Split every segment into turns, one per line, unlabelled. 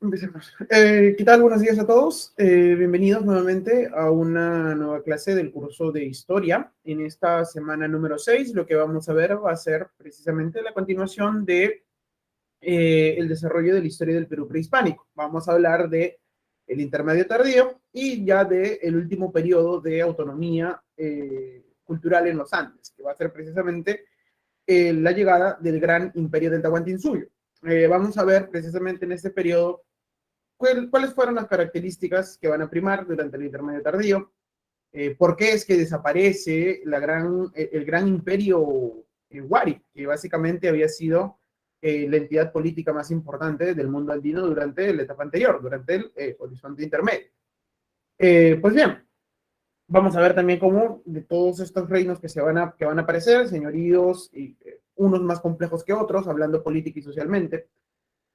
Empecemos. ¿Qué tal? Buenos días a todos. Bienvenidos nuevamente a una nueva clase del curso de Historia. En esta semana número 6, lo que vamos a ver va a ser precisamente la continuación de el desarrollo de la historia del Perú prehispánico. Vamos a hablar de el intermedio tardío y ya del último periodo de autonomía cultural en los Andes, que va a ser precisamente la llegada del gran imperio del Tahuantinsuyo. Vamos a ver precisamente en este periodo cuáles fueron las características que van a primar durante el intermedio tardío, por qué es que desaparece el gran imperio Wari, que básicamente había sido la entidad política más importante del mundo andino durante la etapa anterior, durante el horizonte intermedio. Pues bien, vamos a ver también cómo de todos estos reinos que van a aparecer, señoríos, y unos más complejos que otros, hablando política y socialmente,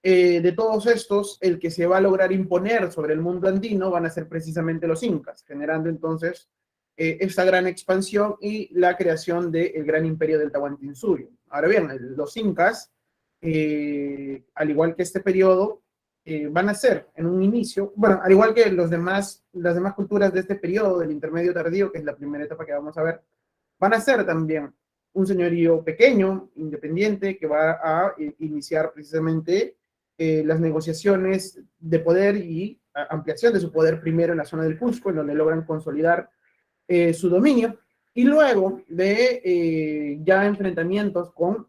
de todos estos, el que se va a lograr imponer sobre el mundo andino van a ser precisamente los incas, generando entonces esta gran expansión y la creación del gran imperio del Tahuantinsuyo. Ahora bien, los incas, al igual que este periodo, van a ser en un inicio, bueno, al igual que las demás culturas de este periodo, del intermedio tardío, que es la primera etapa que vamos a ver, van a ser también un señorío pequeño, independiente, que va a iniciar precisamente las negociaciones de poder y ampliación de su poder primero en la zona del Cusco, en donde logran consolidar su dominio, y luego de ya enfrentamientos con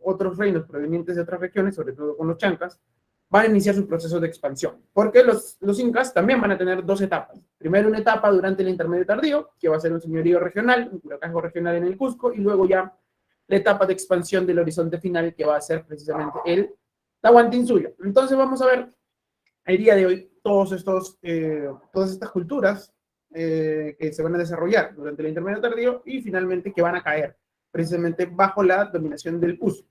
otros reinos provenientes de otras regiones, sobre todo con los chancas, van a iniciar su proceso de expansión, porque los incas también van a tener dos etapas. Primero una etapa durante el intermedio tardío, que va a ser un señorío regional, un curacajo regional en el Cusco, y luego ya la etapa de expansión del horizonte final, que va a ser precisamente el Tahuantinsuyo. Entonces vamos a ver el día de hoy todas estas culturas que se van a desarrollar durante el intermedio tardío y finalmente que van a caer precisamente bajo la dominación del Cusco,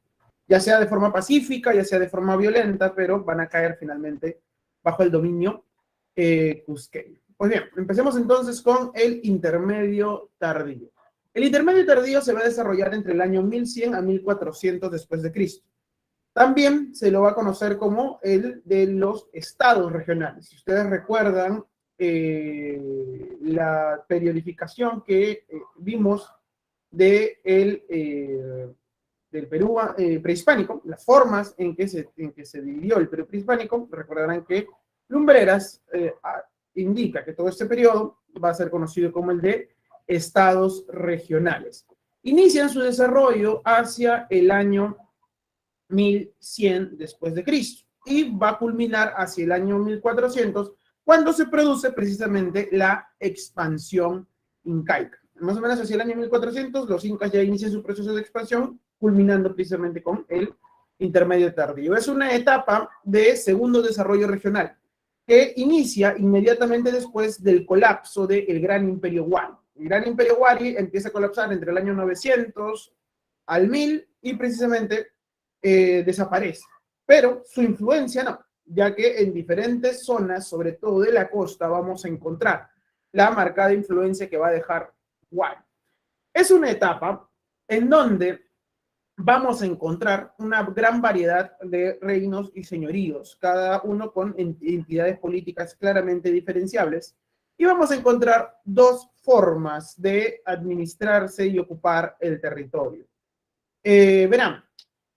ya sea de forma pacífica, ya sea de forma violenta, pero van a caer finalmente bajo el dominio cusqueño. Pues bien, empecemos entonces con el intermedio tardío. El intermedio tardío se va a desarrollar entre el año 1100 a 1400 después de Cristo. También se lo va a conocer como el de los estados regionales. Si ustedes recuerdan la periodificación que vimos del Perú prehispánico, las formas en que se dividió el Perú prehispánico, recordarán que Lumbreras indica que todo este periodo va a ser conocido como el de estados regionales. Inician su desarrollo hacia el año 1100 después de Cristo y va a culminar hacia el año 1400 cuando se produce precisamente la expansión incaica. Más o menos hacia el año 1400 los incas ya inician su proceso de expansión, culminando precisamente con el intermedio tardío. Es una etapa de segundo desarrollo regional que inicia inmediatamente después del colapso del Gran Imperio Wari. El Gran Imperio Wari empieza a colapsar entre el año 900 al 1000 y precisamente desaparece, pero su influencia no, ya que en diferentes zonas, sobre todo de la costa, vamos a encontrar la marcada influencia que va a dejar Wari. Es una etapa en donde vamos a encontrar una gran variedad de reinos y señoríos, cada uno con entidades políticas claramente diferenciables, y vamos a encontrar dos formas de administrarse y ocupar el territorio. Verán,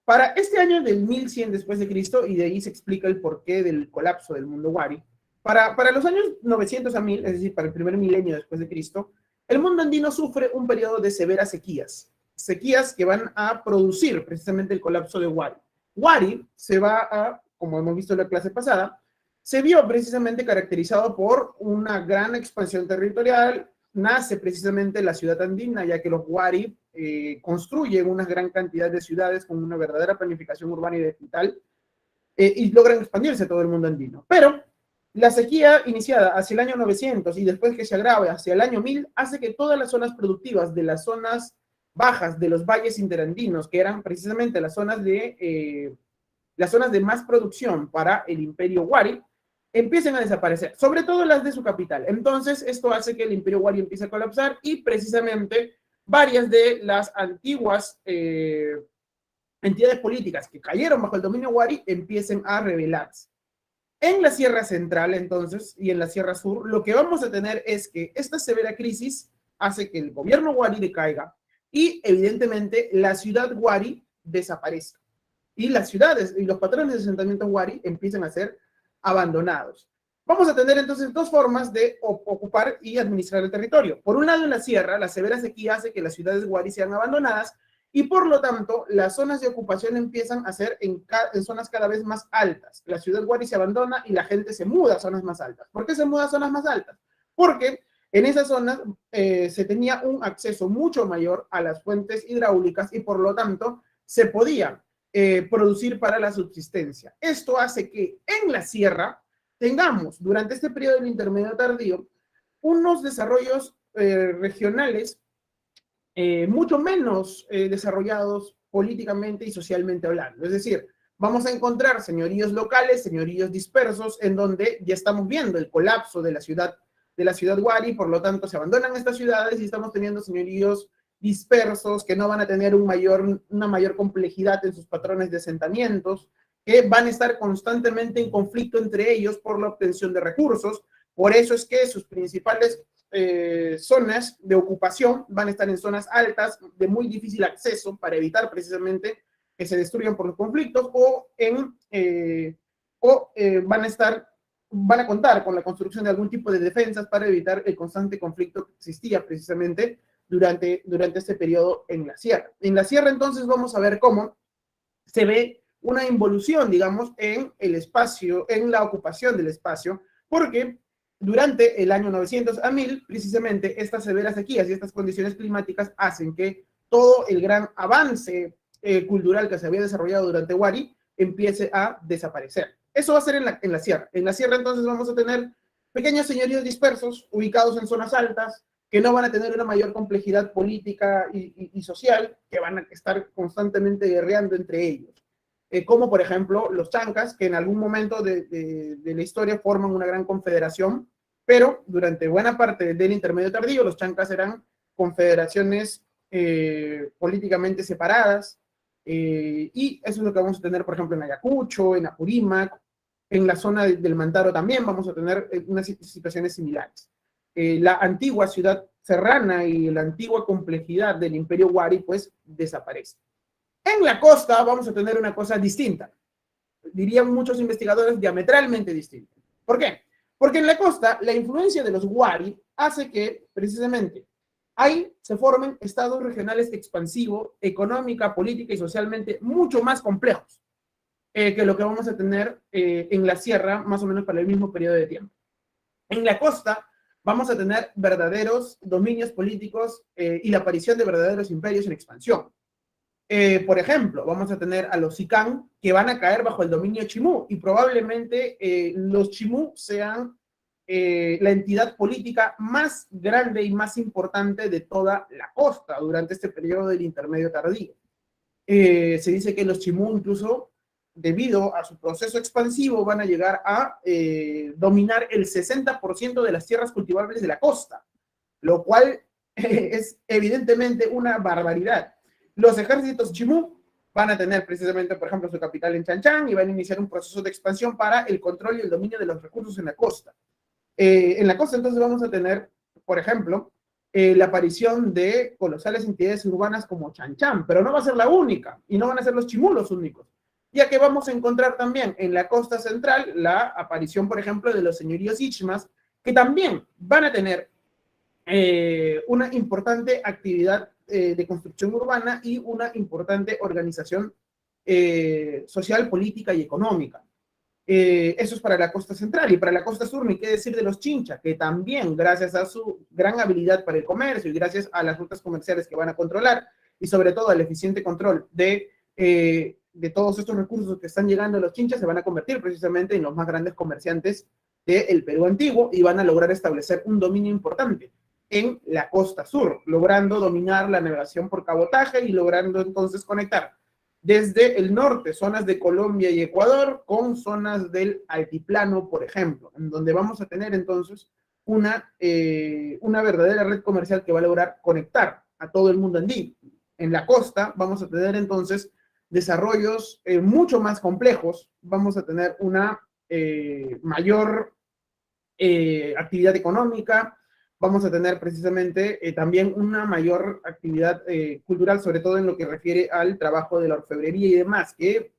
para este año del 1100 después de Cristo, y de ahí se explica el porqué del colapso del mundo Wari, para los años 900 a 1000, es decir, para el primer milenio después de Cristo, el mundo andino sufre un periodo de severas sequías que van a producir precisamente el colapso de Wari. Wari se va a, como hemos visto en la clase pasada, se vio precisamente caracterizado por una gran expansión territorial. Nace precisamente la ciudad andina, ya que los Wari construyen una gran cantidad de ciudades con una verdadera planificación urbana y digital y logran expandirse a todo el mundo andino. Pero la sequía iniciada hacia el año 900 y después que se agrave hacia el año 1000 hace que todas las zonas productivas de las zonas bajas de los valles interandinos, que eran precisamente las zonas de más producción para el imperio Wari, empiecen a desaparecer, sobre todo las de su capital. Entonces, esto hace que el imperio Wari empiece a colapsar y precisamente varias de las antiguas entidades políticas que cayeron bajo el dominio Wari empiecen a rebelarse. En la Sierra Central, entonces, y en la Sierra Sur, lo que vamos a tener es que esta severa crisis hace que el gobierno Wari decaiga y, evidentemente, la ciudad Wari desaparezca. Y las ciudades y los patrones de asentamiento Wari empiezan a ser abandonados. Vamos a tener entonces dos formas de ocupar y administrar el territorio. Por un lado, en la sierra, la severa sequía hace que las ciudades Wari sean abandonadas y por lo tanto las zonas de ocupación empiezan a ser en zonas cada vez más altas. La ciudad Wari se abandona y la gente se muda a zonas más altas. ¿Por qué se muda a zonas más altas? Porque en esas zonas se tenía un acceso mucho mayor a las fuentes hidráulicas y por lo tanto se podía producir para la subsistencia. Esto hace que en la sierra tengamos durante este periodo del intermedio tardío unos desarrollos regionales mucho menos desarrollados políticamente y socialmente hablando. Es decir, vamos a encontrar señoríos locales, señoríos dispersos, en donde ya estamos viendo el colapso de la ciudad Wari, por lo tanto se abandonan estas ciudades y estamos teniendo señoríos dispersos que no van a tener una mayor complejidad en sus patrones de asentamientos, que van a estar constantemente en conflicto entre ellos por la obtención de recursos. Por eso es que sus principales zonas de ocupación van a estar en zonas altas de muy difícil acceso para evitar precisamente que se destruyan por los conflictos van a contar con la construcción de algún tipo de defensas para evitar el constante conflicto que existía precisamente durante este periodo en la sierra. En la sierra entonces vamos a ver cómo se ve una involución, digamos, en el espacio, en la ocupación del espacio, porque durante el año 900 a 1000, precisamente estas severas sequías y estas condiciones climáticas hacen que todo el gran avance cultural que se había desarrollado durante Wari empiece a desaparecer. Eso va a ser en la sierra. En la sierra entonces vamos a tener pequeños señoríos dispersos, ubicados en zonas altas, que no van a tener una mayor complejidad política y social, que van a estar constantemente guerreando entre ellos. Como por ejemplo los chancas, que en algún momento de la historia forman una gran confederación, pero durante buena parte del intermedio tardío los chancas eran confederaciones políticamente separadas, y eso es lo que vamos a tener, por ejemplo, en Ayacucho, en Apurímac, en la zona del Mantaro también vamos a tener unas situaciones similares. La antigua ciudad serrana y la antigua complejidad del imperio Wari, pues, desaparece. En la costa vamos a tener una cosa distinta, dirían muchos investigadores, diametralmente distinta. ¿Por qué? Porque en la costa la influencia de los Wari hace que, precisamente, ahí se formen estados regionales expansivos, económica, política y socialmente mucho más complejos que lo que vamos a tener en la sierra, más o menos para el mismo periodo de tiempo. En la costa vamos a tener verdaderos dominios políticos y la aparición de verdaderos imperios en expansión. Por ejemplo, vamos a tener a los Sicán que van a caer bajo el dominio Chimú y probablemente los Chimú sean la entidad política más grande y más importante de toda la costa durante este periodo del intermedio tardío. Se dice que los Chimú incluso, debido a su proceso expansivo, van a llegar a dominar el 60% de las tierras cultivables de la costa, lo cual es evidentemente una barbaridad. Los ejércitos Chimú van a tener precisamente, por ejemplo, su capital en Chanchán y van a iniciar un proceso de expansión para el control y el dominio de los recursos en la costa. En la costa entonces vamos a tener, por ejemplo, la aparición de colosales entidades urbanas como Chanchán, pero no va a ser la única y no van a ser los Chimú los únicos, ya que vamos a encontrar también en la costa central la aparición, por ejemplo, de los señoríos Ichmas, que también van a tener una importante actividad de construcción urbana y una importante organización social, política y económica. Eso es para la costa central. Y para la costa sur, ni qué decir de los Chincha, que también, gracias a su gran habilidad para el comercio y gracias a las rutas comerciales que van a controlar, y sobre todo al eficiente control de todos estos recursos que están llegando a los Chinchas, se van a convertir precisamente en los más grandes comerciantes del Perú antiguo y van a lograr establecer un dominio importante en la costa sur, logrando dominar la navegación por cabotaje y logrando entonces conectar desde el norte, zonas de Colombia y Ecuador, con zonas del altiplano, por ejemplo, en donde vamos a tener entonces una verdadera red comercial que va a lograr conectar a todo el mundo andino. En la costa vamos a tener entonces desarrollos mucho más complejos, vamos a tener una mayor actividad económica, vamos a tener precisamente también una mayor actividad cultural, sobre todo en lo que refiere al trabajo de la orfebrería y demás, que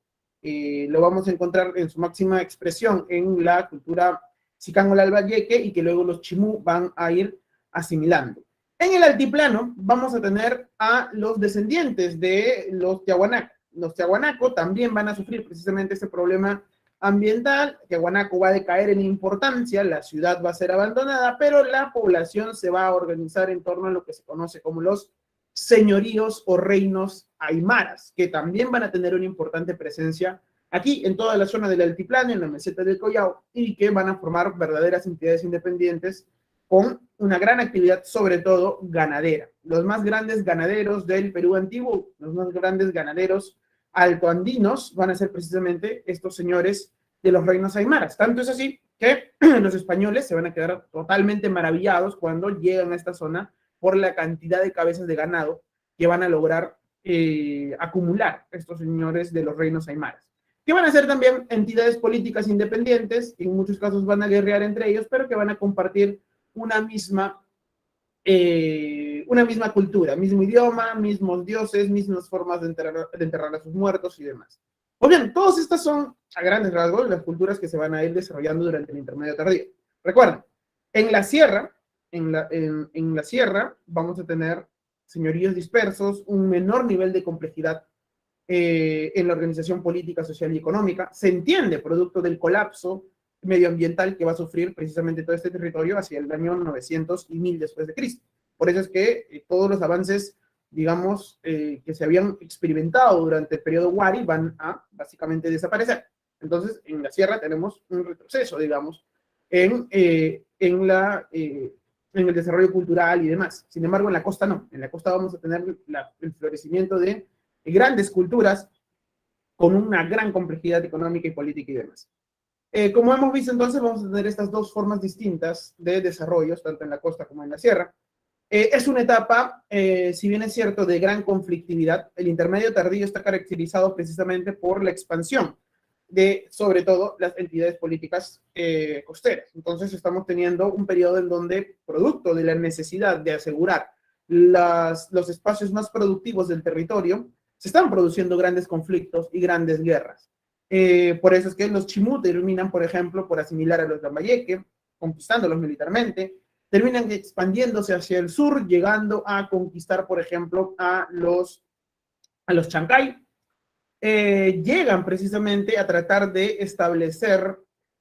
lo vamos a encontrar en su máxima expresión en la cultura Xicango-Lalbayeque y que luego los chimú van a ir asimilando. En el altiplano vamos a tener a los descendientes de los Tiahuanaco. Los Tiahuanaco también van a sufrir precisamente este problema ambiental. Tiahuanaco va a decaer en importancia, la ciudad va a ser abandonada, pero la población se va a organizar en torno a lo que se conoce como los señoríos o reinos aymaras, que también van a tener una importante presencia aquí en toda la zona del altiplano, en la meseta del Collao, y que van a formar verdaderas entidades independientes con una gran actividad, sobre todo ganadera. Los más grandes ganaderos del Perú antiguo, los más grandes ganaderos altoandinos van a ser precisamente estos señores de los reinos aymaras. Tanto es así que los españoles se van a quedar totalmente maravillados cuando llegan a esta zona por la cantidad de cabezas de ganado que van a lograr acumular estos señores de los reinos aymaras, que van a ser también entidades políticas independientes, que en muchos casos van a guerrear entre ellos, pero que van a compartir una misma cultura, mismo idioma, mismos dioses, mismas formas de enterrar a sus muertos y demás. Pues bien, todas estas son, a grandes rasgos, las culturas que se van a ir desarrollando durante el intermedio tardío. Recuerden, en la sierra, en la sierra vamos a tener señoríos dispersos, un menor nivel de complejidad en la organización política, social y económica. Se entiende, producto del colapso medioambiental que va a sufrir precisamente todo este territorio hacia el año 900 y 1000 después de Cristo. Por eso es que todos los avances, digamos, que se habían experimentado durante el periodo Wari van a básicamente desaparecer. Entonces, en la sierra tenemos un retroceso, digamos, en el desarrollo cultural y demás. Sin embargo, en la costa no. En la costa vamos a tener el florecimiento de grandes culturas con una gran complejidad económica y política y demás. Como hemos visto entonces, vamos a tener estas dos formas distintas de desarrollos, tanto en la costa como en la sierra. Es una etapa, si bien es cierto, de gran conflictividad. El intermedio tardío está caracterizado precisamente por la expansión de, sobre todo, las entidades políticas costeras. Entonces, estamos teniendo un periodo en donde, producto de la necesidad de asegurar los espacios más productivos del territorio, se están produciendo grandes conflictos y grandes guerras. Por eso es que los chimú terminan, por ejemplo, por asimilar a los lambayeque, conquistándolos militarmente, terminan expandiéndose hacia el sur, llegando a conquistar, por ejemplo, a los chancay. Llegan precisamente a tratar de establecer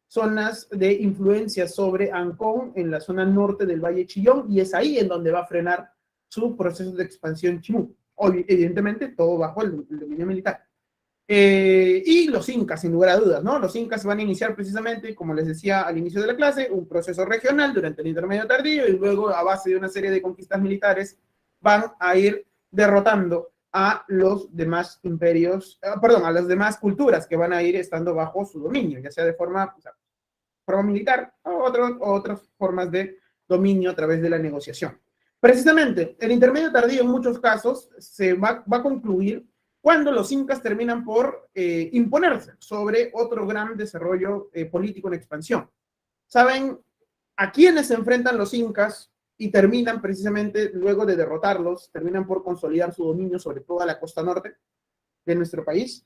zonas de influencia sobre Ancón en la zona norte del Valle Chillón, y es ahí en donde va a frenar su proceso de expansión chimú. Evidentemente, todo bajo el dominio militar. Y los incas, sin lugar a dudas, ¿no? Los incas van a iniciar precisamente, como les decía al inicio de la clase, un proceso regional durante el intermedio tardío, y luego, a base de una serie de conquistas militares, van a ir derrotando a los demás imperios, a las demás culturas que van a ir estando bajo su dominio, ya sea de forma militar o otras formas de dominio a través de la negociación. Precisamente, el intermedio tardío en muchos casos se va a concluir cuando los incas terminan por imponerse sobre otro gran desarrollo político en expansión. ¿Saben a quiénes se enfrentan los incas y terminan precisamente, luego de derrotarlos, terminan por consolidar su dominio sobre toda la costa norte de nuestro país?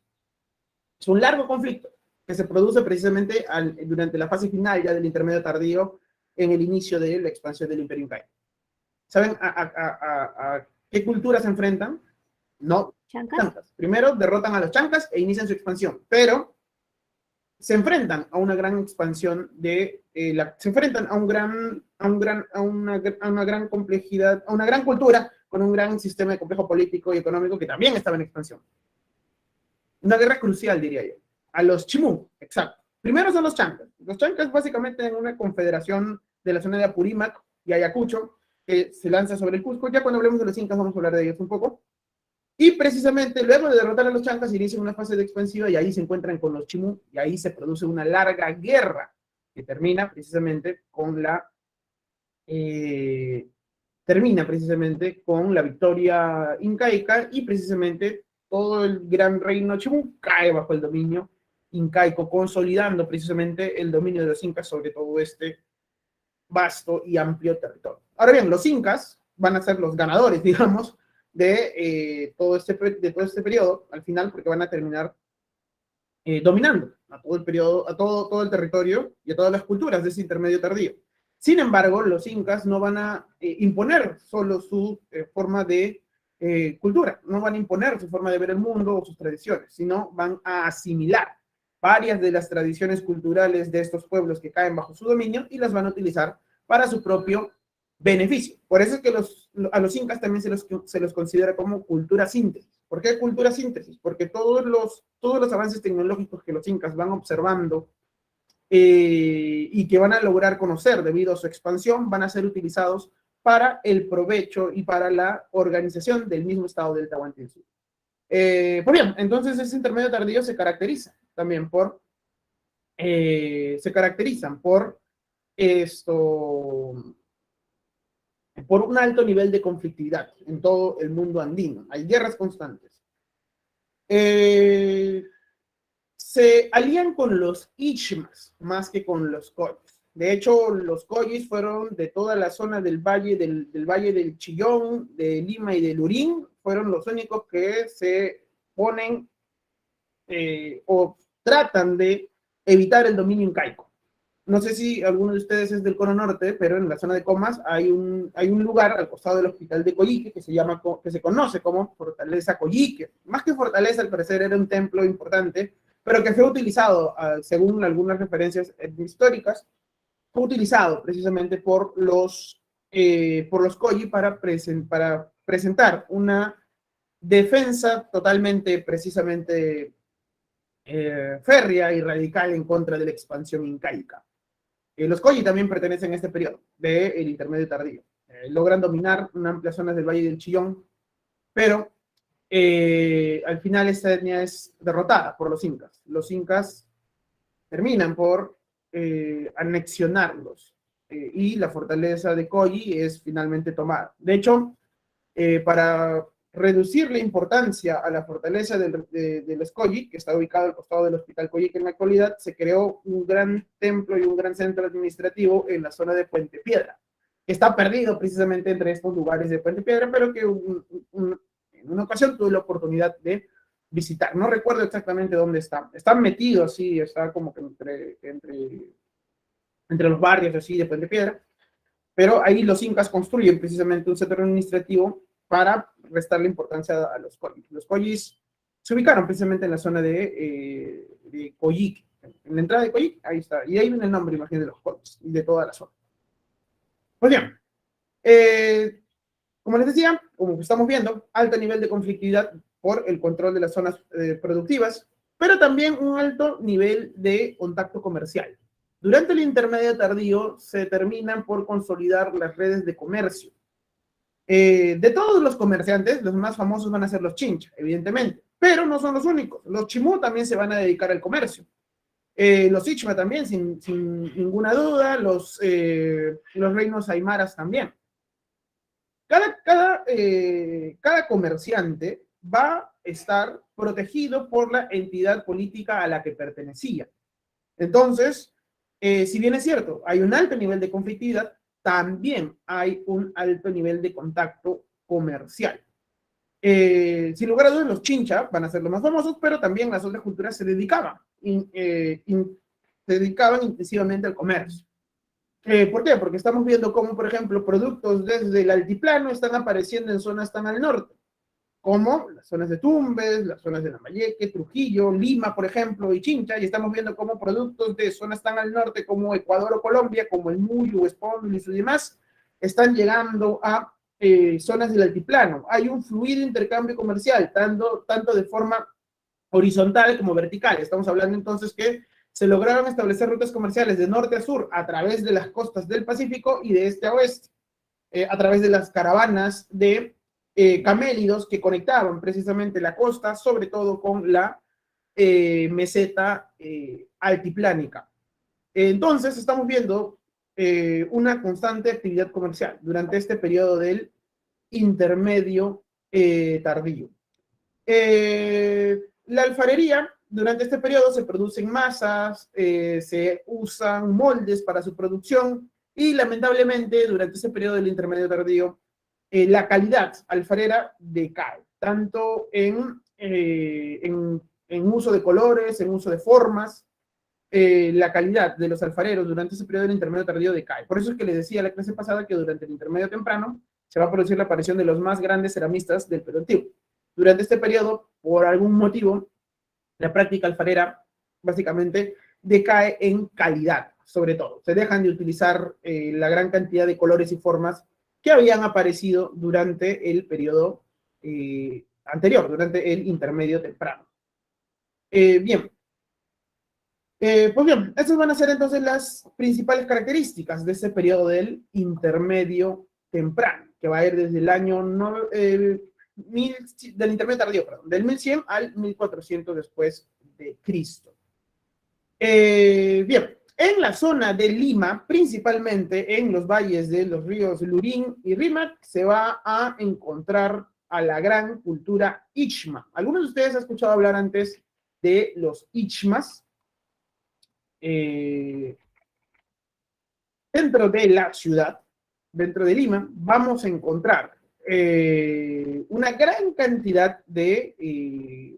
Es un largo conflicto que se produce precisamente durante la fase final ya del intermedio tardío, en el inicio de la expansión del Imperio Incaico. ¿Saben a qué culturas se enfrentan? No, chancas. Primero derrotan a los chancas e inician su expansión, pero se enfrentan a una gran expansión se enfrentan a una gran complejidad, a una gran cultura con un gran sistema de complejo político y económico que también estaba en expansión. Una guerra crucial, diría yo. A los chimú, exacto. Primero son los chancas. Los chancas básicamente en una confederación de la zona de Apurímac y Ayacucho que se lanza sobre el Cusco. Ya cuando hablemos de los incas vamos a hablar de ellos un poco. Y precisamente luego de derrotar a los chancas inician una fase de expansión y ahí se encuentran con los chimú y ahí se produce una larga guerra que termina precisamente con la victoria incaica, y precisamente todo el gran reino chimú cae bajo el dominio incaico, consolidando precisamente el dominio de los incas sobre todo este vasto y amplio territorio. Ahora bien, los incas van a ser los ganadores, digamos, de todo este periodo, al final, porque van a terminar dominando a todo el periodo, a todo el territorio y a todas las culturas de ese intermedio tardío. Sin embargo, los incas no van a imponer solo su forma de cultura, no van a imponer su forma de ver el mundo o sus tradiciones, sino van a asimilar varias de las tradiciones culturales de estos pueblos que caen bajo su dominio y las van a utilizar para su propio beneficio. Por eso es que a los incas también se los considera como cultura síntesis. ¿Por qué cultura síntesis? Porque todos los avances tecnológicos que los incas van observando y que van a lograr conocer debido a su expansión van a ser utilizados para el provecho y para la organización del mismo estado del Tahuantinsuyo. Pues bien, entonces ese intermedio tardío se caracteriza también se caracterizan por por un alto nivel de conflictividad en todo el mundo andino. Hay guerras constantes. Se alían con los Ichmas más que con los Collis. De hecho, los Collis fueron de toda la zona del valle del Chillón, de Lima y de Lurín, fueron los únicos que se ponen o tratan de evitar el dominio incaico. No sé si alguno de ustedes es del Cono Norte, pero en la zona de Comas hay un lugar al costado del hospital de Coyique que se conoce como Fortaleza Coyique. Más que fortaleza, al parecer era un templo importante, pero que fue utilizado, según algunas referencias históricas, fue utilizado precisamente por los Coyi para presentar una defensa totalmente, precisamente férrea y radical en contra de la expansión incaica. Los Coyi también pertenecen a este periodo del intermedio tardío. Logran dominar una amplia zona del Valle del Chillón, pero al final esta etnia es derrotada por los incas. Los incas terminan por anexionarlos y la fortaleza de Coyi es finalmente tomada. De hecho, para reducir la importancia a la fortaleza de los Coyi, que está ubicado al costado del Hospital Coyique en la actualidad, se creó un gran templo y un gran centro administrativo en la zona de Puente Piedra, que está perdido precisamente entre estos lugares de Puente Piedra, pero que en una ocasión tuve la oportunidad de visitar. No recuerdo exactamente dónde está. Está metido así, está como que entre los barrios así de Puente Piedra, pero ahí los incas construyen precisamente un centro administrativo para restarle importancia a los Collis. Los Collis se ubicaron precisamente en la zona de Coyique, en la entrada de Coyique, ahí está, y ahí viene el nombre, imagínate, de los Collis y de toda la zona. Pues bien, como les decía, como estamos viendo, alto nivel de conflictividad por el control de las zonas productivas, pero también un alto nivel de contacto comercial. Durante el intermedio tardío se terminan por consolidar las redes de comercio. De todos los comerciantes, los más famosos van a ser los Chincha, evidentemente, pero no son los únicos. Los Chimú también se van a dedicar al comercio. Los Ichma también, sin ninguna duda, los reinos aymaras también. Cada comerciante va a estar protegido por la entidad política a la que pertenecía. Entonces, si bien es cierto, hay un alto nivel de conflictividad, también hay un alto nivel de contacto comercial. Sin lugar a dudas, los Chincha van a ser los más famosos, pero también las otras culturas se dedicaban intensivamente al comercio. ¿Por qué? Porque estamos viendo cómo, por ejemplo, productos desde el altiplano están apareciendo en zonas tan al norte, como las zonas de Tumbes, las zonas de Lambayeque, Trujillo, Lima, por ejemplo, y Chincha, y estamos viendo cómo productos de zonas tan al norte como Ecuador o Colombia, como el Muyu, Espóndilis y demás, están llegando a zonas del altiplano. Hay un fluido intercambio comercial, tanto de forma horizontal como vertical. Estamos hablando entonces que se lograron establecer rutas comerciales de norte a sur a través de las costas del Pacífico y de este a oeste, a través de las caravanas de camélidos que conectaban precisamente la costa, sobre todo con la meseta altiplánica. Entonces, estamos viendo una constante actividad comercial durante este periodo del intermedio tardío. La alfarería durante este periodo se producen masas, se usan moldes para su producción y lamentablemente durante ese periodo del intermedio tardío la calidad alfarera decae, tanto en uso de colores, en uso de formas, la calidad de los alfareros durante ese periodo del intermedio tardío decae. Por eso es que les decía la clase pasada que durante el intermedio temprano se va a producir la aparición de los más grandes ceramistas del Perú antiguo. Durante este periodo, por algún motivo, la práctica alfarera básicamente decae en calidad, sobre todo. Se dejan de utilizar la gran cantidad de colores y formas que habían aparecido durante el periodo anterior, durante el intermedio temprano. Bien, pues bien, estas van a ser entonces las principales características de ese periodo del intermedio temprano, que va a ir desde el año del intermedio tardío, perdón, del 1100 al 1400 después de Cristo. Bien, en la zona de Lima, principalmente en los valles de los ríos Lurín y Rímac, se va a encontrar a la gran cultura Ichma. ¿Algunos de ustedes han escuchado hablar antes de los Ichmas? Dentro de la ciudad, dentro de Lima, vamos a encontrar una gran cantidad de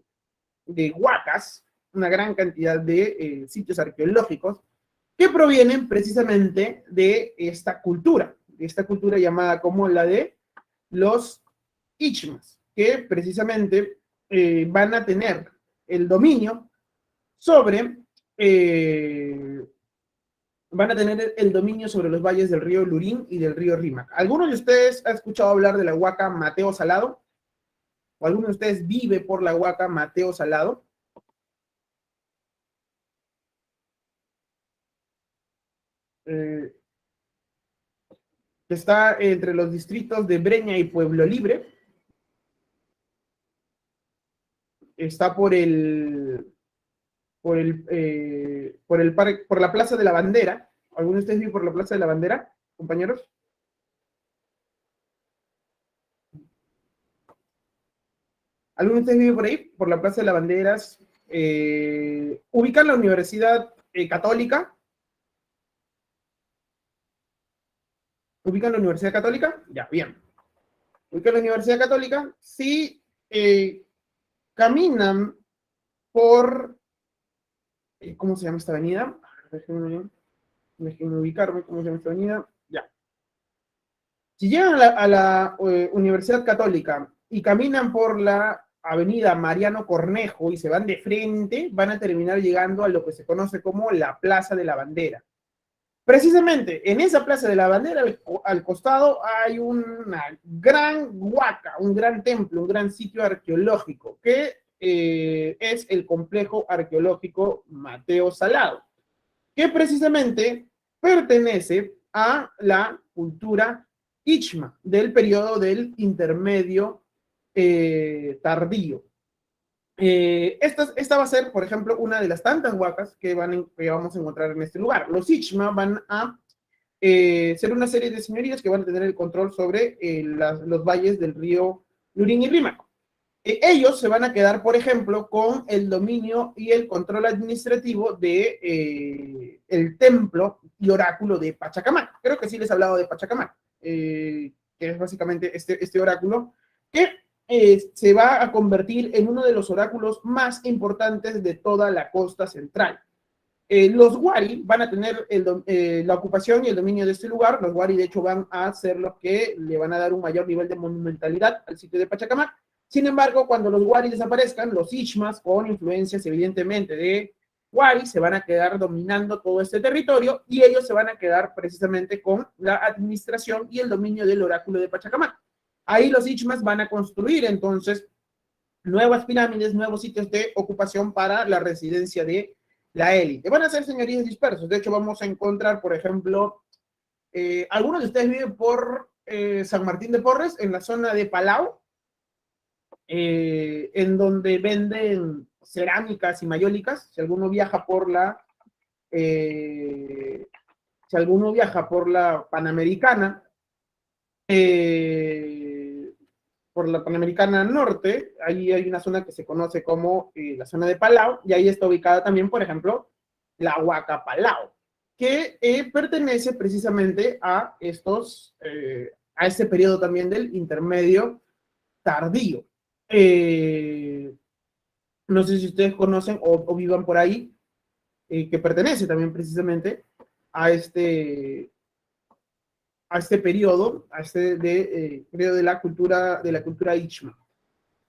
huacas, una gran cantidad de sitios arqueológicos que provienen precisamente de esta cultura llamada como la de los Ichmas, que precisamente van a tener el dominio sobre los valles del río Lurín y del río Rímac. ¿Alguno de ustedes ha escuchado hablar de la huaca Mateo Salado? ¿O alguno de ustedes vive por la huaca Mateo Salado? Que está entre los distritos de Breña y Pueblo Libre. Está por la Plaza de la Bandera. ¿Alguno de ustedes vive por la Plaza de la Bandera, compañeros? ¿Alguno de ustedes vive por ahí, por la Plaza de las Banderas? ¿Ubican la Universidad Católica? ¿Ubican la Universidad Católica? Ya, bien. ¿Ubican la Universidad Católica? Sí, caminan por... ¿cómo se llama esta avenida? Déjenme ubicarme, ¿cómo se llama esta avenida? Ya. Si llegan a la Universidad Católica y caminan por la avenida Mariano Cornejo y se van de frente, van a terminar llegando a lo que se conoce como la Plaza de la Bandera. Precisamente en esa Plaza de la Bandera, al costado, hay una gran huaca, un gran templo, un gran sitio arqueológico, que es el complejo arqueológico Mateo Salado, que precisamente pertenece a la cultura Ichma del periodo del intermedio tardío. Esta va a ser, por ejemplo, una de las tantas huacas que vamos a encontrar en este lugar. Los Ichma van a ser una serie de señorías que van a tener el control sobre los valles del río Lurín y Rímac. Ellos se van a quedar, por ejemplo, con el dominio y el control administrativo de el templo y oráculo de Pachacamac. Creo que sí les he hablado de Pachacamac, que es básicamente este oráculo que se va a convertir en uno de los oráculos más importantes de toda la costa central. Los Wari van a tener la ocupación y el dominio de este lugar. Los Wari, de hecho, van a ser los que le van a dar un mayor nivel de monumentalidad al sitio de Pachacamac. Sin embargo, cuando los Wari desaparezcan, los Ichmas, con influencias evidentemente de Wari, se van a quedar dominando todo este territorio y ellos se van a quedar precisamente con la administración y el dominio del oráculo de Pachacamac. Ahí los Ichmas van a construir entonces nuevas pirámides, nuevos sitios de ocupación para la residencia de la élite. Van a ser señorías dispersos. De hecho, vamos a encontrar, por ejemplo, algunos de ustedes viven por San Martín de Porres, en la zona de Palau, en donde venden cerámicas y mayólicas. Si alguno viaja por la Panamericana, por la Panamericana Norte, ahí hay una zona que se conoce como la zona de Palau, y ahí está ubicada también, por ejemplo, la Huaca Palau, que pertenece precisamente a a este periodo también del intermedio tardío. No sé si ustedes conocen o vivan por ahí, que pertenece también precisamente a periodo, periodo de la cultura Ichma.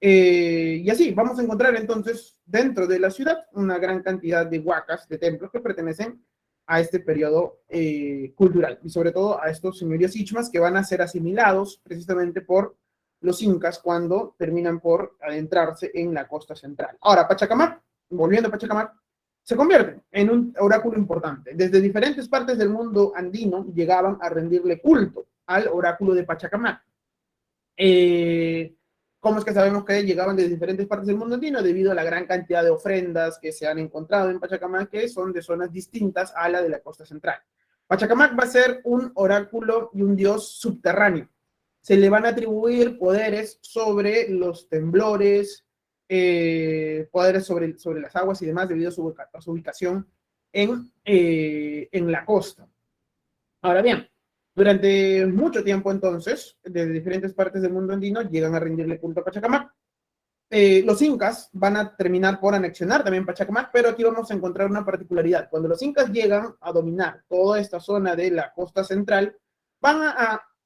Y así, vamos a encontrar entonces dentro de la ciudad una gran cantidad de huacas, de templos que pertenecen a este periodo cultural, y sobre todo a estos señoríos Ichmas que van a ser asimilados precisamente por los incas cuando terminan por adentrarse en la costa central. Ahora, Pachacamac, volviendo a Pachacamac, se convierte en un oráculo importante. Desde diferentes partes del mundo andino llegaban a rendirle culto al oráculo de Pachacamac. ¿Cómo es que sabemos que llegaban de diferentes partes del mundo andino? Debido a la gran cantidad de ofrendas que se han encontrado en Pachacamac, que son de zonas distintas a la de la costa central. Pachacamac va a ser un oráculo y un dios subterráneo. Se le van a atribuir poderes sobre los temblores, poderes sobre las aguas y demás, debido a su ubicación en la costa. Ahora bien, durante mucho tiempo entonces, desde diferentes partes del mundo andino, llegan a rendirle culto a Pachacamac. Los incas van a terminar por anexionar también Pachacamac, pero aquí vamos a encontrar una particularidad. Cuando los incas llegan a dominar toda esta zona de la costa central, van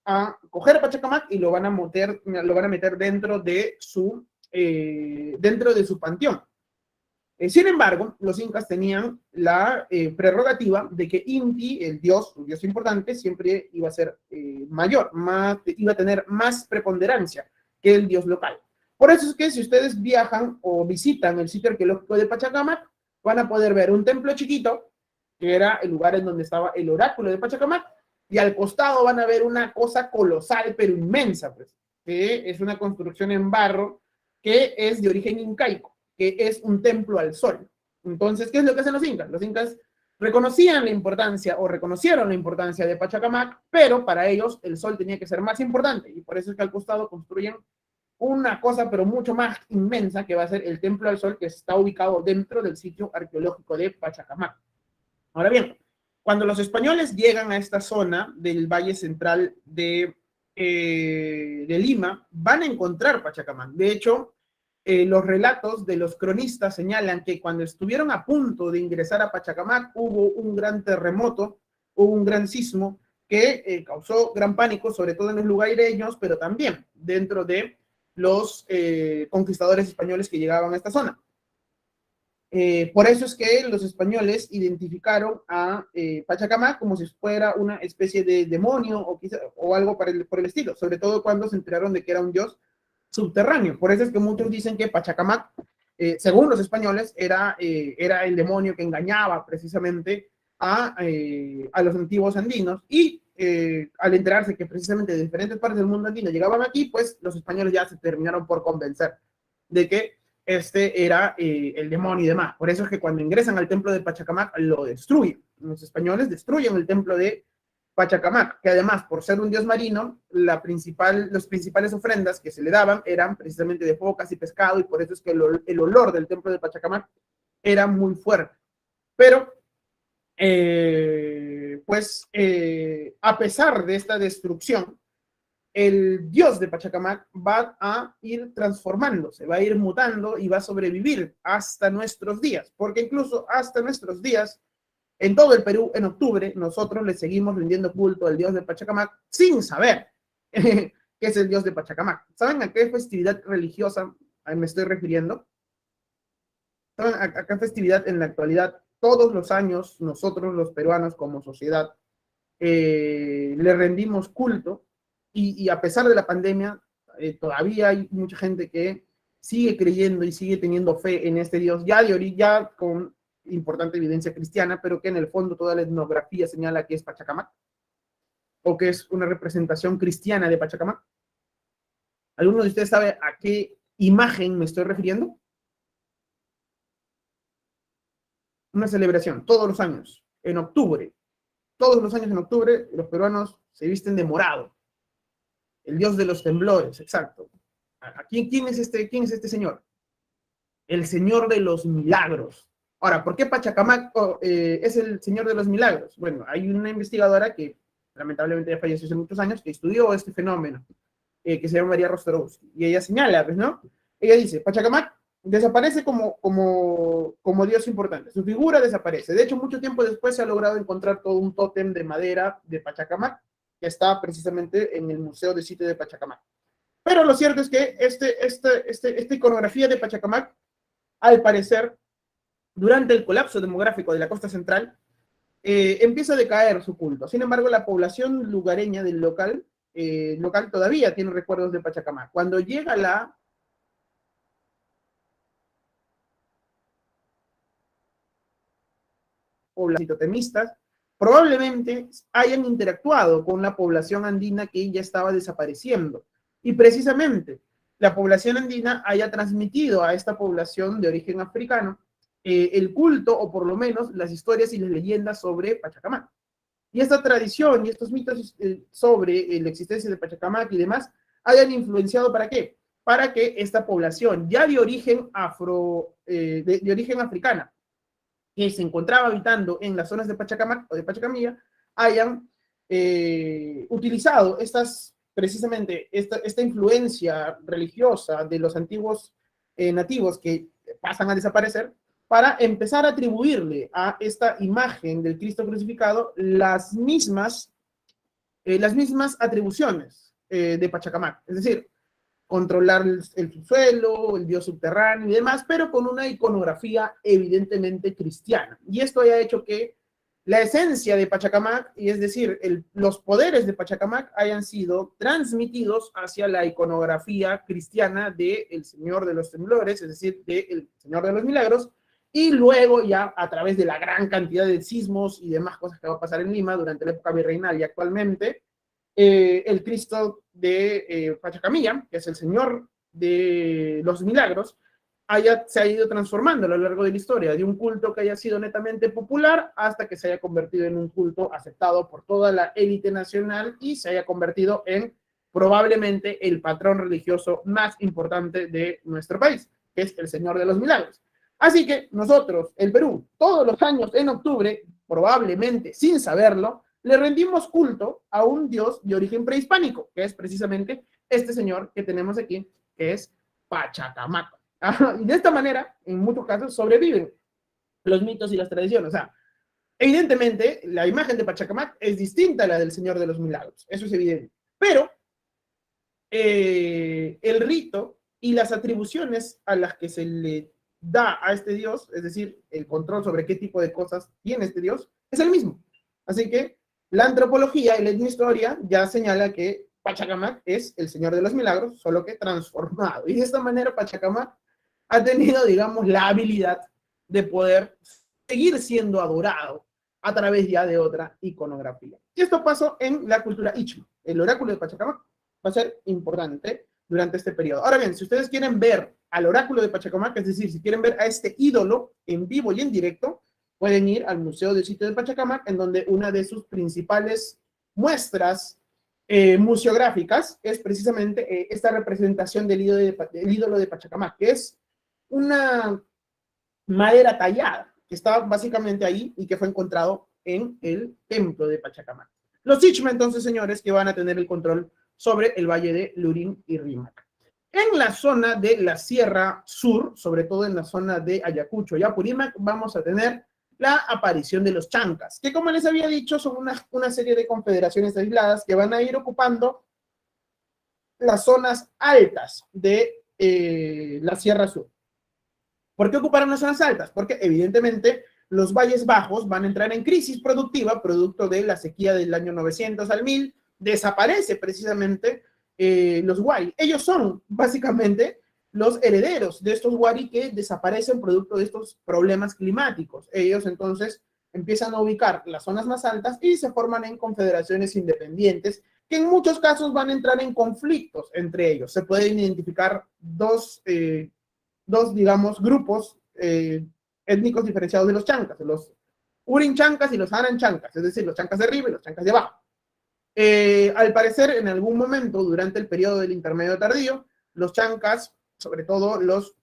a coger Pachacamac y lo van a meter dentro de su panteón. Sin embargo, los incas tenían la prerrogativa de que Inti, el dios importante, siempre iba a ser mayor, iba a tener más preponderancia que el dios local. Por eso es que si ustedes viajan o visitan el sitio arqueológico de Pachacamac, van a poder ver un templo chiquito, que era el lugar en donde estaba el oráculo de Pachacamac, y al costado van a ver una cosa colosal, pero inmensa, pues, que es una construcción en barro que es de origen incaico, que es un templo al sol. Entonces, ¿qué es lo que hacen los incas? Los incas reconocían la importancia o reconocieron la importancia de Pachacamac, pero para ellos el sol tenía que ser más importante, y por eso es que al costado construyen una cosa pero mucho más inmensa, que va a ser el templo al sol, que está ubicado dentro del sitio arqueológico de Pachacamac. Ahora bien, cuando los españoles llegan a esta zona del valle central de Lima, van a encontrar Pachacamac. De hecho, los relatos de los cronistas señalan que cuando estuvieron a punto de ingresar a Pachacamac hubo un gran terremoto, hubo un gran sismo que causó gran pánico, sobre todo en los lugareños, pero también dentro de los conquistadores españoles que llegaban a esta zona. Por eso es que los españoles identificaron a Pachacamac como si fuera una especie de demonio o algo por el estilo, sobre todo cuando se enteraron de que era un dios subterráneo. Por eso es que muchos dicen que Pachacamac, según los españoles, era el demonio que engañaba precisamente a los antiguos andinos, y al enterarse que precisamente de diferentes partes del mundo andino llegaban aquí, pues los españoles ya se terminaron por convencer de que este era el demonio y demás. Por eso es que cuando ingresan al templo de Pachacamac lo destruyen. Los españoles destruyen el templo de Pachacamac, que además, por ser un dios marino, las principales ofrendas que se le daban eran precisamente de focas y pescado, y por eso es que el olor del templo de Pachacamac era muy fuerte. Pero, a pesar de esta destrucción, el dios de Pachacamac va a ir transformándose, va a ir mutando y va a sobrevivir hasta nuestros días, porque incluso hasta nuestros días, en todo el Perú, en octubre, nosotros le seguimos rindiendo culto al dios de Pachacamac sin saber qué es el dios de Pachacamac. ¿Saben a qué festividad religiosa me estoy refiriendo? ¿Saben a qué festividad en la actualidad todos los años nosotros los peruanos como sociedad le rendimos culto? Y a pesar de la pandemia, todavía hay mucha gente que sigue creyendo y sigue teniendo fe en este Dios, ya con importante evidencia cristiana, pero que en el fondo toda la etnografía señala que es Pachacamac, o que es una representación cristiana de Pachacamac. ¿Alguno de ustedes sabe a qué imagen me estoy refiriendo? Una celebración todos los años, en octubre. Todos los años en octubre, los peruanos se visten de morado. El dios de los temblores, exacto. ¿Quién es este señor? El señor de los milagros. Ahora, ¿por qué Pachacamac es el señor de los milagros? Bueno, hay una investigadora que lamentablemente ya falleció hace muchos años que estudió este fenómeno, que se llama María Rostorowski, y ella señala, pues, ¿no? Ella dice, Pachacamac desaparece como dios importante, su figura desaparece. De hecho, mucho tiempo después se ha logrado encontrar todo un tótem de madera de Pachacamac que está precisamente en el Museo de Sitio de Pachacamac. Pero lo cierto es que esta iconografía de Pachacamac, al parecer, durante el colapso demográfico de la costa central, empieza a decaer su culto. Sin embargo, la población lugareña del local todavía tiene recuerdos de Pachacamac. Cuando llega la población totemistas, probablemente hayan interactuado con la población andina que ya estaba desapareciendo. Y precisamente la población andina haya transmitido a esta población de origen africano el culto, o por lo menos las historias y las leyendas sobre Pachacamac. Y esta tradición y estos mitos sobre la existencia de Pachacamac y demás hayan influenciado ¿para qué? Para que esta población ya de origen de origen africana, que se encontraba habitando en las zonas de Pachacamac o de Pachacamilla, hayan utilizado precisamente esta influencia religiosa de los antiguos nativos que pasan a desaparecer, para empezar a atribuirle a esta imagen del Cristo crucificado las mismas atribuciones de Pachacamac. Es decir, controlar el subsuelo, el dios subterráneo y demás, pero con una iconografía evidentemente cristiana. Y esto ha hecho que la esencia de Pachacamac, y es decir, los poderes de Pachacamac, hayan sido transmitidos hacia la iconografía cristiana del Señor de los Temblores, es decir, del Señor de los Milagros, y luego ya a través de la gran cantidad de sismos y demás cosas que va a pasar en Lima durante la época virreinal y actualmente, el Cristo de Pachacamilla, que es el Señor de los Milagros, se ha ido transformando a lo largo de la historia, de un culto que haya sido netamente popular hasta que se haya convertido en un culto aceptado por toda la élite nacional y se haya convertido en probablemente el patrón religioso más importante de nuestro país, que es el Señor de los Milagros. Así que nosotros, el Perú, todos los años en octubre, probablemente sin saberlo, le rendimos culto a un dios de origen prehispánico, que es precisamente este señor que tenemos aquí, que es Pachacamac. Y de esta manera, en muchos casos, sobreviven los mitos y las tradiciones. O sea, evidentemente, la imagen de Pachacamac es distinta a la del Señor de los Milagros. Eso es evidente. Pero el rito y las atribuciones a las que se le da a este dios, es decir, el control sobre qué tipo de cosas tiene este dios, es el mismo. Así que la antropología y la etnohistoria ya señala que Pachacamac es el Señor de los Milagros, solo que transformado. Y de esta manera Pachacamac ha tenido, digamos, la habilidad de poder seguir siendo adorado a través ya de otra iconografía. Y esto pasó en la cultura Ichma. El oráculo de Pachacamac va a ser importante durante este periodo. Ahora bien, si ustedes quieren ver al oráculo de Pachacamac, es decir, si quieren ver a este ídolo en vivo y en directo, pueden ir al Museo del Sitio de Pachacamac, en donde una de sus principales muestras museográficas es precisamente esta representación del ídolo de Pachacamac, que es una madera tallada, que está básicamente ahí y que fue encontrado en el templo de Pachacamac. Los Ichma, entonces, señores, que van a tener el control sobre el valle de Lurín y Rímac. En la zona de la Sierra Sur, sobre todo en la zona de Ayacucho y Apurímac, vamos a tener la aparición de los chancas, que como les había dicho, son una serie de confederaciones aisladas que van a ir ocupando las zonas altas de la Sierra Sur. ¿Por qué ocuparon las zonas altas? Porque evidentemente los valles bajos van a entrar en crisis productiva, producto de la sequía del año 900 al 1000, desaparece precisamente los Wari. Ellos son básicamente los herederos de estos Wari que desaparecen producto de estos problemas climáticos. Ellos entonces empiezan a ubicar las zonas más altas y se forman en confederaciones independientes que en muchos casos van a entrar en conflictos entre ellos. Se pueden identificar dos, digamos, grupos étnicos diferenciados de los chancas, los Urin chancas y los Aran chancas, es decir, los chancas de arriba y los chancas de abajo. Al parecer, en algún momento durante el periodo del intermedio tardío, los chancas, sobre todo los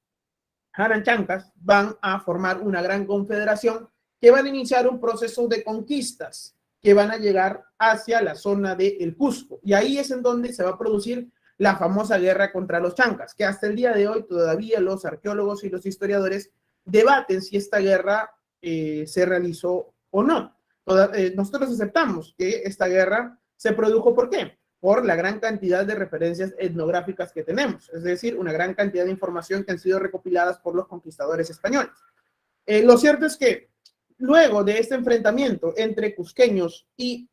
Haranchancas, van a formar una gran confederación que van a iniciar un proceso de conquistas que van a llegar hacia la zona de El Cusco. Y ahí es en donde se va a producir la famosa guerra contra los chancas, que hasta el día de hoy todavía los arqueólogos y los historiadores debaten si esta guerra se realizó o no. Nosotros aceptamos que esta guerra se produjo, ¿por qué? Por la gran cantidad de referencias etnográficas que tenemos, es decir, una gran cantidad de información que han sido recopiladas por los conquistadores españoles. Lo cierto es que luego de este enfrentamiento entre cusqueños y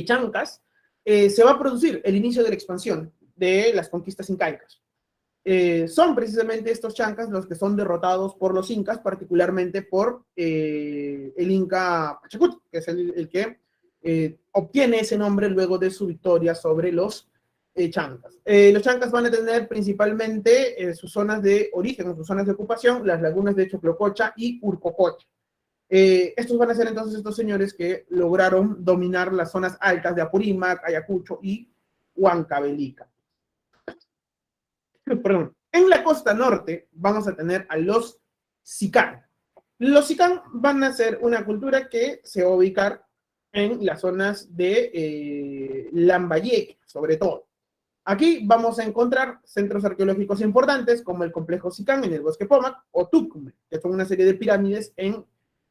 chancas, se va a producir el inicio de la expansión de las conquistas incaicas. Son precisamente estos chancas los que son derrotados por los incas, particularmente por el inca Pachacuti, que es el que obtiene ese nombre luego de su victoria sobre los chancas. Los chancas van a tener principalmente sus zonas de origen, sus zonas de ocupación, las lagunas de Choclococha y Urcococha. Estos van a ser entonces estos señores que lograron dominar las zonas altas de Apurímac, Ayacucho y Huancavelica. Perdón. En la costa norte vamos a tener a los Sicán. Los Sicán van a ser una cultura que se va a ubicar en las zonas de Lambayeque, sobre todo. Aquí vamos a encontrar centros arqueológicos importantes como el complejo Sicán en el bosque Pomac o Tucumán, que son una serie de pirámides en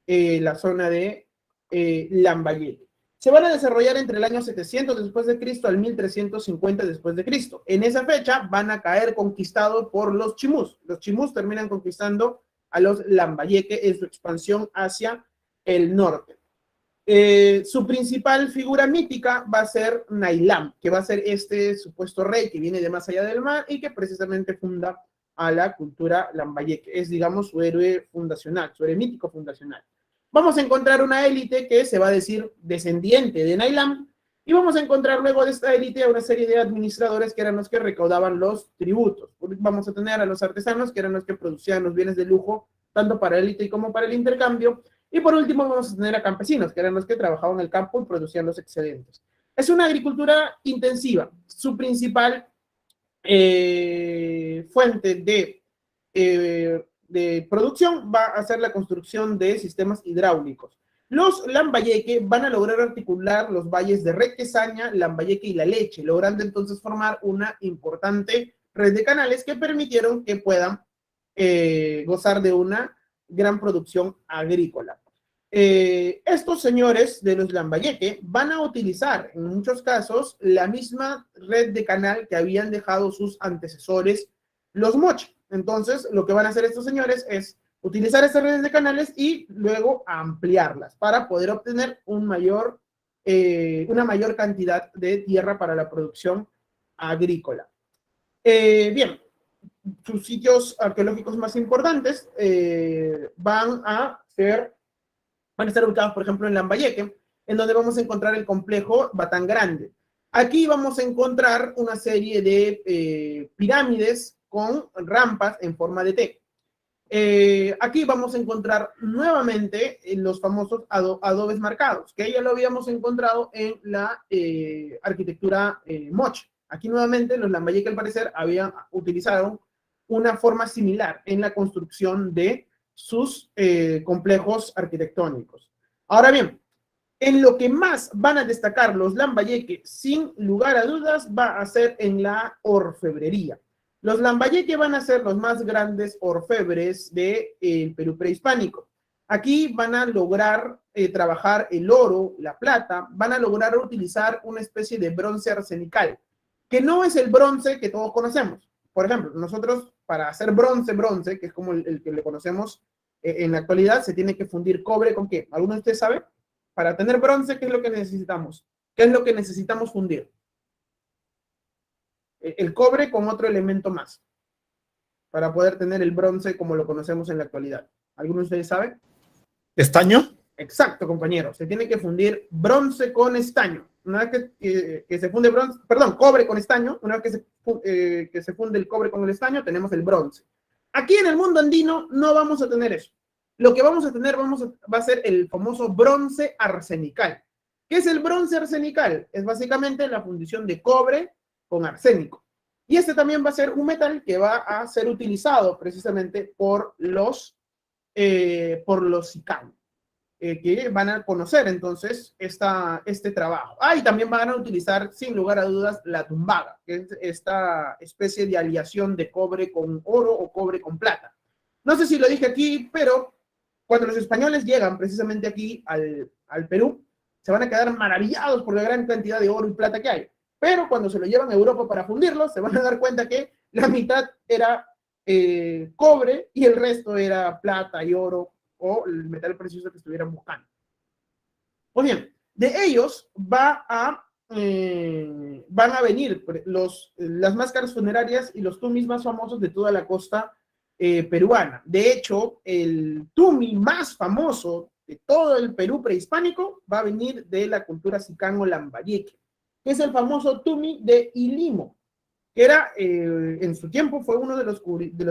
la zona de Lambayeque. Se van a desarrollar entre el año 700 después de Cristo al 1350 después de Cristo. En esa fecha van a caer conquistados por los chimús. Los chimús terminan conquistando a los Lambayeque en su expansión hacia el norte. Su principal figura mítica va a ser Nailam, que va a ser este supuesto rey que viene de más allá del mar y que precisamente funda a la cultura Lambayeque. Es, digamos, su héroe fundacional, su héroe mítico fundacional. Vamos a encontrar una élite que se va a decir descendiente de Nailam, y vamos a encontrar luego de esta élite a una serie de administradores que eran los que recaudaban los tributos. Vamos a tener a los artesanos, que eran los que producían los bienes de lujo, tanto para la élite como para el intercambio, y por último vamos a tener a campesinos, que eran los que trabajaban en el campo y producían los excedentes. Es una agricultura intensiva. Su principal fuente de producción va a ser la construcción de sistemas hidráulicos. Los Lambayeque van a lograr articular los valles de Requesaña, Lambayeque y La Leche, logrando entonces formar una importante red de canales que permitieron que puedan gozar de una gran producción agrícola. Estos señores de los Lambayeque van a utilizar en muchos casos la misma red de canal que habían dejado sus antecesores, los Moche. Entonces, lo que van a hacer estos señores es utilizar estas redes de canales y luego ampliarlas para poder obtener una mayor cantidad de tierra para la producción agrícola. Bien, sus sitios arqueológicos más importantes van a estar ubicados, por ejemplo, en Lambayeque, en donde vamos a encontrar el complejo Batán Grande. Aquí vamos a encontrar una serie de pirámides con rampas en forma de T. Aquí vamos a encontrar nuevamente los famosos adobes marcados, que ya lo habíamos encontrado en la arquitectura Moche. Aquí nuevamente los Lambayeque, al parecer, utilizaron una forma similar en la construcción de sus complejos arquitectónicos. Ahora bien, en lo que más van a destacar los Lambayeque, sin lugar a dudas, va a ser en la orfebrería. Los Lambayeque van a ser los más grandes orfebres del Perú prehispánico. Aquí van a lograr trabajar el oro, la plata, van a lograr utilizar una especie de bronce arsenical, que no es el bronce que todos conocemos. Por ejemplo, nosotros para hacer bronce, que es como el que le conocemos en la actualidad, se tiene que fundir cobre con ¿qué? ¿Alguno de ustedes sabe? Para tener bronce, ¿qué es lo que necesitamos? ¿Qué es lo que necesitamos fundir? El cobre con otro elemento más, para poder tener el bronce como lo conocemos en la actualidad. ¿Alguno de ustedes sabe?
¿Estaño?
Exacto, compañero. Se tiene que fundir bronce con estaño. Una vez que se funde cobre con estaño, una vez que se funde el cobre con el estaño, tenemos el bronce. Aquí en el mundo andino no vamos a tener eso. Lo que vamos a tener va a ser el famoso bronce arsenical. ¿Qué es el bronce arsenical? Es básicamente la fundición de cobre con arsénico. Y este también va a ser un metal que va a ser utilizado precisamente por los SICAM, que van a conocer entonces este trabajo. Y también van a utilizar, sin lugar a dudas, la tumbaga, que es esta especie de aleación de cobre con oro o cobre con plata. No sé si lo dije aquí, pero cuando los españoles llegan precisamente aquí al Perú, se van a quedar maravillados por la gran cantidad de oro y plata que hay. Pero cuando se lo llevan a Europa para fundirlo, se van a dar cuenta que la mitad era cobre y el resto era plata y oro o el metal precioso que estuvieran buscando. Pues bien, de ellos van a venir las máscaras funerarias y los tumis más famosos de toda la costa peruana. De hecho, el tumi más famoso de todo el Perú prehispánico va a venir de la cultura sicano lambayeque, que es el famoso tumi de Ilimo, que era, en su tiempo, fue uno de los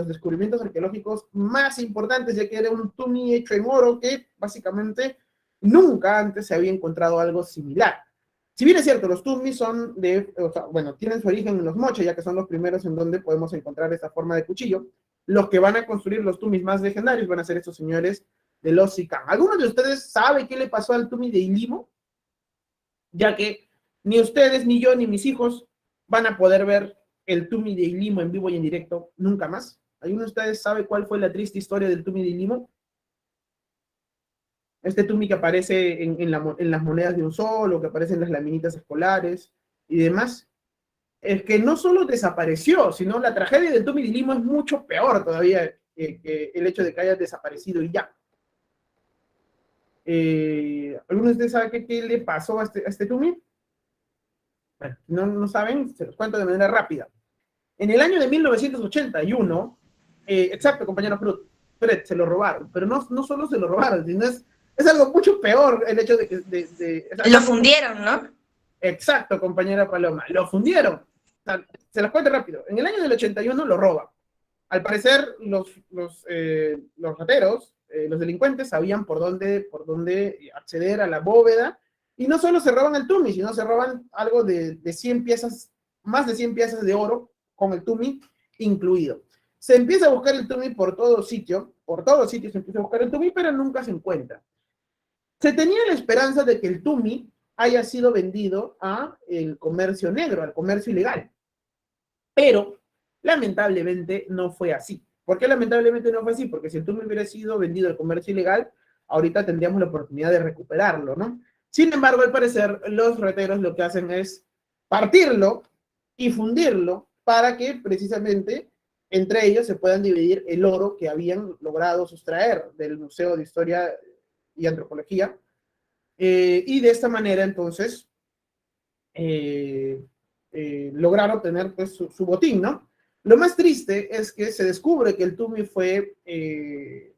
descubrimientos arqueológicos más importantes, ya que era un tumi hecho en oro que básicamente nunca antes se había encontrado algo similar. Si bien es cierto, los tumis son tienen su origen en los moches, ya que son los primeros en donde podemos encontrar esta forma de cuchillo. Los que van a construir los tumis más legendarios van a ser estos señores de los Sicán. ¿Alguno de ustedes sabe qué le pasó al tumi de Ilimo? Ya que ni ustedes, ni yo, ni mis hijos van a poder ver el tumi de Ilimo en vivo y en directo nunca más. ¿Alguno de ustedes sabe cuál fue la triste historia del tumi de Ilimo? Este tumi que aparece en las monedas de un sol, o que aparece en las laminitas escolares y demás. Es que no solo desapareció, sino la tragedia del tumi de Ilimo es mucho peor todavía que el hecho de que haya desaparecido y ya. ¿Alguno de ustedes sabe qué le pasó a este tumi? Bueno, no saben, se los cuento de manera rápida. En el año de 1981, exacto, compañero Fred, se lo robaron, pero no solo se lo robaron, sino es algo mucho peor el hecho de que...
Lo fundieron, ¿no?
Exacto, compañera Paloma, lo fundieron. O sea, se los cuento rápido. En el año del 81 lo roban. Al parecer, los rateros, los delincuentes, sabían por dónde acceder a la bóveda, y no solo se roban el tumi, sino se roban algo de 100 piezas, más de 100 piezas de oro, con el tumi incluido. Se empieza a buscar el tumi por todo sitio se empieza a buscar el tumi, pero nunca se encuentra. Se tenía la esperanza de que el tumi haya sido vendido a el comercio negro, al comercio ilegal, pero lamentablemente no fue así. ¿Por qué lamentablemente no fue así? Porque si el tumi hubiera sido vendido al comercio ilegal, ahorita tendríamos la oportunidad de recuperarlo, ¿no? Sin embargo, al parecer, los rateros lo que hacen es partirlo y fundirlo para que precisamente entre ellos se puedan dividir el oro que habían logrado sustraer del Museo de Historia y Antropología. Y de esta manera, entonces, lograr obtener pues, su botín, ¿no? Lo más triste es que se descubre que el tumi fue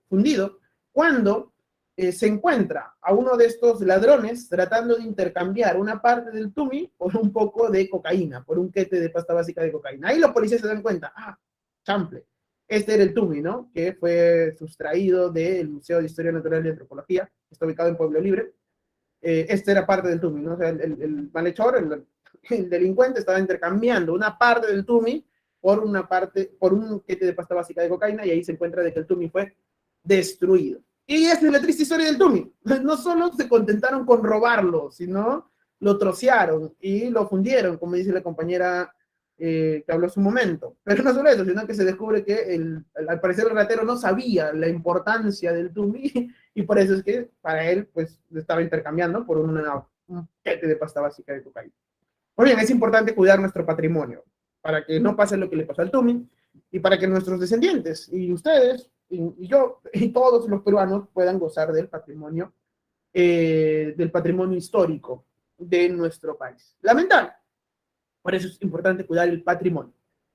fundido cuando se encuentra a uno de estos ladrones tratando de intercambiar una parte del tumi por un poco de cocaína, por un quete de pasta básica de cocaína. Ahí los policías se dan cuenta, chample, este era el tumi, ¿no? Que fue sustraído del Museo de Historia Natural y Antropología, que está ubicado en Pueblo Libre. Este era parte del tumi, ¿no? O sea, el malhechor, el delincuente estaba intercambiando una parte del tumi por un quete de pasta básica de cocaína, y ahí se encuentra de que el tumi fue destruido. Y esta es la triste historia del tumi. No solo se contentaron con robarlo, sino lo trocearon y lo fundieron, como dice la compañera que habló hace un momento. Pero no solo eso, sino que se descubre que al parecer el ratero no sabía la importancia del tumi, y por eso es que para él pues estaba intercambiando por un quete de pasta básica de cocaína. Muy bien, es importante cuidar nuestro patrimonio para que no pase lo que le pasó al tumi, y para que nuestros descendientes y ustedes y yo y todos los peruanos puedan gozar del patrimonio histórico de nuestro país. Lamentable. Por eso es importante cuidar el patrimonio.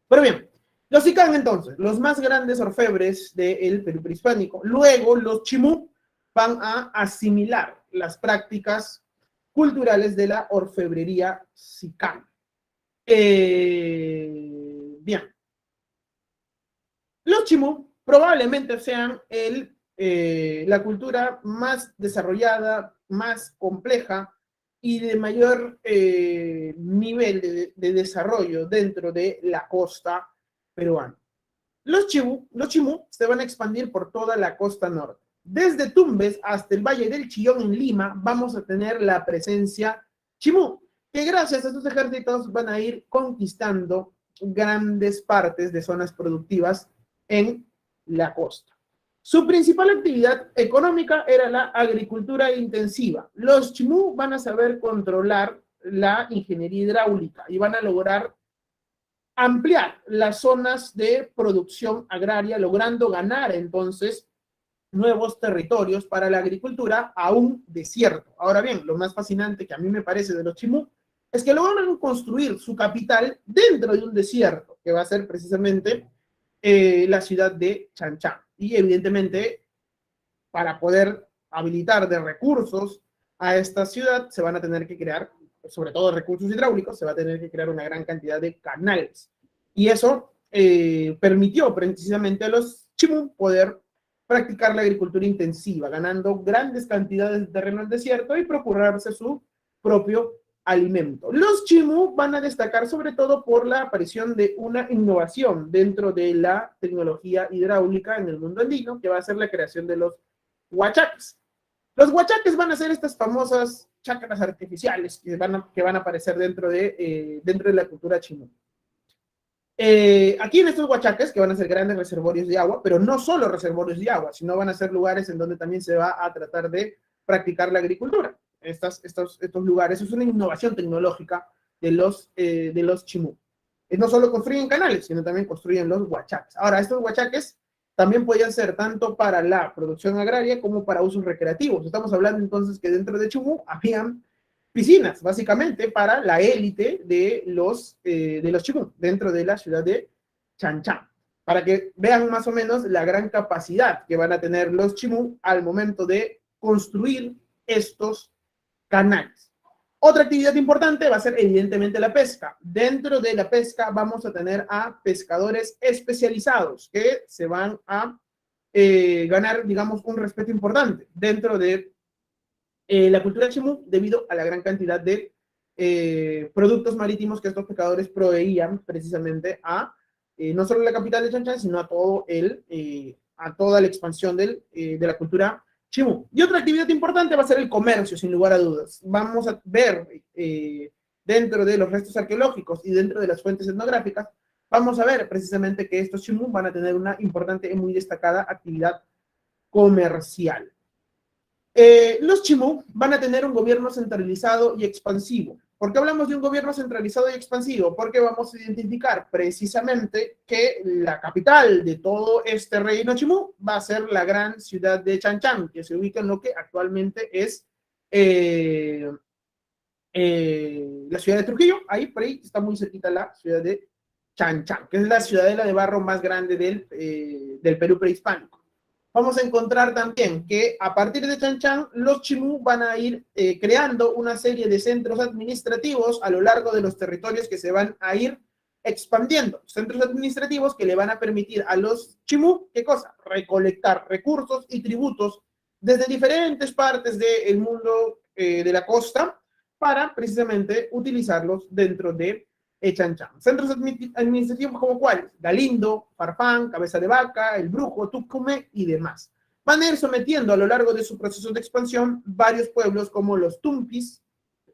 Pero bien, los Sicán entonces, los más grandes orfebres del Perú prehispánico. Luego los Chimú van a asimilar las prácticas culturales de la orfebrería Sicán. Bien. Los Chimú probablemente sean la cultura más desarrollada, más compleja y de mayor nivel de desarrollo dentro de la costa peruana. Los chimú se van a expandir por toda la costa norte. Desde Tumbes hasta el Valle del Chillón en Lima vamos a tener la presencia chimú, que gracias a estos ejércitos van a ir conquistando grandes partes de zonas productivas en la costa. Su principal actividad económica era la agricultura intensiva. Los chimú van a saber controlar la ingeniería hidráulica y van a lograr ampliar las zonas de producción agraria, logrando ganar entonces nuevos territorios para la agricultura a un desierto. Ahora bien, lo más fascinante que a mí me parece de los chimú es que logran construir su capital dentro de un desierto, que va a ser precisamente la ciudad de Chanchán. Y evidentemente, para poder habilitar de recursos a esta ciudad, se van a tener que crear, sobre todo recursos hidráulicos, se va a tener que crear una gran cantidad de canales. Y eso permitió precisamente a los chimú poder practicar la agricultura intensiva, ganando grandes cantidades de terreno en desierto y procurarse su propio alimento. Los chimú van a destacar sobre todo por la aparición de una innovación dentro de la tecnología hidráulica en el mundo andino, que va a ser la creación de los huachaques. Los huachaques van a ser estas famosas chacras artificiales que van a aparecer dentro de la cultura chimú. Aquí en estos huachaques, que van a ser grandes reservorios de agua, pero no solo reservorios de agua, sino van a ser lugares en donde también se va a tratar de practicar la agricultura. Estos lugares, es una innovación tecnológica de los chimú. No solo construyen canales, sino también construyen los huachaques. Ahora, estos huachaques también podían ser tanto para la producción agraria como para usos recreativos. Estamos hablando entonces que dentro de Chimú habían piscinas, básicamente, para la élite de los chimú, dentro de la ciudad de Chanchán, para que vean más o menos la gran capacidad que van a tener los chimú al momento de construir estos canales. Otra actividad importante va a ser evidentemente la pesca. Dentro de la pesca vamos a tener a pescadores especializados que se van a ganar, digamos, un respeto importante dentro de la cultura chimú debido a la gran cantidad de productos marítimos que estos pescadores proveían precisamente a no solo la capital de Chanchán, sino a toda la expansión de la cultura chimú. Y otra actividad importante va a ser el comercio, sin lugar a dudas. Vamos a ver dentro de los restos arqueológicos y dentro de las fuentes etnográficas, vamos a ver precisamente que estos chimú van a tener una importante y muy destacada actividad comercial. Los chimú van a tener un gobierno centralizado y expansivo. ¿Por qué hablamos de un gobierno centralizado y expansivo? Porque vamos a identificar precisamente que la capital de todo este reino chimú va a ser la gran ciudad de Chanchán, que se ubica en lo que actualmente es la ciudad de Trujillo. Ahí, por ahí, está muy cerquita la ciudad de Chanchán, que es la ciudadela de barro más grande del Perú prehispánico. Vamos a encontrar también que a partir de Chanchán, los chimú van a ir creando una serie de centros administrativos a lo largo de los territorios que se van a ir expandiendo. Centros administrativos que le van a permitir a los chimú, ¿qué cosa? Recolectar recursos y tributos desde diferentes partes del mundo de la costa para precisamente utilizarlos dentro de Chanchán. Centros administrativos como cuáles: Galindo, Farfán, Cabeza de Vaca, El Brujo, Tucumé y demás. Van a ir sometiendo a lo largo de su proceso de expansión varios pueblos como los Tumpis,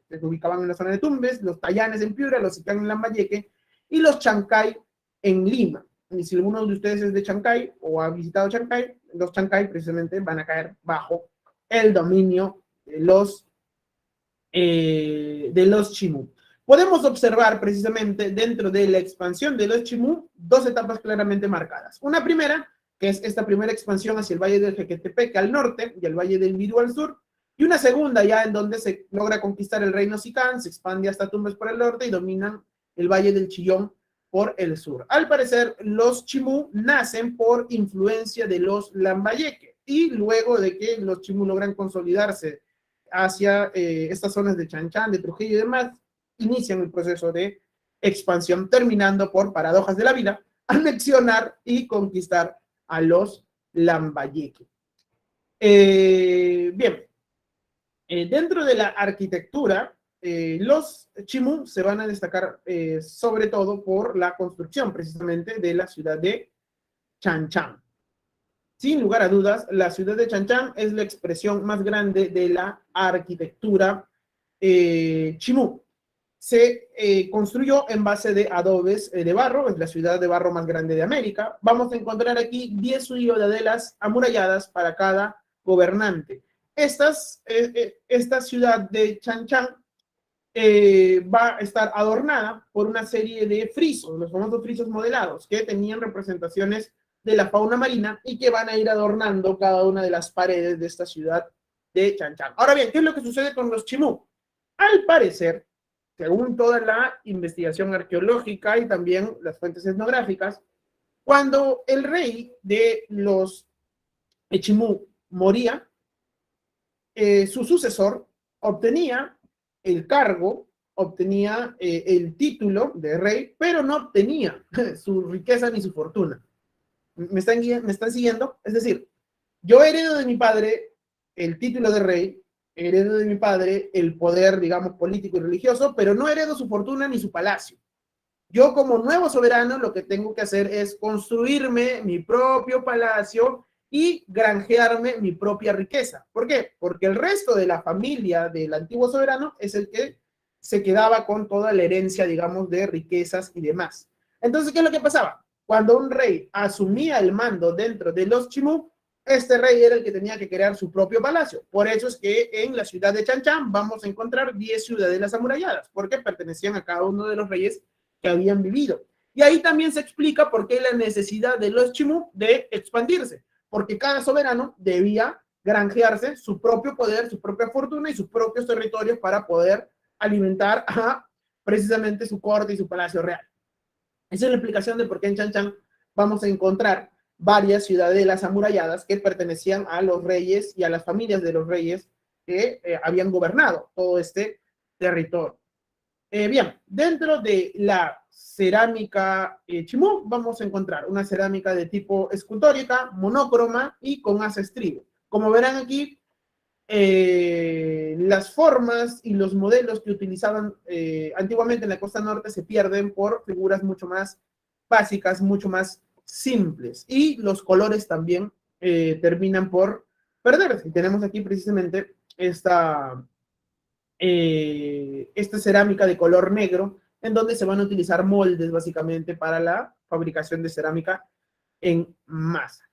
que se ubicaban en la zona de Tumbes, los Tayanes en Piura, los Icán en Lambayeque y los Chancay en Lima. Y si alguno de ustedes es de Chancay o ha visitado Chancay, los Chancay precisamente van a caer bajo el dominio de los chimú. Podemos observar precisamente dentro de la expansión de los chimú dos etapas claramente marcadas. Una primera, que es esta primera expansión hacia el Valle del Jequetepeque al norte y el Valle del Virú al sur, y una segunda ya en donde se logra conquistar el reino Sicán, se expande hasta Tumbes por el norte y dominan el Valle del Chillón por el sur. Al parecer, los chimú nacen por influencia de los lambayeque, y luego de que los chimú logran consolidarse hacia estas zonas de Chanchán, de Trujillo y demás, inician el proceso de expansión, terminando por paradojas de la vida, anexionar y conquistar a los lambayeque. Bien, Dentro de la arquitectura, los Chimú se van a destacar sobre todo por la construcción precisamente de la ciudad de Chanchan. Sin lugar a dudas, la ciudad de Chanchan es la expresión más grande de la arquitectura Chimú. Se construyó en base de adobes de barro, es la ciudad de barro más grande de América. Vamos a encontrar aquí 10 ciudadelas amuralladas para cada gobernante. Esta ciudad de Chanchan va a estar adornada por una serie de frisos, los famosos frisos modelados, que tenían representaciones de la fauna marina y que van a ir adornando cada una de las paredes de esta ciudad de Chanchan. Ahora bien, ¿qué es lo que sucede con los Chimú? Al parecer, según toda la investigación arqueológica y también las fuentes etnográficas, cuando el rey de los Chimú moría, su sucesor obtenía el cargo, obtenía el título de rey, pero no obtenía su riqueza ni su fortuna. ¿Me están siguiendo? Es decir, yo heredo de mi padre el título de rey, heredo de mi padre el poder, digamos, político y religioso, pero no heredo su fortuna ni su palacio. Yo como nuevo soberano lo que tengo que hacer es construirme mi propio palacio y granjearme mi propia riqueza. ¿Por qué? Porque el resto de la familia del antiguo soberano es el que se quedaba con toda la herencia, digamos, de riquezas y demás. Entonces, ¿qué es lo que pasaba? Cuando un rey asumía el mando dentro de los Chimú, este rey era el que tenía que crear su propio palacio. Por eso es que en la ciudad de Chanchan vamos a encontrar 10 ciudadelas amuralladas, porque pertenecían a cada uno de los reyes que habían vivido. Y ahí también se explica por qué la necesidad de los Chimú de expandirse, porque cada soberano debía granjearse su propio poder, su propia fortuna y sus propios territorios para poder alimentar a precisamente su corte y su palacio real. Esa es la explicación de por qué en Chanchan vamos a encontrar varias ciudadelas amuralladas que pertenecían a los reyes y a las familias de los reyes que habían gobernado todo este territorio. Bien, dentro de la cerámica Chimú vamos a encontrar una cerámica de tipo escultórica, monócroma y con haz estribo. Como verán aquí, las formas y los modelos que utilizaban antiguamente en la costa norte se pierden por figuras mucho más básicas, mucho más simples. Y los colores también terminan por perderse. Y tenemos aquí precisamente esta cerámica de color negro, en donde se van a utilizar moldes básicamente para la fabricación de cerámica en masa.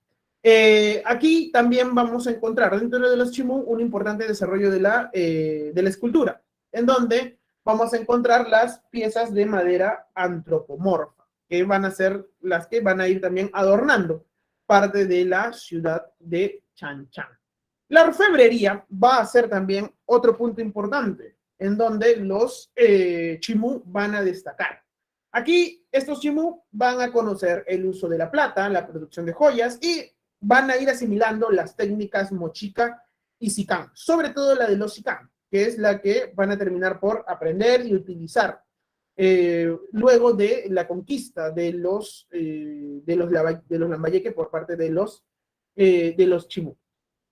Aquí también vamos a encontrar dentro de los Chimú un importante desarrollo de la escultura, en donde vamos a encontrar las piezas de madera antropomorfa, que van a ser las que van a ir también adornando parte de la ciudad de Chanchan. La orfebrería va a ser también otro punto importante, en donde los Chimú van a destacar. Aquí estos Chimú van a conocer el uso de la plata, la producción de joyas y van a ir asimilando las técnicas mochica y sicán, sobre todo la de los sicán, que es la que van a terminar por aprender y utilizar luego de la conquista de los Lambayeque por parte de los Chimú.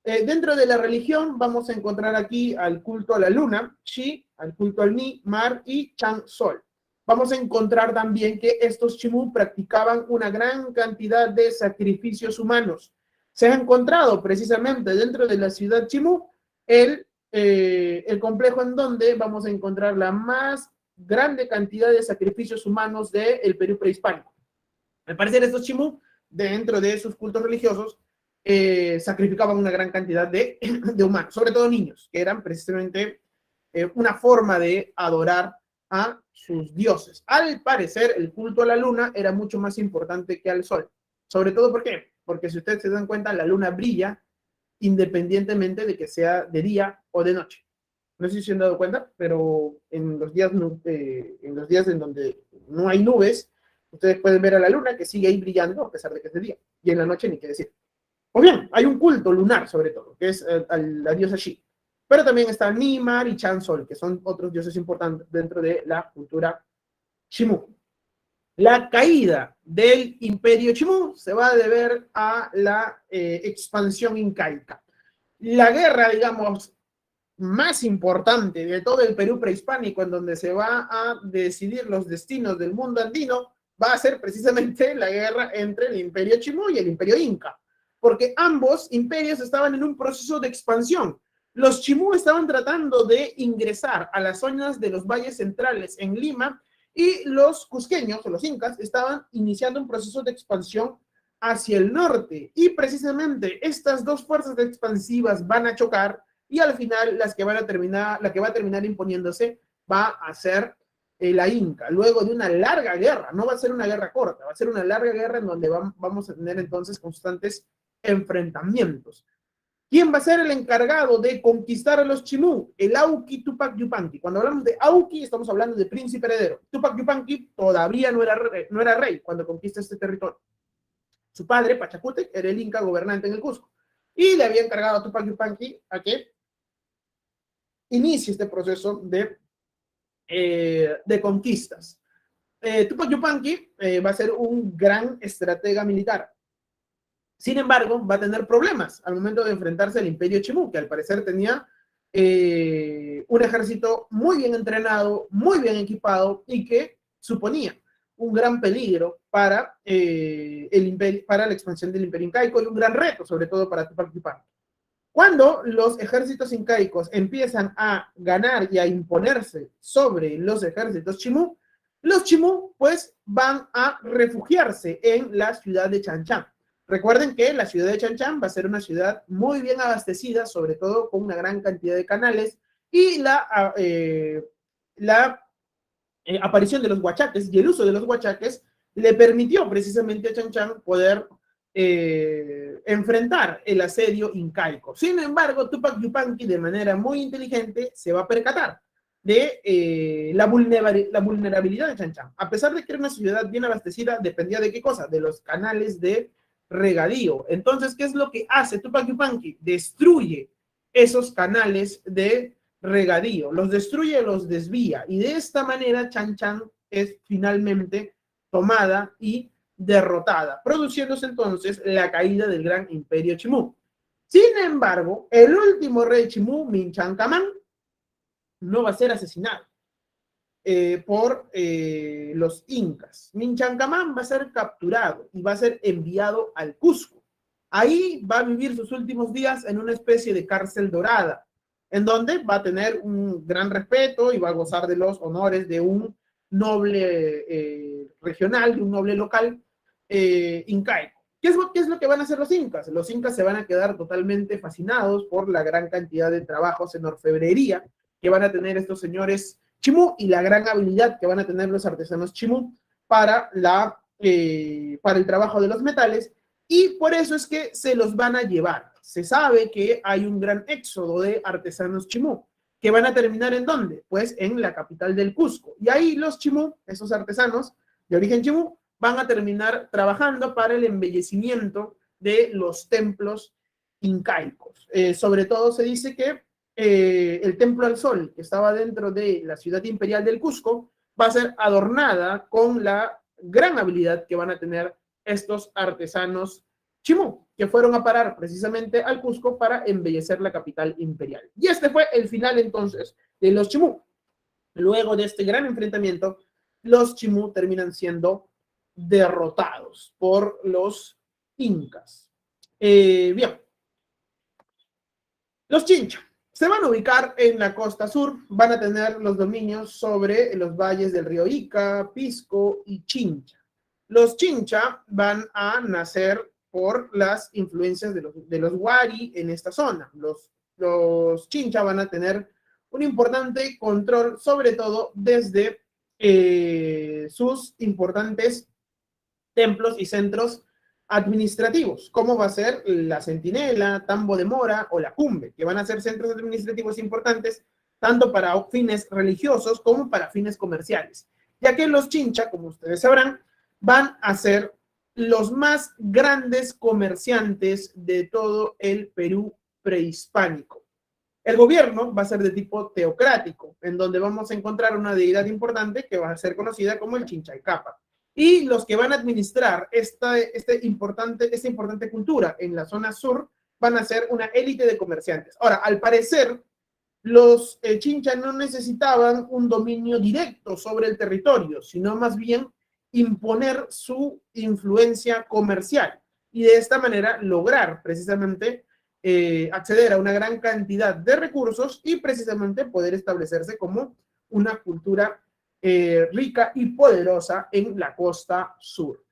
Dentro de la religión vamos a encontrar aquí al culto a la luna, Chi, al culto al Ni, Mar y Chan, Sol. Vamos a encontrar también que estos Chimú practicaban una gran cantidad de sacrificios humanos. Se ha encontrado precisamente dentro de la ciudad Chimú el complejo en donde vamos a encontrar la más grande cantidad de sacrificios humanos del Perú prehispánico. Al parecer estos Chimú, dentro de sus cultos religiosos, sacrificaban una gran cantidad de humanos, sobre todo niños, que eran precisamente una forma de adorar a sus dioses. Al parecer, el culto a la luna era mucho más importante que al sol. Sobre todo, ¿por qué? Porque si ustedes se dan cuenta, la luna brilla independientemente de que sea de día o de noche. No sé si se han dado cuenta, pero en los días en donde no hay nubes, ustedes pueden ver a la luna que sigue ahí brillando a pesar de que es de día. Y en la noche ni qué decir. O bien, hay un culto lunar, sobre todo, que es la diosa Shi. Pero también está Nimar y Chan Sol, que son otros dioses importantes dentro de la cultura Chimú. La caída del imperio Chimú se va a deber a la expansión incaica. La guerra, digamos, más importante de todo el Perú prehispánico, en donde se va a decidir los destinos del mundo andino, va a ser precisamente la guerra entre el Imperio Chimú y el Imperio Inca, porque ambos imperios estaban en un proceso de expansión. Los Chimú estaban tratando de ingresar a las zonas de los valles centrales en Lima, y los cusqueños o los incas estaban iniciando un proceso de expansión hacia el norte, y precisamente estas dos fuerzas expansivas van a chocar, y al final la que va a terminar imponiéndose va a ser la Inca, luego de una larga guerra. No va a ser una guerra corta, va a ser una larga guerra en donde vamos a tener entonces constantes enfrentamientos. ¿Quién va a ser el encargado de conquistar a los Chimú? El Auqui Tupac Yupanqui. Cuando hablamos de Auqui, estamos hablando de príncipe heredero. Tupac Yupanqui todavía no era rey cuando conquista este territorio. Su padre, Pachacútec, era el Inca gobernante en el Cusco. Y le había encargado a Tupac Yupanqui a que inicie este proceso de conquistas. Tupac Yupanqui va a ser un gran estratega militar. Sin embargo, va a tener problemas al momento de enfrentarse al Imperio Chimú, que al parecer tenía un ejército muy bien entrenado, muy bien equipado, y que suponía un gran peligro para la expansión del Imperio Incaico, y un gran reto, sobre todo para Tupac Yupanqui. Cuando los ejércitos incaicos empiezan a ganar y a imponerse sobre los ejércitos Chimú, los Chimú pues van a refugiarse en la ciudad de Chanchán. Recuerden que la ciudad de Chanchán va a ser una ciudad muy bien abastecida, sobre todo con una gran cantidad de canales, y la aparición de los huachaques y el uso de los huachaques le permitió precisamente a Chanchán poder enfrentar el asedio incaico. Sin embargo, Tupac Yupanqui, de manera muy inteligente, se va a percatar de la vulnerabilidad de Chanchán. A pesar de que era una ciudad bien abastecida, dependía de qué cosa, de los canales de regadío. Entonces, ¿qué es lo que hace Tupac Yupanqui? Destruye esos canales de regadío, los destruye, los desvía, y de esta manera Chanchán es finalmente tomada y derrotada, produciéndose entonces la caída del gran imperio Chimú. Sin embargo, el último rey Chimú, Minchancamán, no va a ser asesinado por los incas. Minchancamán va a ser capturado y va a ser enviado al Cusco. Ahí va a vivir sus últimos días en una especie de cárcel dorada, en donde va a tener un gran respeto y va a gozar de los honores de un noble regional, de un noble local incaico. ¿Qué es lo que van a hacer los incas? Los incas se van a quedar totalmente fascinados por la gran cantidad de trabajos en orfebrería que van a tener estos señores Chimú y la gran habilidad que van a tener los artesanos Chimú para el trabajo de los metales, y por eso es que se los van a llevar. Se sabe que hay un gran éxodo de artesanos Chimú, que van a terminar ¿en dónde? Pues en la capital del Cusco. Y ahí los Chimú, esos artesanos de origen Chimú, van a terminar trabajando para el embellecimiento de los templos incaicos. Sobre todo se dice que el Templo al Sol, que estaba dentro de la ciudad imperial del Cusco, va a ser adornada con la gran habilidad que van a tener estos artesanos Chimú, que fueron a parar precisamente al Cusco para embellecer la capital imperial. Y este fue el final entonces de los Chimú. Luego de este gran enfrentamiento, los Chimú terminan siendo derrotados por los incas. Bien, los Chincha se van a ubicar en la costa sur, van a tener los dominios sobre los valles del río Ica, Pisco y Chincha. Los Chincha van a nacer por las influencias de los Wari en esta zona. Los Chincha van a tener un importante control, sobre todo desde sus importantes templos y centros administrativos, como va a ser la Centinela, Tambo de Mora o la Cumbe, que van a ser centros administrativos importantes tanto para fines religiosos como para fines comerciales, ya que los Chincha, como ustedes sabrán, van a ser los más grandes comerciantes de todo el Perú prehispánico. El gobierno va a ser de tipo teocrático, en donde vamos a encontrar una deidad importante que va a ser conocida como el Chinchaycapa. Y los que van a administrar esta importante cultura en la zona sur van a ser una élite de comerciantes. Ahora, al parecer, Los chinchas no necesitaban un dominio directo sobre el territorio, sino más bien imponer su influencia comercial y de esta manera lograr precisamente acceder a una gran cantidad de recursos y precisamente poder establecerse como una cultura rica y poderosa en la costa sur.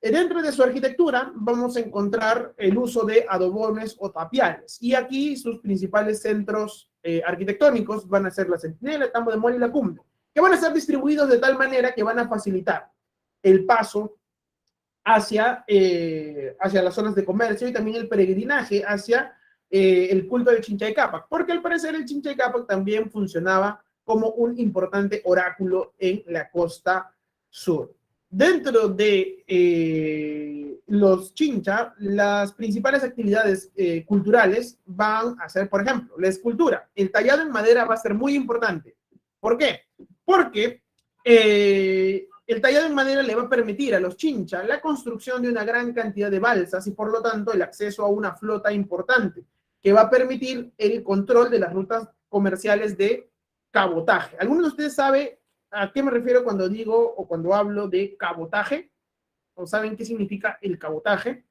Dentro de su arquitectura vamos a encontrar el uso de adobones o tapiales. Y aquí sus principales centros arquitectónicos van a ser la Centinela, el Tambo de Mora y la Cumbre, que van a estar distribuidos de tal manera que van a facilitar el paso hacia las zonas de comercio y también el peregrinaje hacia el culto del Chincha Cápac, porque al parecer el Chincha Cápac también funcionaba como un importante oráculo en la costa sur. Dentro de los Chincha, las principales actividades culturales van a ser, por ejemplo, la escultura. El tallado en madera va a ser muy importante. ¿Por qué? Porque el tallado en madera le va a permitir a los Chincha la construcción de una gran cantidad de balsas y por lo tanto el acceso a una flota importante que va a permitir el control de las rutas comerciales de cabotaje. ¿Alguno de ustedes sabe a qué me refiero cuando digo o cuando hablo de cabotaje? ¿O saben qué significa el cabotaje?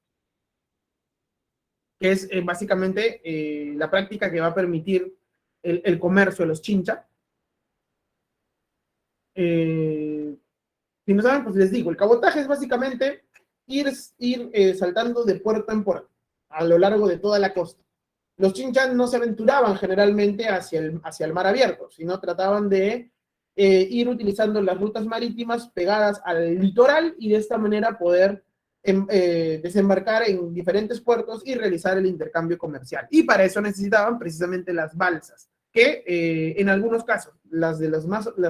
Que es básicamente la práctica que va a permitir el comercio de los Chincha. Si no saben, pues les digo, el cabotaje es básicamente ir saltando de puerto en puerto a lo largo de toda la costa. Los Chinchas no se aventuraban generalmente hacia el mar abierto, sino trataban de ir utilizando las rutas marítimas pegadas al litoral y de esta manera poder desembarcar en diferentes puertos y realizar el intercambio comercial. Y para eso necesitaban precisamente las balsas, que en algunos casos, las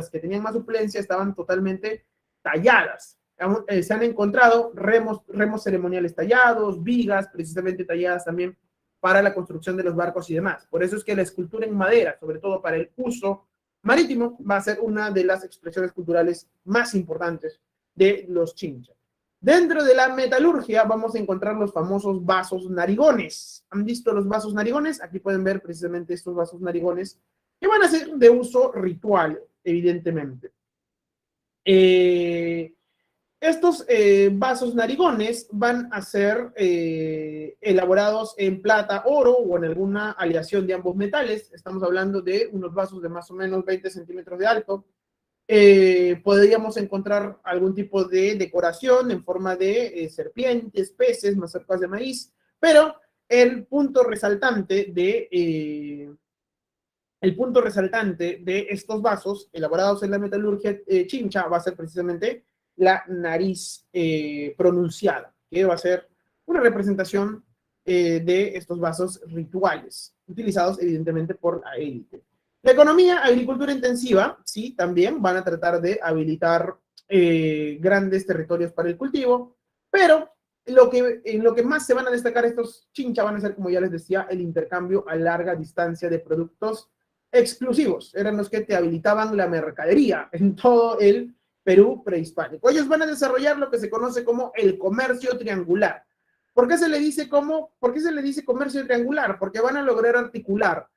que tenían más suplencia estaban totalmente talladas. Se han encontrado remos ceremoniales tallados, vigas precisamente talladas también para la construcción de los barcos y demás. Por eso es que la escultura en madera, sobre todo para el uso marítimo, va a ser una de las expresiones culturales más importantes de los Chincha. Dentro de la metalurgia vamos a encontrar los famosos vasos narigones. ¿Han visto los vasos narigones? Aquí pueden ver precisamente estos vasos narigones que van a ser de uso ritual, evidentemente. Estos vasos narigones van a ser elaborados en plata, oro o en alguna aleación de ambos metales. Estamos hablando de unos vasos de más o menos 20 centímetros de alto. Podríamos encontrar algún tipo de decoración en forma de serpientes, peces, mazorcas de maíz, pero el punto resaltante de estos vasos elaborados en la metalurgia Chincha va a ser precisamente la nariz pronunciada, que va a ser una representación de estos vasos rituales, utilizados evidentemente por la élite. La economía, agricultura intensiva, sí, también van a tratar de habilitar grandes territorios para el cultivo, pero en lo que más se van a destacar estos Chincha van a ser, como ya les decía, el intercambio a larga distancia de productos exclusivos. Eran los que te habilitaban la mercadería en todo el Perú prehispánico. Ellos van a desarrollar lo que se conoce como el comercio triangular. ¿Por qué se le dice comercio triangular? Porque van a lograr articular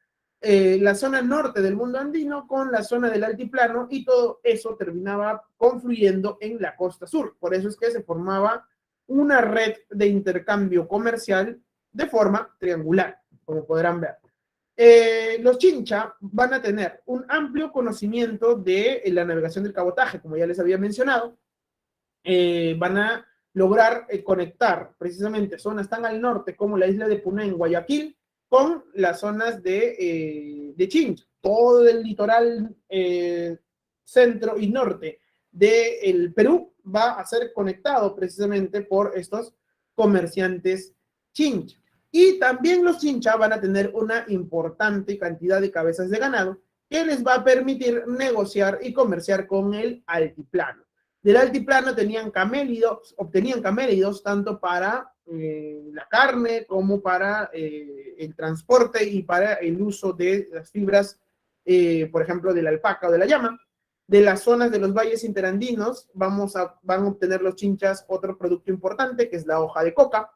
la zona norte del mundo andino con la zona del altiplano y todo eso terminaba confluyendo en la costa sur. Por eso es que se formaba una red de intercambio comercial de forma triangular, como podrán ver. Los Chincha van a tener un amplio conocimiento de la navegación del cabotaje, como ya les había mencionado. Van a lograr conectar precisamente zonas tan al norte como la isla de Puná en Guayaquil con las zonas de Chincha. Todo el litoral centro y norte del Perú va a ser conectado precisamente por estos comerciantes Chincha. Y también los Chincha van a tener una importante cantidad de cabezas de ganado que les va a permitir negociar y comerciar con el altiplano. Del altiplano obtenían camélidos tanto para la carne como para el transporte y para el uso de las fibras, por ejemplo, de la alpaca o de la llama. De las zonas de los valles interandinos van a obtener los Chinchas otro producto importante que es la hoja de coca.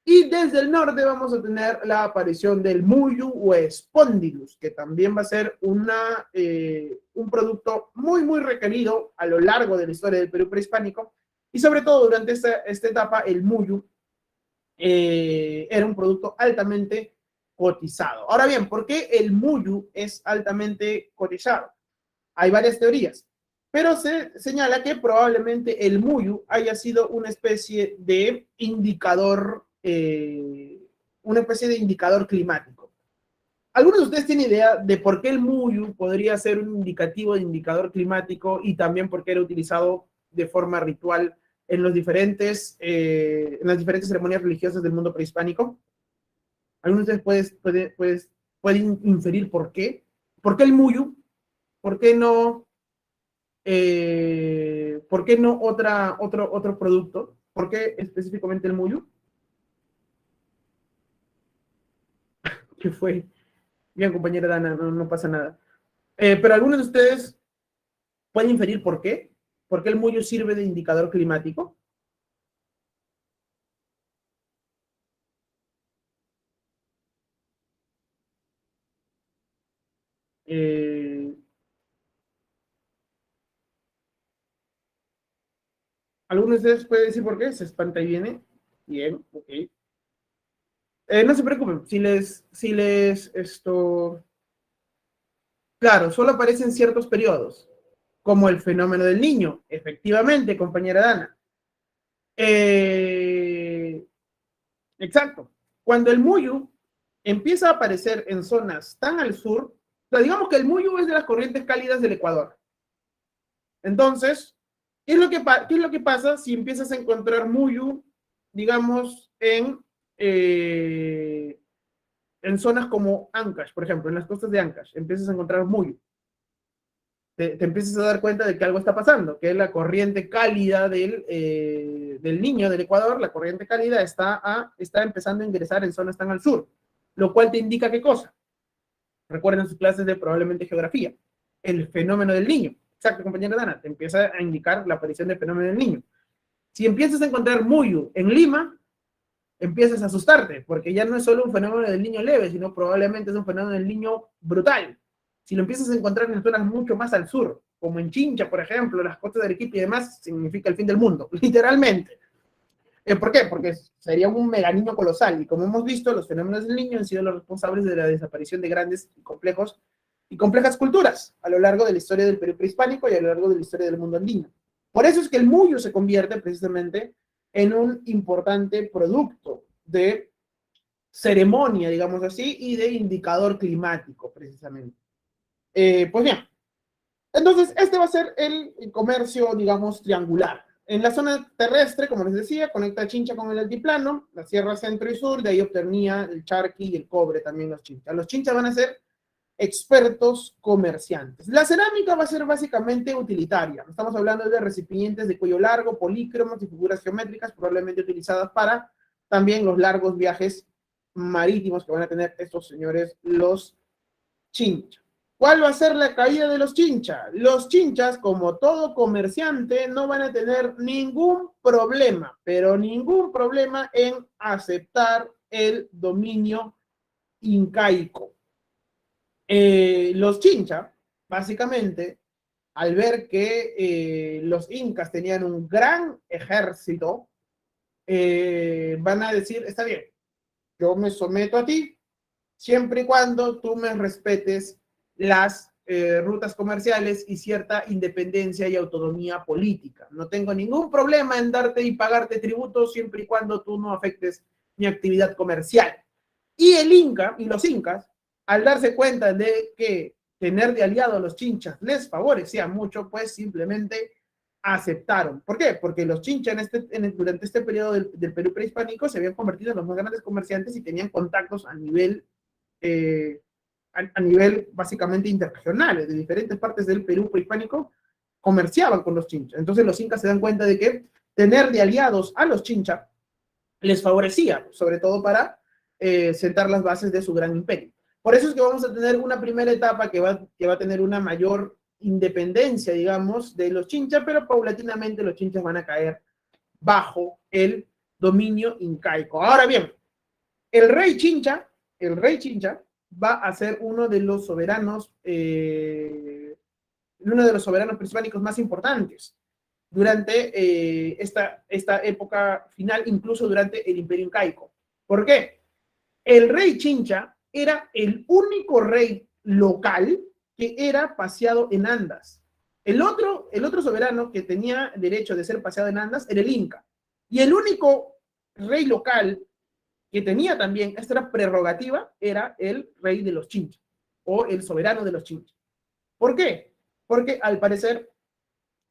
Y desde el norte vamos a tener la aparición del Muyu o Spondylus, que también va a ser un producto muy, muy requerido a lo largo de la historia del Perú prehispánico. Y sobre todo durante esta etapa, el Muyu era un producto altamente cotizado. Ahora bien, ¿por qué el Muyu es altamente cotizado? Hay varias teorías, pero se señala que probablemente el Muyu haya sido una especie de indicador climático. ¿Algunos de ustedes tienen idea de por qué el Muyu podría ser un indicativo de indicador climático y también por qué era utilizado de forma ritual en en las diferentes ceremonias religiosas del mundo prehispánico? ¿Algunos de ustedes pueden inferir por qué? ¿Por qué el Muyu? ¿Por qué no otro producto? ¿Por qué específicamente el Muyu? ¿Qué fue? Bien, compañera Dana, no pasa nada. Pero algunos de ustedes pueden inferir por qué. ¿Por qué el Muyu sirve de indicador climático? Eh, ¿Algunos de ustedes pueden decir por qué? Se espanta y viene. Bien, ok. No se preocupen, claro, solo aparecen ciertos periodos, como el fenómeno del niño, efectivamente, compañera Dana. Eh, exacto. Cuando el Muyu empieza a aparecer en zonas tan al sur, o sea, digamos que el Muyu es de las corrientes cálidas del Ecuador. Entonces, qué es lo que pasa si empiezas a encontrar Muyu, digamos, en zonas como Ancash, por ejemplo, en las costas de Ancash, empiezas a encontrar Muyu? Te empiezas a dar cuenta de que algo está pasando, que la corriente cálida del niño del Ecuador, la corriente cálida está empezando a ingresar en zonas tan al sur, lo cual te indica qué cosa. Recuerden sus clases de probablemente geografía. El fenómeno del niño. Exacto, compañera Dana, te empieza a indicar la aparición del fenómeno del niño. Si empiezas a encontrar Muyu en Lima, empiezas a asustarte, porque ya no es solo un fenómeno del niño leve, sino probablemente es un fenómeno del niño brutal. Si lo empiezas a encontrar en zonas mucho más al sur, como en Chincha, por ejemplo, las costas de Arequipa y demás, significa el fin del mundo, literalmente. ¿Por qué? Porque sería un mega niño colosal, y como hemos visto, los fenómenos del niño han sido los responsables de la desaparición de grandes y complejas culturas a lo largo de la historia del Perú prehispánico y a lo largo de la historia del mundo andino. Por eso es que el Muyo se convierte precisamente en un importante producto de ceremonia, digamos así, y de indicador climático, precisamente. Pues bien, entonces este va a ser el comercio, digamos, triangular. En la zona terrestre, como les decía, conecta Chincha con el altiplano, la sierra centro y sur, de ahí obtenía el charqui y el cobre también los chinchas. Los chinchas van a ser expertos comerciantes. La cerámica va a ser básicamente utilitaria. Estamos hablando de recipientes de cuello largo, polícromos y figuras geométricas, probablemente utilizadas para también los largos viajes marítimos que van a tener estos señores, los chinchas. ¿Cuál va a ser la caída de los chinchas? Los chinchas, como todo comerciante, no van a tener ningún problema, pero ningún problema en aceptar el dominio incaico. Los chinchas, básicamente, al ver que los incas tenían un gran ejército, van a decir, está bien, yo me someto a ti, siempre y cuando tú me respetes las rutas comerciales y cierta independencia y autonomía política. No tengo ningún problema en darte y pagarte tributos siempre y cuando tú no afectes mi actividad comercial. Y el Inca y los incas, al darse cuenta de que tener de aliado a los chinchas les favorecía mucho, pues simplemente aceptaron. ¿Por qué? Porque los chinchas durante este periodo del Perú prehispánico se habían convertido en los más grandes comerciantes y tenían contactos eh, a nivel básicamente internacional, de diferentes partes del Perú prehispánico comerciaban con los chinchas. Entonces los incas se dan cuenta de que tener de aliados a los chinchas les favorecía, sobre todo para sentar las bases de su gran imperio. Por eso es que vamos a tener una primera etapa que va a tener una mayor independencia, digamos, de los chinchas, pero paulatinamente los chinchas van a caer bajo el dominio incaico. Ahora bien, El rey Chincha, va a ser uno de los soberanos, prehispánicos más importantes durante esta época final, incluso durante el Imperio Incaico. ¿Por qué? El rey Chincha era el único rey local que era paseado en andas. El otro soberano que tenía derecho de ser paseado en andas era el Inca. Y el único rey local que tenía también esta prerrogativa era el rey de los Chinchas o el soberano de los Chinchas. ¿Por qué? Porque al parecer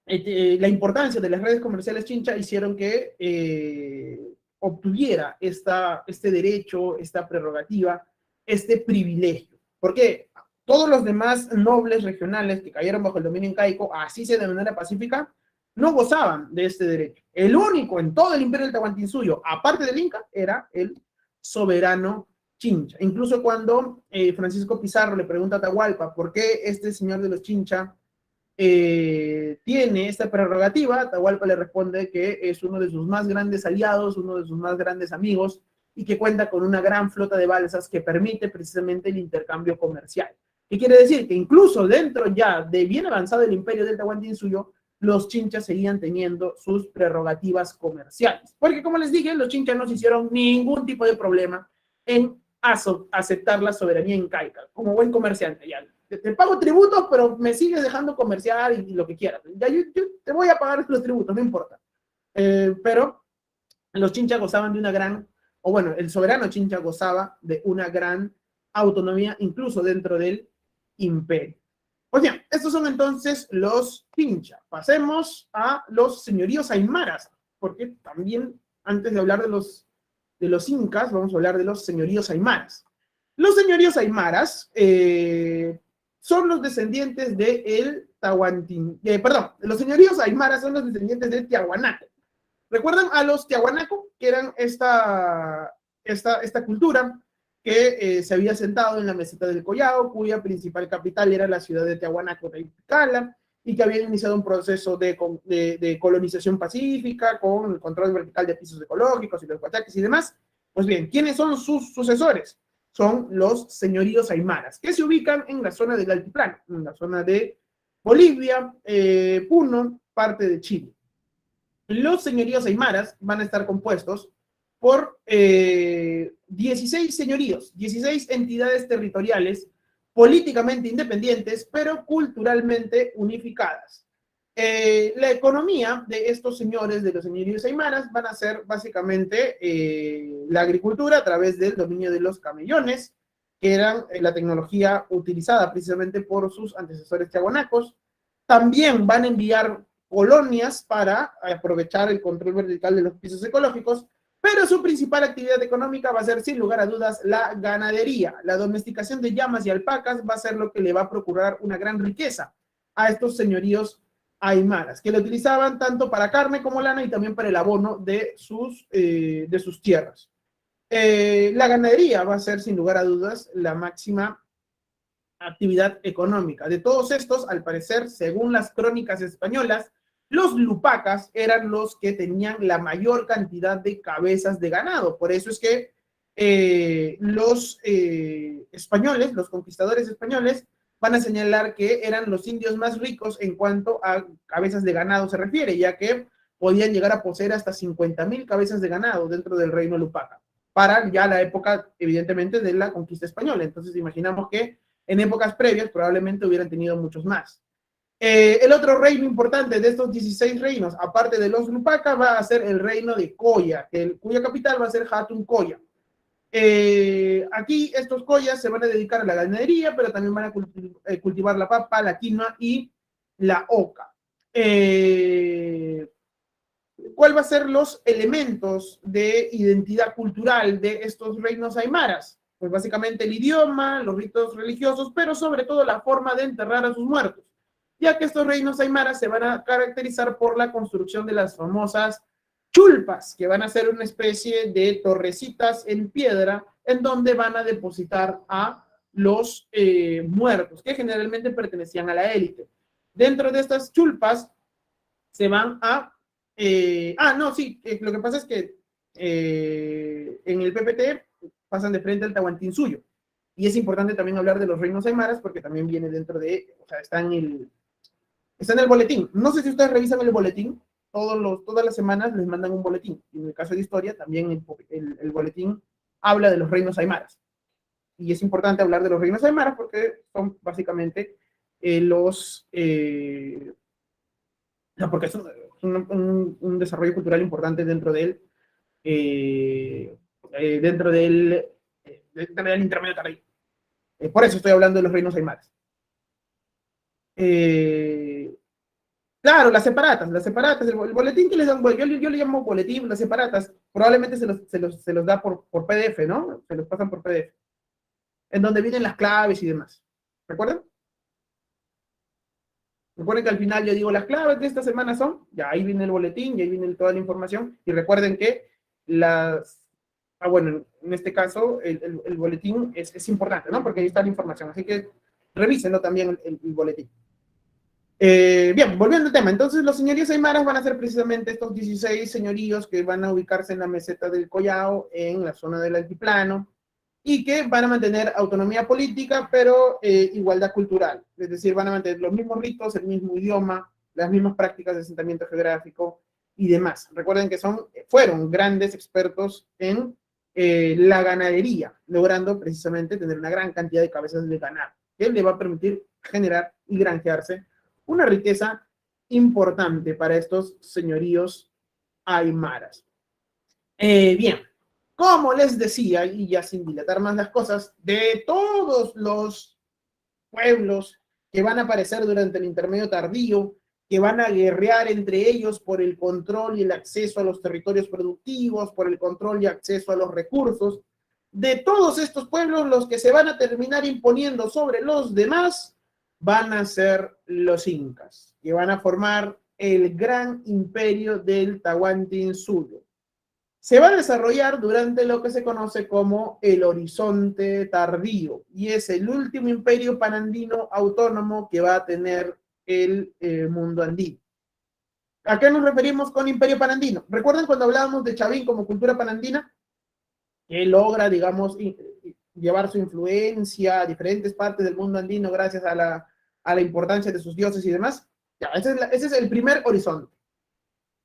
la importancia de las redes comerciales Chincha hicieron que obtuviera este derecho, esta prerrogativa, este privilegio. Porque todos los demás nobles regionales que cayeron bajo el dominio incaico, así sea de manera pacífica, no gozaban de este derecho. El único en todo el imperio del Tahuantinsuyo, aparte del Inca, era el soberano Chincha. Incluso cuando Francisco Pizarro le pregunta a Atahualpa por qué este señor de los Chincha tiene esta prerrogativa, Atahualpa le responde que es uno de sus más grandes aliados, uno de sus más grandes amigos, y que cuenta con una gran flota de balsas que permite precisamente el intercambio comercial. ¿Qué quiere decir? Que incluso dentro ya de bien avanzado el imperio del Tahuantinsuyo, los chinchas seguían teniendo sus prerrogativas comerciales. Porque como les dije, los chinchas no se hicieron ningún tipo de problema en aceptar la soberanía incaica, como buen comerciante. Ya te pago tributos, pero me sigues dejando comerciar y lo que quieras. Ya yo te voy a pagar los tributos, no importa. Pero los chinchas gozaban de una gran, o bueno, el soberano chincha gozaba de una gran autonomía, incluso dentro del imperio. Pues bien, estos son entonces los chincha. Pasemos a los señoríos aymaras, porque también antes de hablar de los incas, vamos a hablar de los señoríos aymaras. Los señoríos aymaras son los descendientes de el Tahuantín, perdón, los señoríos aymaras son los descendientes de Tiahuanaco. ¿Recuerdan a los Tiahuanaco, que eran esta cultura que se había sentado en la meseta del Collao, cuya principal capital era la ciudad de Tiahuanaco de Ticala, y que habían iniciado un proceso de colonización pacífica con el control vertical de pisos ecológicos y los huachaques y demás? Pues bien, ¿quiénes son sus sucesores? Son los señoríos aymaras, que se ubican en la zona del altiplano, en la zona de Bolivia, Puno, parte de Chile. Los señoríos aymaras van a estar compuestos por 16 señoríos, 16 entidades territoriales políticamente independientes, pero culturalmente unificadas. La economía de estos señores, de los señoríos aymaras, van a ser básicamente la agricultura a través del dominio de los camellones, que eran la tecnología utilizada precisamente por sus antecesores tiahuanacos. También van a enviar colonias para aprovechar el control vertical de los pisos ecológicos, pero su principal actividad económica va a ser, sin lugar a dudas, la ganadería. La domesticación de llamas y alpacas va a ser lo que le va a procurar una gran riqueza a estos señoríos aymaras, que lo utilizaban tanto para carne como lana y también para el abono de sus tierras. La ganadería va a ser, sin lugar a dudas, la máxima actividad económica. De todos estos, al parecer, según las crónicas españolas, los lupacas eran los que tenían la mayor cantidad de cabezas de ganado. Por eso es que los españoles, los conquistadores españoles, van a señalar que eran los indios más ricos en cuanto a cabezas de ganado se refiere, ya que podían llegar a poseer hasta 50,000 cabezas de ganado dentro del reino lupaca, para ya la época, evidentemente, de la conquista española. Entonces, imaginamos que en épocas previas probablemente hubieran tenido muchos más. El otro reino importante de estos 16 reinos, aparte de los Lupaca, va a ser el reino de Coya, cuya capital va a ser Hatun Coya. Aquí estos Coyas se van a dedicar a la ganadería, pero también van a cultivar la papa, la quinoa y la oca. ¿Cuál va a ser los elementos de identidad cultural de estos reinos aymaras? Pues básicamente el idioma, los ritos religiosos, pero sobre todo la forma de enterrar a sus muertos, ya que estos reinos aymaras se van a caracterizar por la construcción de las famosas chulpas, que van a ser una especie de torrecitas en piedra en donde van a depositar a los muertos, que generalmente pertenecían a la élite. Dentro de estas chulpas se van a... lo que pasa es que en el PPT pasan de frente al Tahuantinsuyo. Y es importante también hablar de los reinos aymaras porque también viene dentro de, o sea, está en el boletín. No sé si ustedes revisan el boletín, todas las semanas les mandan un boletín. Y en el caso de historia, también el boletín habla de los reinos aymaras. Y es importante hablar de los reinos aymaras porque son básicamente porque es un desarrollo cultural importante eh, dentro del intermedio tardío. Por eso estoy hablando de los reinos aymaras. Claro, las separatas, el boletín que les dan, yo le llamo boletín, las separatas, probablemente se los da por PDF, ¿no? Se los pasan por PDF, en donde vienen las claves y demás. ¿Recuerdan? Recuerden que al final yo digo las claves de esta semana son, ya ahí viene el boletín, y ahí viene toda la información, y recuerden que bueno, en este caso el boletín es importante, ¿no? Porque ahí está la información, así que revísenlo también el boletín. Bien, volviendo al tema, entonces los señoríos aymaras van a ser precisamente estos 16 señoríos que van a ubicarse en la meseta del Collao, en la zona del altiplano, y que van a mantener autonomía política, pero igualdad cultural. Es decir, van a mantener los mismos ritos, el mismo idioma, las mismas prácticas de asentamiento geográfico y demás. Recuerden que fueron grandes expertos en la ganadería, logrando precisamente tener una gran cantidad de cabezas de ganado, que le va a permitir generar y granjearse una riqueza importante para estos señoríos aymaras. Bien, como les decía, y ya sin dilatar más las cosas, de todos los pueblos que van a aparecer durante el intermedio tardío, que van a guerrear entre ellos por el control y el acceso a los territorios productivos, por el control y acceso a los recursos, de todos estos pueblos, los que se van a terminar imponiendo sobre los demás van a ser los incas, que van a formar el gran imperio del Tahuantinsuyo. Se va a desarrollar durante lo que se conoce como el Horizonte Tardío, y es el último imperio panandino autónomo que va a tener el mundo andino. ¿A qué nos referimos con imperio panandino? ¿Recuerdan cuando hablábamos de Chavín como cultura panandina? Que logra, digamos, llevar su influencia a diferentes partes del mundo andino gracias a la importancia de sus dioses y demás. Ya, ese es el primer horizonte.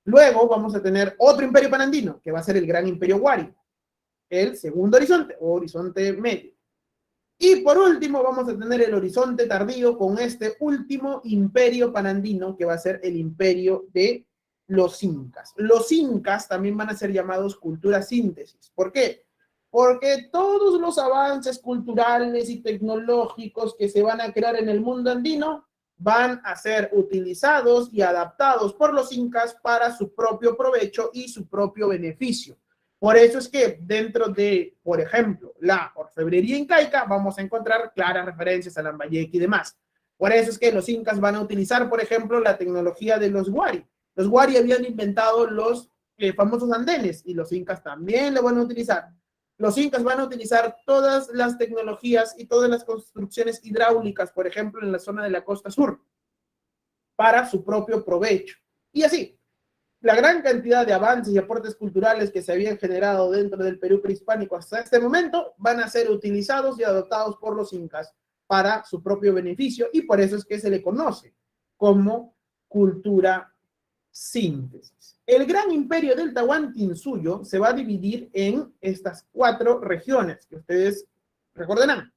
Luego vamos a tener otro imperio panandino, que va a ser el gran imperio Wari, el segundo horizonte, o horizonte medio. Y por último vamos a tener el horizonte tardío con este último imperio panandino, que va a ser el imperio de los incas. Los incas también van a ser llamados cultura síntesis. ¿Por qué? Porque todos los avances culturales y tecnológicos que se van a crear en el mundo andino van a ser utilizados y adaptados por los incas para su propio provecho y su propio beneficio. Por eso es que dentro de, por ejemplo, la orfebrería incaica vamos a encontrar claras referencias a Lambayeque y demás. Por eso es que los incas van a utilizar, por ejemplo, la tecnología de los Wari. Los Wari habían inventado los famosos andenes y los incas también lo van a utilizar. Los incas van a utilizar todas las tecnologías y todas las construcciones hidráulicas, por ejemplo, en la zona de la costa sur, para su propio provecho. Y así, la gran cantidad de avances y aportes culturales que se habían generado dentro del Perú prehispánico hasta este momento van a ser utilizados y adoptados por los incas para su propio beneficio, y por eso es que se le conoce como cultura síntesis. El gran imperio del Tahuantinsuyo se va a dividir en estas 4 regiones que ustedes recordarán.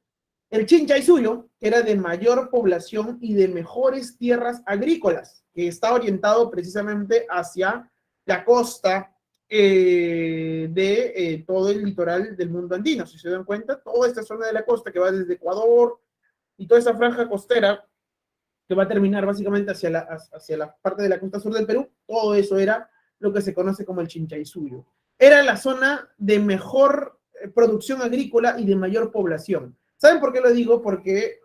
El Chinchaysuyo, que era de mayor población y de mejores tierras agrícolas, que está orientado precisamente hacia la costa de todo el litoral del mundo andino. Si se dan cuenta, toda esta zona de la costa que va desde Ecuador y toda esa franja costera que va a terminar básicamente hacia la parte de la costa sur del Perú, todo eso era lo que se conoce como el Chinchaysuyo. Era la zona de mejor producción agrícola y de mayor población. ¿Saben por qué lo digo? Porque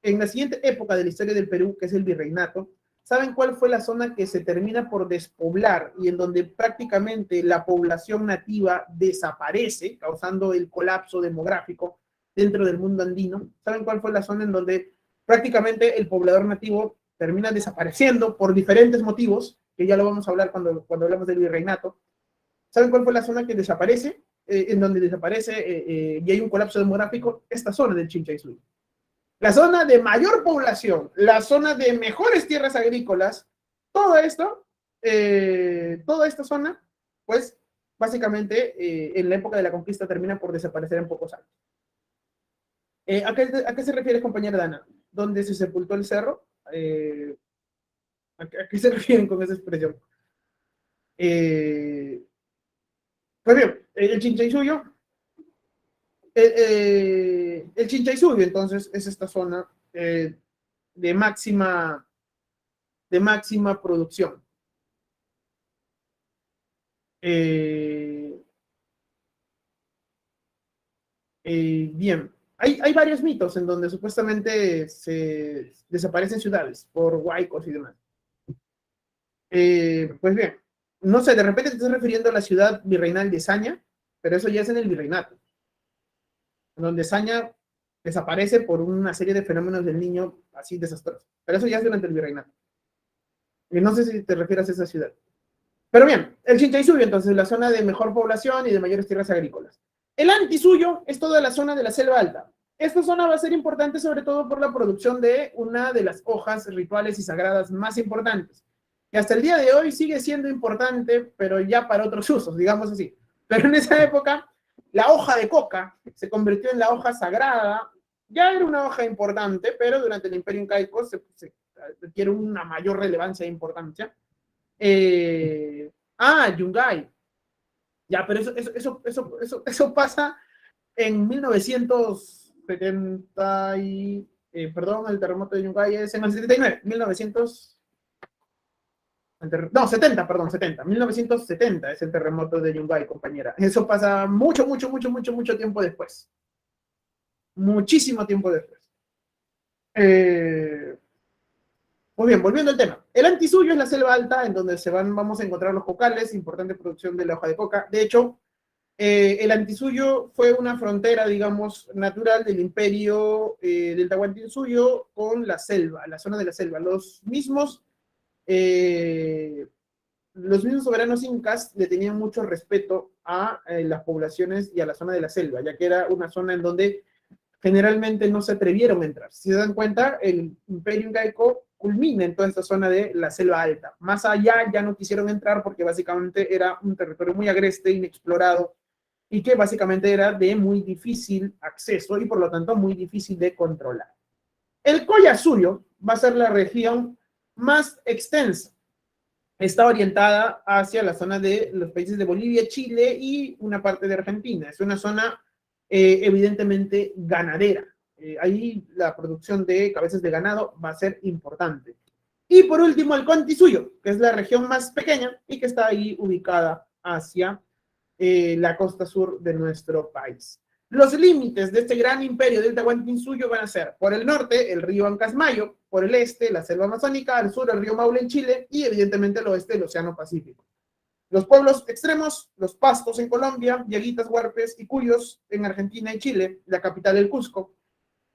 en la siguiente época de la historia del Perú, que es el virreinato, ¿saben cuál fue la zona que se termina por despoblar y en donde prácticamente la población nativa desaparece, causando el colapso demográfico dentro del mundo andino? ¿Saben cuál fue la zona en donde prácticamente el poblador nativo termina desapareciendo por diferentes motivos, que ya lo vamos a hablar cuando hablamos del virreinato? ¿Saben cuál fue la zona que desaparece? en donde desaparece y hay un colapso demográfico, esta zona del Chinchaysuyo. La zona de mayor población, la zona de mejores tierras agrícolas, todo esto, toda esta zona, pues básicamente en la época de la conquista termina por desaparecer en pocos años. ¿A qué se refiere, compañera Dana? ¿Dónde se sepultó el cerro? ¿A qué se refieren con esa expresión? Pues bien, el Chinchaysuyo, el Chinchaysuyo, entonces, es esta zona de máxima, de máxima producción. Bien, hay varios mitos en donde supuestamente se desaparecen ciudades por huaicos y demás. Pues bien, no sé, de repente te estás refiriendo a la ciudad virreinal de Saña, pero eso ya es en el virreinato, donde Saña desaparece por una serie de fenómenos del niño así desastrosos. Pero eso ya es durante el virreinato. Y no sé si te refieres a esa ciudad. Pero bien, el Chinchaysuyo, entonces, la zona de mejor población y de mayores tierras agrícolas. El Antisuyo es toda la zona de la selva alta. Esta zona va a ser importante sobre todo por la producción de una de las hojas rituales y sagradas más importantes, que hasta el día de hoy sigue siendo importante, pero ya para otros usos, digamos así. Pero en esa época, la hoja de coca se convirtió en la hoja sagrada. Ya era una hoja importante, pero durante el Imperio Incaico se adquiere una mayor relevancia e importancia. Yungay. Ya, pero eso pasa en 1970 y, perdón, el terremoto de Yungay es en el 79, 1900, no, 70, perdón, 70, 1970 es el terremoto de Yungay, compañera. Eso pasa mucho tiempo después. Muchísimo tiempo después. Muy bien, volviendo al tema. El Antisuyo es la selva alta en donde vamos a encontrar los cocales, importante producción de la hoja de coca. De hecho, el Antisuyo fue una frontera, digamos, natural del imperio del Tahuantinsuyo con la selva, la zona de la selva. Los mismos soberanos incas le tenían mucho respeto a las poblaciones y a la zona de la selva, ya que era una zona en donde generalmente no se atrevieron a entrar. Si se dan cuenta, el imperio incaico culmina en toda esta zona de la selva alta. Más allá ya no quisieron entrar porque básicamente era un territorio muy agreste, inexplorado, y que básicamente era de muy difícil acceso y por lo tanto muy difícil de controlar. El Collasuyo va a ser la región más extensa. Está orientada hacia la zona de los países de Bolivia, Chile y una parte de Argentina. Es una zona evidentemente ganadera. Ahí la producción de cabezas de ganado va a ser importante. Y por último, el Contisuyo, que es la región más pequeña y que está ahí ubicada hacia la costa sur de nuestro país. Los límites de este gran imperio del Tahuantinsuyo van a ser, por el norte, el río Ancasmayo, por el este, la selva amazónica, al sur, el río Maule en Chile y evidentemente al oeste, el Océano Pacífico. Los pueblos extremos, los Pastos en Colombia, Yaguitas, Huarpes y Cuyos en Argentina y Chile, la capital el Cusco.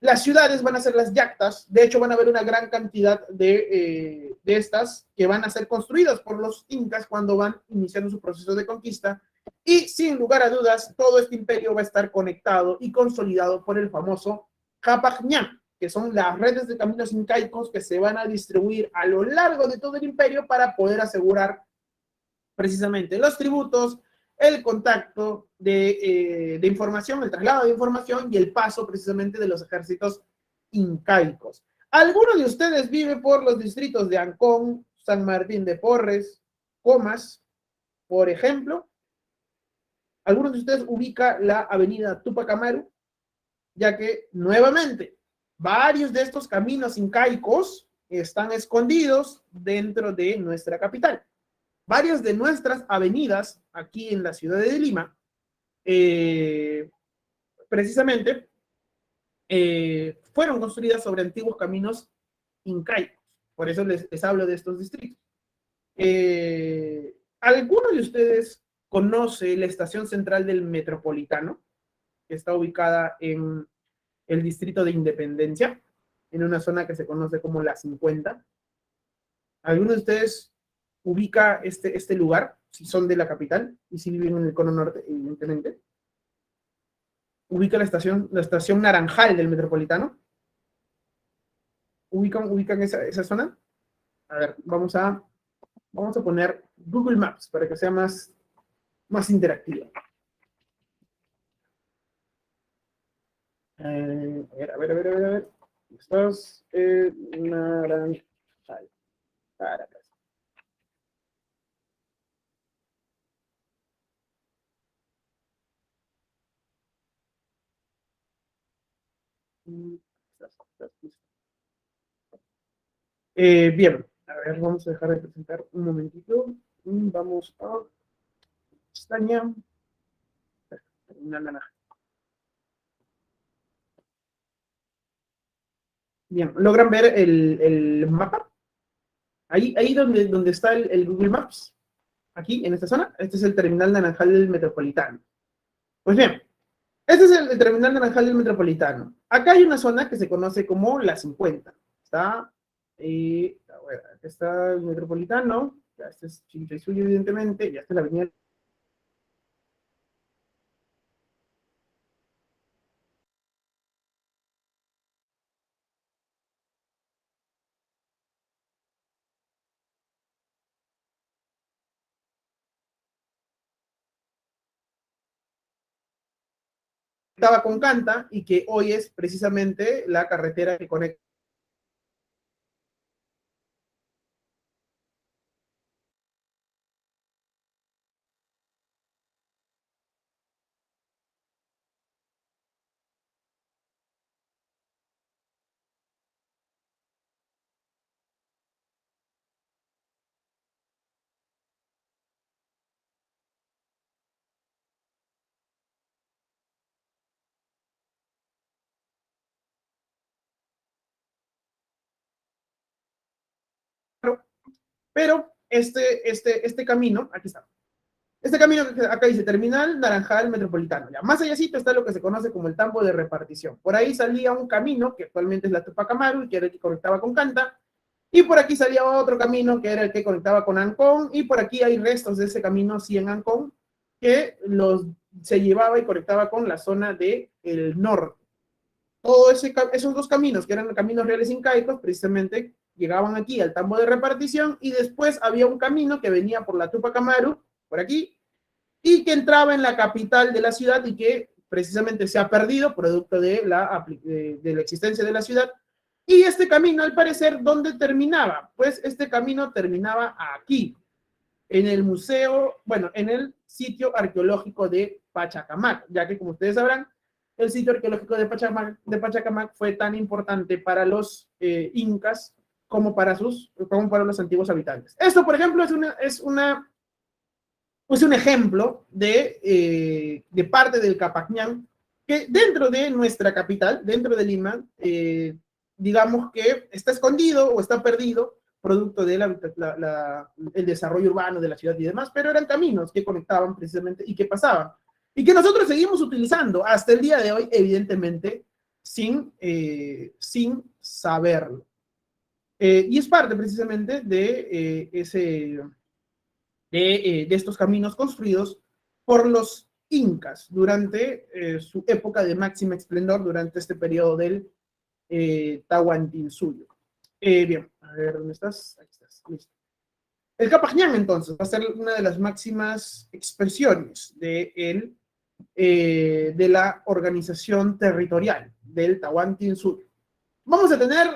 Las ciudades van a ser las yactas, de hecho van a haber una gran cantidad de estas que van a ser construidas por los incas cuando van iniciando su proceso de conquista y sin lugar a dudas todo este imperio va a estar conectado y consolidado por el famoso Japagñán, que son las redes de caminos incaicos que se van a distribuir a lo largo de todo el imperio para poder asegurar precisamente los tributos, el contacto de información, el traslado de información y el paso precisamente de los ejércitos incaicos. ¿Alguno de ustedes vive por los distritos de Ancón, San Martín de Porres, Comas, por ejemplo? ¿Alguno de ustedes ubica la avenida Tupac Amaru? Ya que, nuevamente, varios de estos caminos incaicos están escondidos dentro de nuestra capital. Varias de nuestras avenidas aquí en la ciudad de Lima, precisamente, fueron construidas sobre antiguos caminos incaicos. Por eso les hablo de estos distritos. ¿Alguno de ustedes conoce la estación central del Metropolitano, que está ubicada en el distrito de Independencia, en una zona que se conoce como la 50? ¿Alguno de ustedes ubica este lugar, si son de la capital y si viven en el cono norte, evidentemente? Ubica la estación Naranjal del Metropolitano. ¿Ubican esa zona? A ver, vamos a poner Google Maps para que sea más interactivo. A ver. Estás en Naranjal, Caracas. Estás. Bien, a ver, vamos a dejar de presentar un momentito. Vamos a pestaña. Terminal naranja. Bien, ¿logran ver el mapa? Ahí donde está el Google Maps. Aquí, en esta zona. Este es el terminal naranjal del Metropolitano. Pues bien, este es el terminal naranjal del Metropolitano. Acá hay una zona que se conoce como la 50. Está, bueno, aquí está el Metropolitano. Ya este es Chinchaysuyo, evidentemente. Ya está la avenida. Estaba con Canta y que hoy es precisamente la carretera que conecta pero este camino, aquí está. Este camino que acá dice Terminal Naranjal Metropolitano. Ya. Más allácito está lo que se conoce como el tambo de repartición. Por ahí salía un camino, que actualmente es la Tupac Amaru, y que era el que conectaba con Canta. Y por aquí salía otro camino, que era el que conectaba con Ancón. Y por aquí hay restos de ese camino, sí, en Ancón, que se llevaba y conectaba con la zona del norte. Todos esos dos caminos, que eran caminos reales incaicos, precisamente llegaban aquí al tambo de repartición, y después había un camino que venía por la Tupac Amaru, por aquí, y que entraba en la capital de la ciudad y que precisamente se ha perdido producto de la existencia de la ciudad. Y este camino, al parecer, ¿dónde terminaba? Pues este camino terminaba aquí, en el museo, bueno, en el sitio arqueológico de Pachacamac, ya que, como ustedes sabrán, el sitio arqueológico de Pachacamac fue tan importante para los incas como para los antiguos habitantes. Esto, por ejemplo, es un ejemplo de parte del Capacñán, que dentro de nuestra capital, dentro de Lima, digamos que está escondido o está perdido, producto del desarrollo urbano de la ciudad y demás, pero eran caminos que conectaban precisamente y que pasaban. Y que nosotros seguimos utilizando hasta el día de hoy, evidentemente, sin saberlo. Y es parte precisamente de estos caminos construidos por los incas durante su época de máxima esplendor, durante este periodo del Tahuantinsuyo. Bien, a ver, ¿dónde estás? Aquí estás, listo. El Capajñán, entonces, va a ser una de las máximas expresiones de la organización territorial del Tahuantinsuyo. Vamos a tener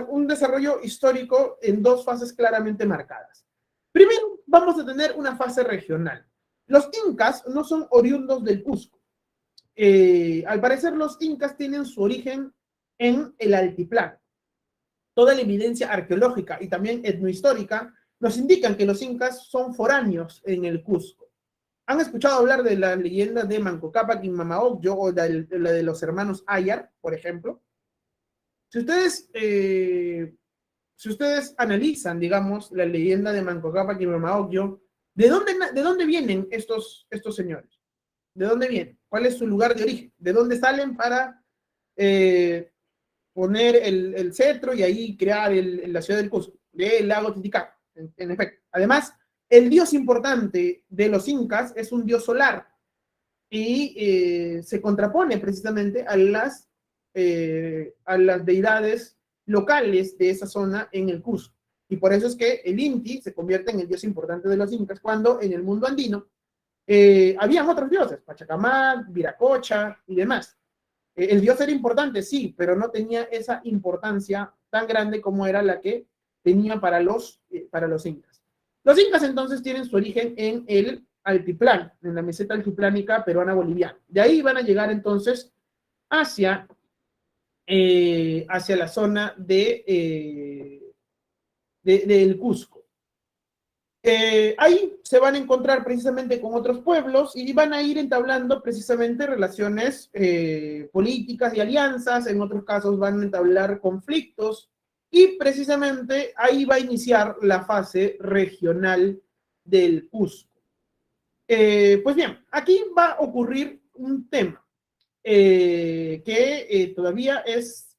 un desarrollo histórico en dos fases claramente marcadas. Primero, vamos a tener una fase regional. Los incas no son oriundos del Cusco. Al parecer, los incas tienen su origen en el altiplano. Toda la evidencia arqueológica y también etnohistórica nos indican que los incas son foráneos en el Cusco. ¿Han escuchado hablar de la leyenda de Manco Cápac y Mamaocllo o la de los hermanos Ayar, por ejemplo? Si ustedes analizan, digamos, la leyenda de Manco Cápac y Mamaocllo, ¿de dónde vienen estos señores? ¿De dónde vienen? ¿Cuál es su lugar de origen? ¿De dónde salen para poner el cetro y ahí crear la ciudad del Cusco? Del lago Titicaca, en efecto. Además, el dios importante de los incas es un dios solar. y se contrapone precisamente a las deidades locales de esa zona en el Cusco. Y por eso es que el Inti se convierte en el dios importante de los incas, cuando en el mundo andino habían otros dioses, Pachacamac, Viracocha y demás. El dios era importante, sí, pero no tenía esa importancia tan grande como era la que tenía para los incas. Los incas entonces tienen su origen en el altiplano, en la meseta altiplánica peruana-boliviana. De ahí van a llegar entonces hacia, hacia la zona del Cusco. Ahí se van a encontrar precisamente con otros pueblos y van a ir entablando precisamente relaciones políticas y alianzas, en otros casos van a entablar conflictos y precisamente ahí va a iniciar la fase regional del Cusco. Pues bien, aquí va a ocurrir un tema que todavía es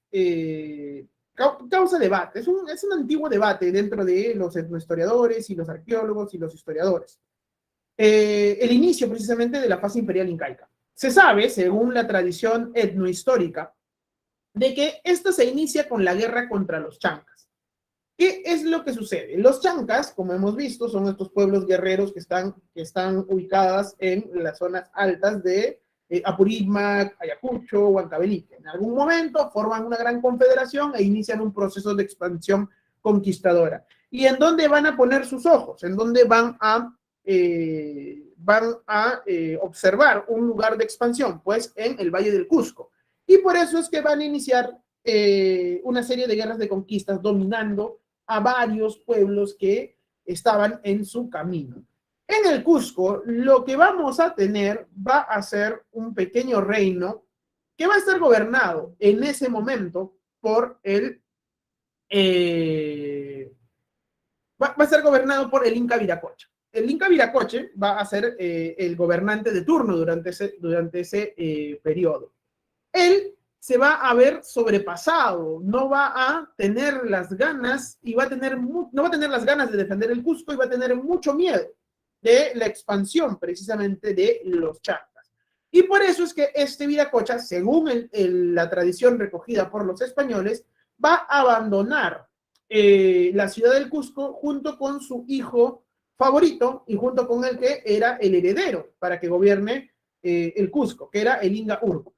causa debate, es un antiguo debate dentro de los etnohistoriadores y los arqueólogos y los historiadores. El inicio precisamente de la fase imperial incaica. Se sabe, según la tradición etnohistórica, de que esta se inicia con la guerra contra los chancas. ¿Qué es lo que sucede? Los chancas, como hemos visto, son estos pueblos guerreros que están ubicadas en las zonas altas de Apurímac, Ayacucho, Huancavelica. En algún momento forman una gran confederación e inician un proceso de expansión conquistadora. ¿Y en dónde van a poner sus ojos? ¿En dónde van a observar un lugar de expansión? Pues en el Valle del Cusco. Y por eso es que van a iniciar una serie de guerras de conquistas dominando a varios pueblos que estaban en su camino. En el Cusco, lo que vamos a tener va a ser un pequeño reino que va a estar gobernado en ese momento por va a ser gobernado por el Inca Viracocha. El Inca Viracocha va a ser el gobernante de turno durante ese periodo. Él se va a ver sobrepasado, no va a tener las ganas y no va a tener las ganas de defender el Cusco y va a tener mucho miedo de la expansión precisamente de los chancas. Y por eso es que este Viracocha, según la tradición recogida por los españoles, va a abandonar la ciudad del Cusco junto con su hijo favorito y junto con el que era el heredero para que gobierne el Cusco, que era el Inga Urco.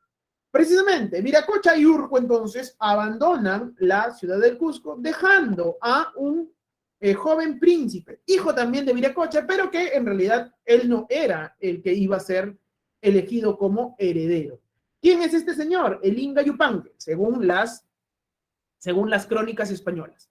Precisamente, Viracocha y Urco entonces abandonan la ciudad del Cusco, dejando a un joven príncipe, hijo también de Viracocha, pero que en realidad él no era el que iba a ser elegido como heredero. ¿Quién es este señor? El Inga Yupanqui, según las crónicas españolas.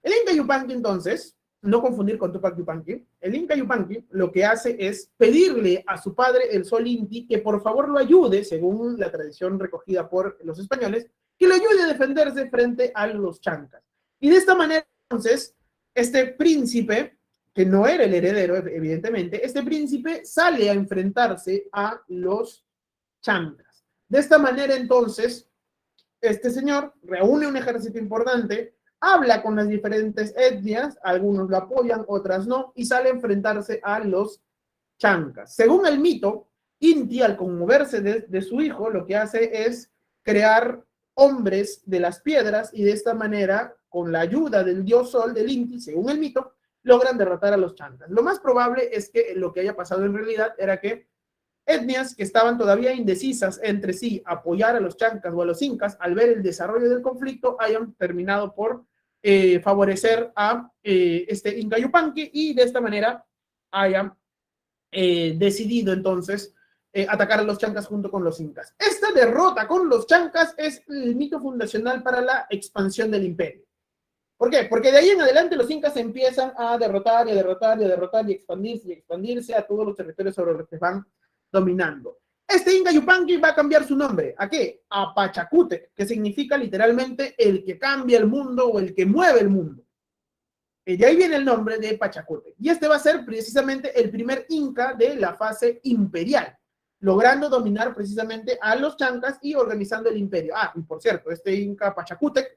El Inca Yupanqui, entonces, no confundir con Tupac Yupanqui, el Inca Yupanqui lo que hace es pedirle a su padre, el Sol Inti, que por favor lo ayude, según la tradición recogida por los españoles, que lo ayude a defenderse frente a los chancas. Y de esta manera, entonces, este príncipe, que no era el heredero, evidentemente, este príncipe sale a enfrentarse a los chancas. De esta manera, entonces, este señor reúne un ejército importante, habla con las diferentes etnias, algunos lo apoyan, otras no, y sale a enfrentarse a los chancas. Según el mito, Inti, al conmoverse de su hijo, lo que hace es crear hombres de las piedras y de esta manera, con la ayuda del dios Sol, del Inti, según el mito, logran derrotar a los chancas. Lo más probable es que lo que haya pasado en realidad era que etnias que estaban todavía indecisas entre sí, apoyar a los chancas o a los incas, al ver el desarrollo del conflicto, hayan terminado por favorecer a este Inca Yupanqui y de esta manera hayan decidido entonces atacar a los chancas junto con los incas. Esta derrota con los chancas es el mito fundacional para la expansión del imperio. ¿Por qué? Porque de ahí en adelante los incas empiezan a derrotar y a derrotar y a derrotar y expandirse a todos los territorios sobre los que van dominando. Este Inca Yupanqui va a cambiar su nombre. ¿A qué? A Pachacútec, que significa literalmente el que cambia el mundo o el que mueve el mundo. De ahí viene el nombre de Pachacútec. Y este va a ser precisamente el primer Inca de la fase imperial, logrando dominar precisamente a los chancas y organizando el imperio. Ah, y por cierto, este Inca Pachacútec,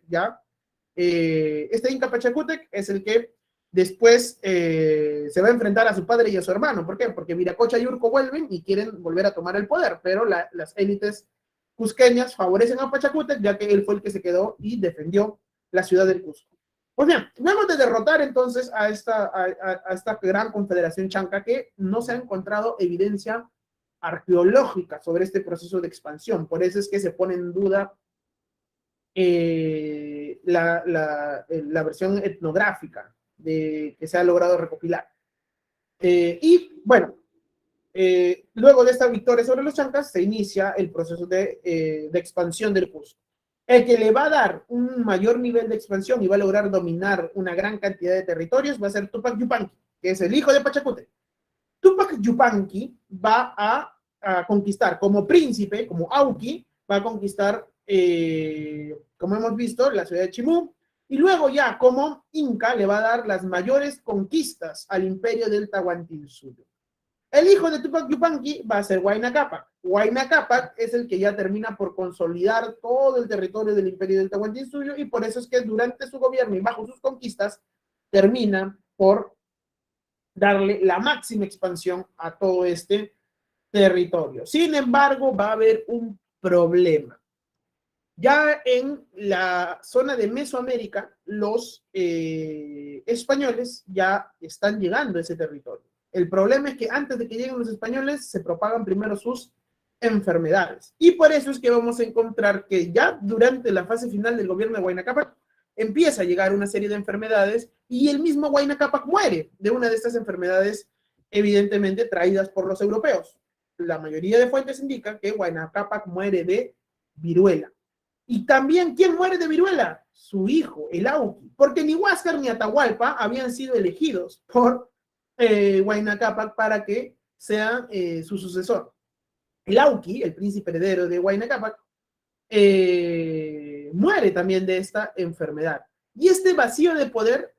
este Inca Pachacútec es el que después se va a enfrentar a su padre y a su hermano. ¿Por qué? Porque Viracocha y Urco vuelven y quieren volver a tomar el poder, pero las élites cusqueñas favorecen a Pachacútec, ya que él fue el que se quedó y defendió la ciudad del Cusco. Pues bien, luego de derrotar entonces a esta gran confederación chanca, que no se ha encontrado evidencia arqueológica sobre este proceso de expansión, por eso es que se pone en duda la versión etnográfica que se ha logrado recopilar. Y bueno, luego de esta victoria sobre los chancas, se inicia el proceso de expansión del Cusco. El que le va a dar un mayor nivel de expansión y va a lograr dominar una gran cantidad de territorios va a ser Tupac Yupanqui, que es el hijo de Pachacútec. Tupac Yupanqui va a conquistar como príncipe, como Auqui, va a conquistar, como hemos visto, la ciudad de Chimú, y luego ya como Inca le va a dar las mayores conquistas al imperio del Tahuantinsuyo. El hijo de Tupac Yupanqui va a ser Huayna Cápac. Huayna Cápac es el que ya termina por consolidar todo el territorio del imperio del Tahuantinsuyo, y por eso es que durante su gobierno y bajo sus conquistas termina por darle la máxima expansión a todo este territorio. Sin embargo, va a haber un problema. Ya en la zona de Mesoamérica, los españoles ya están llegando a ese territorio. El problema es que antes de que lleguen los españoles, se propagan primero sus enfermedades. Y por eso es que vamos a encontrar que ya durante la fase final del gobierno de Huayna Cápac, empieza a llegar una serie de enfermedades y el mismo Huayna Cápac muere de una de estas enfermedades, evidentemente traídas por los europeos. La mayoría de fuentes indican que Huayna Cápac muere de viruela. Y también, ¿quién muere de viruela? Su hijo, el Auqui, porque ni Huáscar ni Atahualpa habían sido elegidos por Huayna Cápac para que sea su sucesor. El Auqui, el príncipe heredero de Huayna Cápac, muere también de esta enfermedad. Y este vacío de poder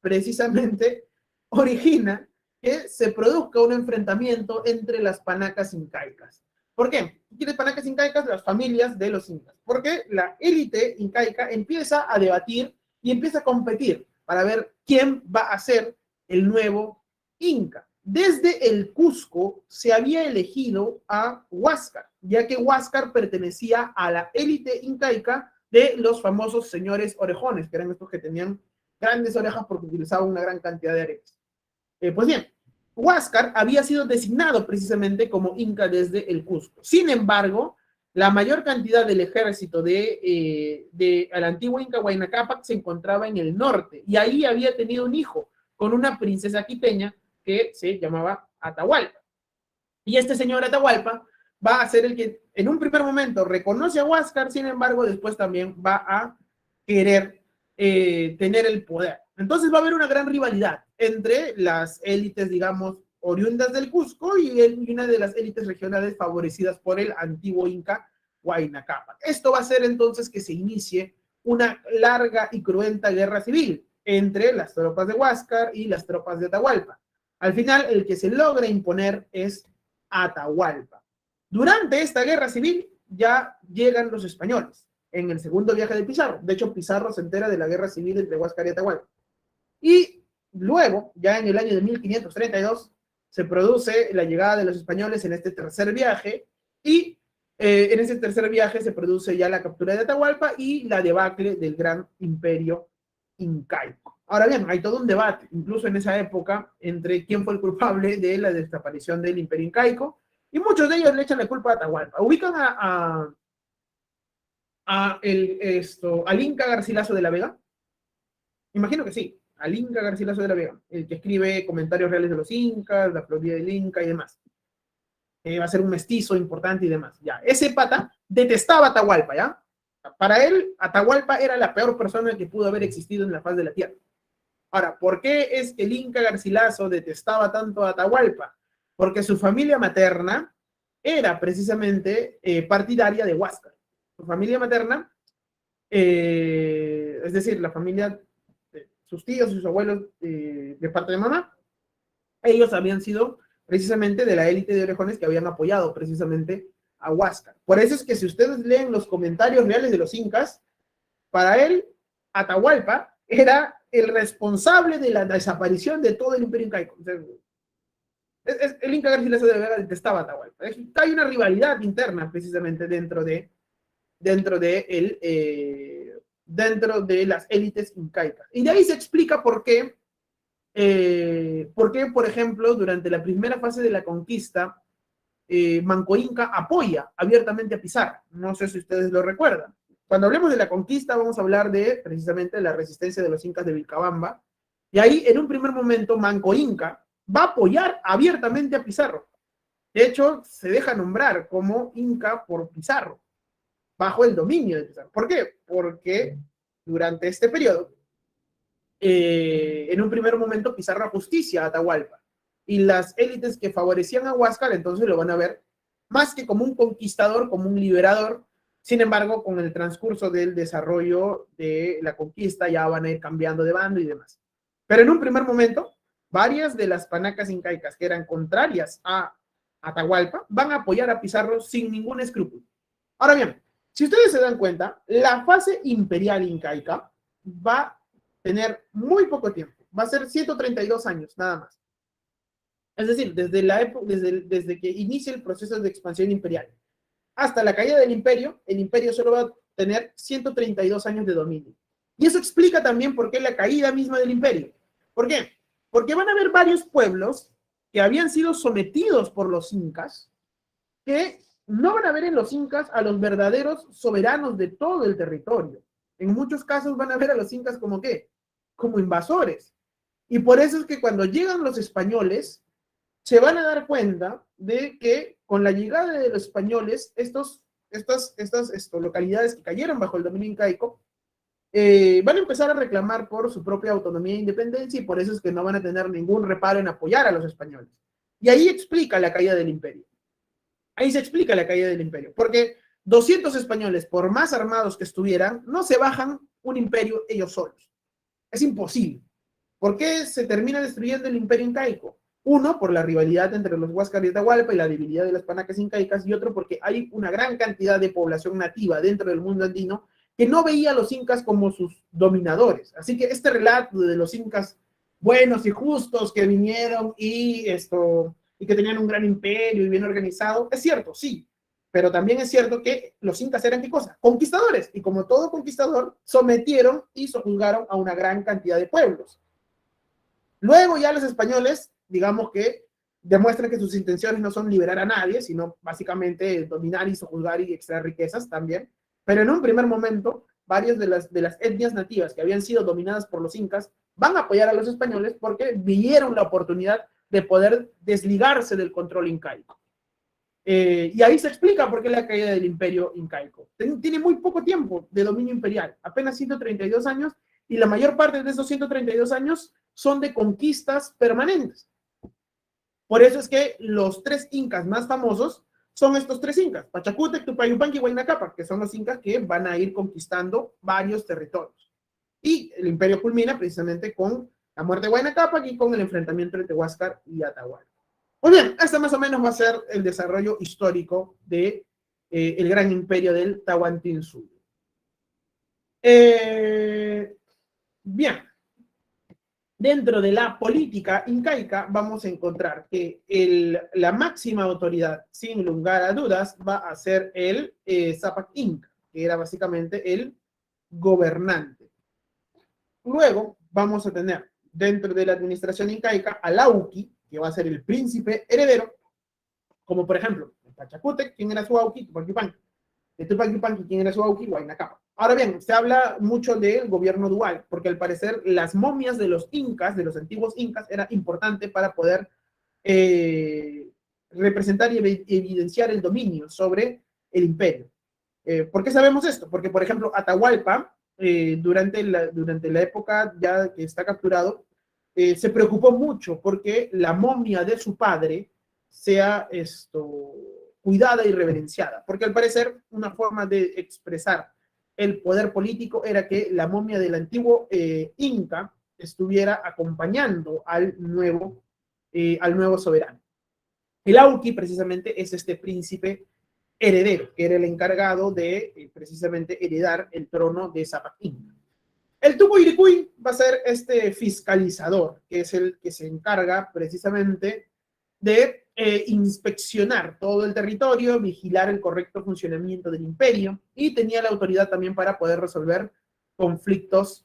precisamente, origina que se produzca un enfrentamiento entre las panacas incaicas. ¿Por qué? ¿Quiénes panacas incaicas? Las familias de los incas. Porque la élite incaica empieza a debatir y empieza a competir para ver quién va a ser el nuevo inca. Desde el Cusco se había elegido a Huáscar, ya que Huáscar pertenecía a la élite incaica de los famosos señores orejones, que eran estos que tenían grandes orejas porque utilizaban una gran cantidad de aretes. Pues bien, Huáscar había sido designado precisamente como inca desde el Cusco. Sin embargo, la mayor cantidad del ejército de al antiguo inca Huayna Cápac se encontraba en el norte, y ahí había tenido un hijo con una princesa quiteña que se llamaba Atahualpa. Y este señor Atahualpa va a ser el que en un primer momento reconoce a Huáscar, sin embargo, después también va a querer tener el poder. Entonces va a haber una gran rivalidad entre las élites, digamos, oriundas del Cusco y una de las élites regionales favorecidas por el antiguo inca Huayna Cápac. Esto va a hacer entonces que se inicie una larga y cruenta guerra civil entre las tropas de Huáscar y las tropas de Atahualpa. Al final, el que se logra imponer es Atahualpa. Durante esta guerra civil ya llegan los españoles en el segundo viaje de Pizarro. De hecho, Pizarro se entera de la guerra civil entre Huáscar y Atahualpa. Y luego, ya en el año de 1532, se produce la llegada de los españoles en este tercer viaje, y en ese tercer viaje se produce ya la captura de Atahualpa y la debacle del gran imperio incaico. Ahora bien, hay todo un debate, incluso en esa época, entre quién fue el culpable de la desaparición del imperio incaico, y muchos de ellos le echan la culpa a Atahualpa. Ubican al Inca Garcilaso de la Vega. Imagino que sí, al Inca Garcilaso de la Vega, el que escribe comentarios reales de los incas, la Florida del Inca y demás. Va a ser un mestizo importante y demás. Ya, ese pata detestaba a Atahualpa, ¿ya? Para él, Atahualpa era la peor persona que pudo haber existido en la faz de la tierra. Ahora, ¿por qué es que el Inca Garcilaso detestaba tanto a Atahualpa? Porque su familia materna era precisamente partidaria de Huáscar. Su familia materna, es decir, la familia, sus tíos y sus abuelos de parte de mamá, ellos habían sido precisamente de la élite de orejones que habían apoyado precisamente a Huáscar. Por eso es que si ustedes leen los comentarios reales de los incas, para él, Atahualpa era el responsable de la desaparición de todo el imperio incaico. El Inca Garcilaso de Vega detestaba a Atahualpa. Hay una rivalidad interna precisamente dentro de dentro de las élites incaicas. Y de ahí se explica por qué, por ejemplo, durante la primera fase de la conquista, Manco Inca apoya abiertamente a Pizarro. No sé si ustedes lo recuerdan. Cuando hablemos de la conquista, vamos a hablar de precisamente la resistencia de los incas de Vilcabamba. Y ahí, en un primer momento, Manco Inca va a apoyar abiertamente a Pizarro. De hecho, se deja nombrar como Inca por Pizarro, bajo el dominio de Pizarro. ¿Por qué? Porque durante este periodo, en un primer momento, Pizarro justicia a Atahualpa. Y las élites que favorecían a Huáscar, entonces lo van a ver más que como un conquistador, como un liberador. Sin embargo, con el transcurso del desarrollo de la conquista, ya van a ir cambiando de bando y demás. Pero en un primer momento, varias de las panacas incaicas que eran contrarias a Atahualpa van a apoyar a Pizarro sin ningún escrúpulo. Ahora bien, si ustedes se dan cuenta, la fase imperial incaica va a tener muy poco tiempo, va a ser 132 años nada más. Es decir, desde que inicia el proceso de expansión imperial hasta la caída del imperio, el imperio solo va a tener 132 años de dominio. Y eso explica también por qué la caída misma del imperio. ¿Por qué? Porque van a haber varios pueblos que habían sido sometidos por los incas, que no van a ver en los incas a los verdaderos soberanos de todo el territorio. En muchos casos van a ver a los incas como ¿qué? Como invasores. Y por eso es que cuando llegan los españoles, se van a dar cuenta de que con la llegada de los españoles, estas localidades que cayeron bajo el dominio incaico, van a empezar a reclamar por su propia autonomía e independencia, y por eso es que no van a tener ningún reparo en apoyar a los españoles. Y ahí explica la caída del imperio. Ahí se explica la caída del imperio, porque 200 españoles, por más armados que estuvieran, no se bajan un imperio ellos solos. Es imposible. ¿Por qué se termina destruyendo el imperio incaico? Uno, por la rivalidad entre los Huáscar y Atahualpa y la debilidad de las panacas incaicas, y otro porque hay una gran cantidad de población nativa dentro del mundo andino que no veía a los incas como sus dominadores. Así que este relato de los incas buenos y justos que vinieron y que tenían un gran imperio y bien organizado, es cierto, sí, pero también es cierto que los incas eran ¿qué cosa? Conquistadores, y como todo conquistador, sometieron y sojuzgaron a una gran cantidad de pueblos. Luego ya los españoles, digamos que demuestran que sus intenciones no son liberar a nadie, sino básicamente dominar y sojuzgar y extraer riquezas también. Pero en un primer momento, varias de las etnias nativas que habían sido dominadas por los incas van a apoyar a los españoles porque vieron la oportunidad de poder desligarse del control incaico. Y ahí se explica por qué la caída del imperio incaico. Tiene muy poco tiempo de dominio imperial, apenas 132 años, y la mayor parte de esos 132 años son de conquistas permanentes. Por eso es que los tres incas más famosos son estos tres incas, Pachacútec, Tupayupanqui y Huayna Cápac, que son los incas que van a ir conquistando varios territorios. Y el imperio culmina precisamente con la muerte de Huayna Cápac y con el enfrentamiento entre Huáscar y Atahualpa. Muy bien, este más o menos va a ser el desarrollo histórico de el gran imperio del Tahuantinsuyo. Bien, dentro de la política incaica vamos a encontrar que la máxima autoridad, sin lugar a dudas, va a ser el Zapac Inca, que era básicamente el gobernante. Luego vamos a tener dentro de la administración incaica al Auqui, que va a ser el príncipe heredero, como por ejemplo, Pachacútec, ¿quién era su Auqui? Tupac Yupanqui. De Tupac Yupanqui, ¿quién era su Auqui? Huayna Cápac. Ahora bien, se habla mucho del gobierno dual, porque al parecer las momias de los incas, de los antiguos incas, era importante para poder representar y evidenciar el dominio sobre el imperio. ¿Por qué sabemos esto? Porque, por ejemplo, Atahualpa, durante la época ya que está capturado, se preocupó mucho porque la momia de su padre sea cuidada y reverenciada, porque al parecer una forma de expresar el poder político era que la momia del antiguo Inca estuviera acompañando al nuevo soberano. El Auqui precisamente es este príncipe heredero, que era el encargado de precisamente heredar el trono de Zapac Inca. El Tucuy va a ser este fiscalizador, que es el que se encarga precisamente de inspeccionar todo el territorio, vigilar el correcto funcionamiento del imperio y tenía la autoridad también para poder resolver conflictos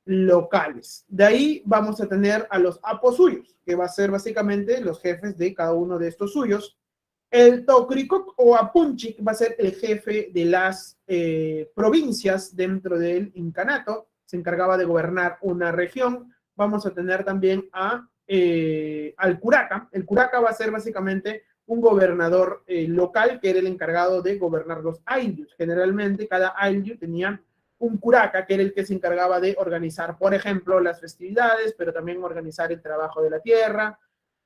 locales. De ahí vamos a tener a los aposuyos, que va a ser básicamente los jefes de cada uno de estos suyos. El Tocricoc o Apunchic va a ser el jefe de las provincias dentro del incanato, se encargaba de gobernar una región. Vamos a tener también al Curaca. El Curaca va a ser básicamente un gobernador local que era el encargado de gobernar los Aylus. Generalmente cada Aylus tenía un Curaca que era el que se encargaba de organizar, por ejemplo, las festividades, pero también organizar el trabajo de la tierra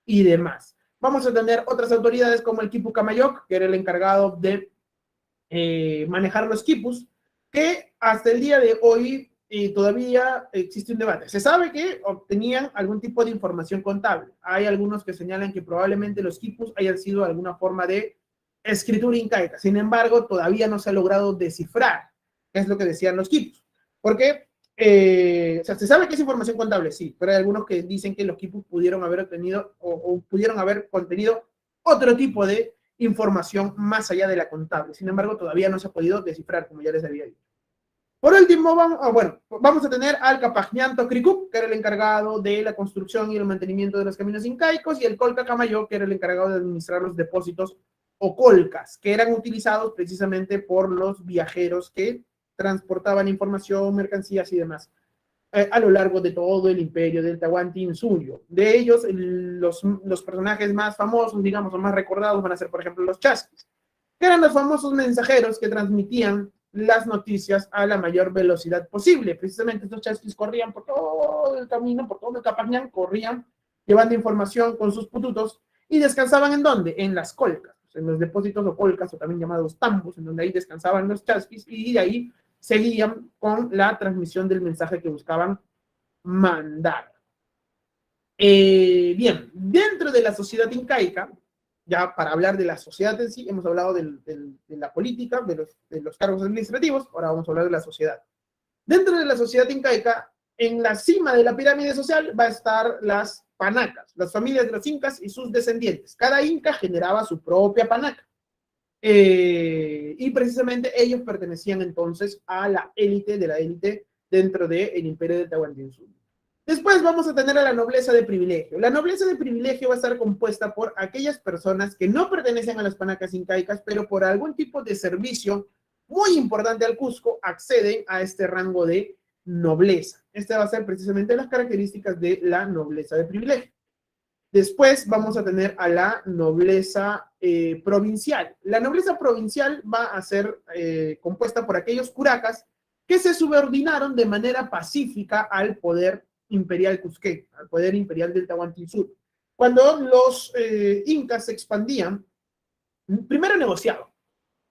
y demás. Vamos a tener otras autoridades como el Quipu Camayoc, que era el encargado de manejar los quipus, que hasta el día de hoy todavía existe un debate. Se sabe que obtenían algún tipo de información contable. Hay algunos que señalan que probablemente los quipus hayan sido alguna forma de escritura incaica. Sin embargo, todavía no se ha logrado descifrar qué es lo que decían los quipus. Porque o sea, se sabe que es información contable, sí, pero hay algunos que dicen que los quipus pudieron haber obtenido o pudieron haber contenido otro tipo de información más allá de la contable. Sin embargo, todavía no se ha podido descifrar, como ya les había dicho. Por último, vamos a tener al Capajñanto Cricuc, que era el encargado de la construcción y el mantenimiento de los caminos incaicos, y el Colca Camayo, que era el encargado de administrar los depósitos o colcas, que eran utilizados precisamente por los viajeros que transportaban información, mercancías y demás a lo largo de todo el imperio del Tahuantinsuyo. De ellos, los personajes más famosos, digamos, o más recordados van a ser, por ejemplo, los chasquis, que eran los famosos mensajeros que transmitían las noticias a la mayor velocidad posible. Precisamente estos chasquis corrían por todo el camino, por todo el Capañán, corrían llevando información con sus pututos y descansaban ¿en dónde? En las colcas, en los depósitos o colcas, o también llamados tambos, en donde ahí descansaban los chasquis y de ahí seguían con la transmisión del mensaje que buscaban mandar. Bien, dentro de la sociedad incaica, ya para hablar de la sociedad en sí, hemos hablado de la política, de los cargos administrativos, ahora vamos a hablar de la sociedad. Dentro de la sociedad incaica, en la cima de la pirámide social va a estar las panacas, las familias de los incas y sus descendientes. Cada inca generaba su propia panaca. Y precisamente ellos pertenecían entonces a la élite de la élite dentro del imperio de Tahuantinsuyo. Después vamos a tener a la nobleza de privilegio. La nobleza de privilegio va a estar compuesta por aquellas personas que no pertenecen a las panacas incaicas, pero por algún tipo de servicio muy importante al Cusco acceden a este rango de nobleza. Esta va a ser precisamente las características de la nobleza de privilegio. Después vamos a tener a la nobleza provincial. La nobleza provincial va a ser compuesta por aquellos curacas que se subordinaron de manera pacífica al poder imperial cusqueño, al poder imperial del Tahuantinsuyo. Cuando los incas se expandían, primero negociaban.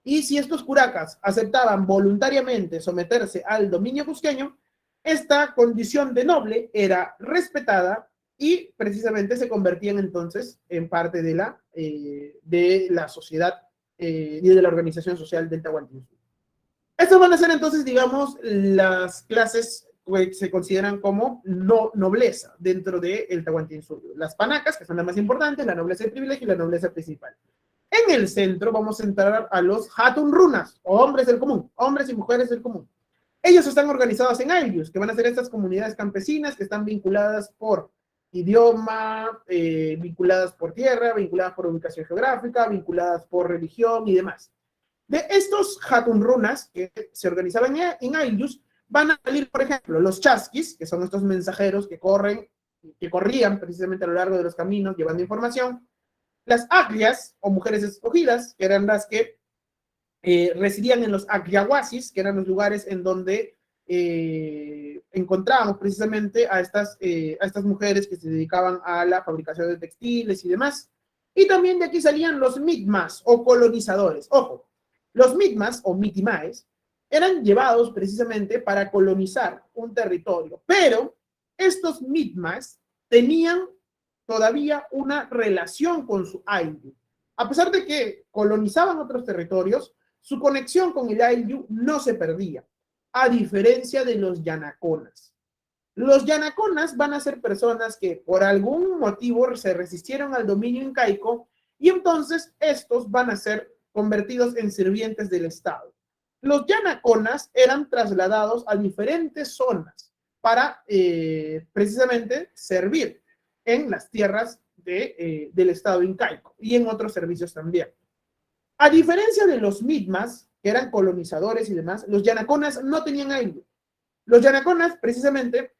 Y si estos curacas aceptaban voluntariamente someterse al dominio cusqueño, esta condición de noble era respetada y precisamente se convertían entonces en parte de la sociedad y de la organización social del Tahuantinsuyo. Estas van a ser entonces, digamos, las clases que se consideran como nobleza dentro del Tahuantinsuyo. Las panacas, que son las más importantes, la nobleza de privilegio y la nobleza principal. En el centro vamos a entrar a los Hatun Runas, o hombres del común, hombres y mujeres del común. Ellos están organizados en Aylus, que van a ser estas comunidades campesinas que están vinculadas por idioma, vinculadas por tierra, vinculadas por ubicación geográfica, vinculadas por religión y demás. De estos Hatun Runas que se organizaban en Aylus, van a salir, por ejemplo, los chasquis, que son estos mensajeros que corrían precisamente a lo largo de los caminos llevando información. Las aglias, o mujeres escogidas, que eran las que residían en los agliahuasis, que eran los lugares en donde encontrábamos precisamente a estas mujeres que se dedicaban a la fabricación de textiles y demás. Y también de aquí salían los mitmas, o colonizadores. Ojo, los mitmas, o mitimaes, eran llevados precisamente para colonizar un territorio, pero estos mitmas tenían todavía una relación con su Ayllu. A pesar de que colonizaban otros territorios, su conexión con el Ayllu no se perdía, a diferencia de los yanaconas. Los yanaconas van a ser personas que por algún motivo se resistieron al dominio incaico y entonces estos van a ser convertidos en sirvientes del Estado. Los yanaconas eran trasladados a diferentes zonas para precisamente servir en las tierras del Estado incaico y en otros servicios también. A diferencia de los Mi'kmaq, que eran colonizadores y demás, los yanaconas no tenían ayllu. Los yanaconas, precisamente,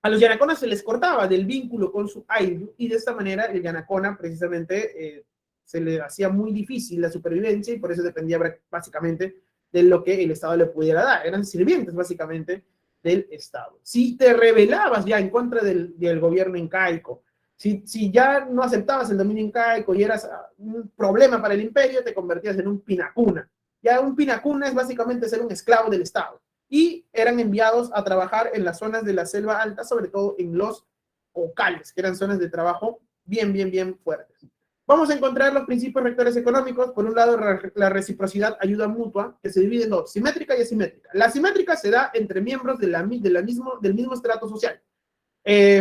a los yanaconas se les cortaba del vínculo con su ayllu y de esta manera el yanacona precisamente se le hacía muy difícil la supervivencia y por eso dependía básicamente de lo que el Estado le pudiera dar. Eran sirvientes básicamente del Estado. Si te rebelabas ya en contra del gobierno incaico, si ya no aceptabas el dominio incaico y eras un problema para el imperio, te convertías en un pinacuna. Ya un pinacuna es básicamente ser un esclavo del Estado. Y eran enviados a trabajar en las zonas de la selva alta, sobre todo en los ocales, que eran zonas de trabajo bien fuertes. Vamos a encontrar los principios rectores económicos. Por un lado, la reciprocidad, ayuda mutua, que se divide en dos, simétrica y asimétrica. La simétrica se da entre miembros del mismo estrato social.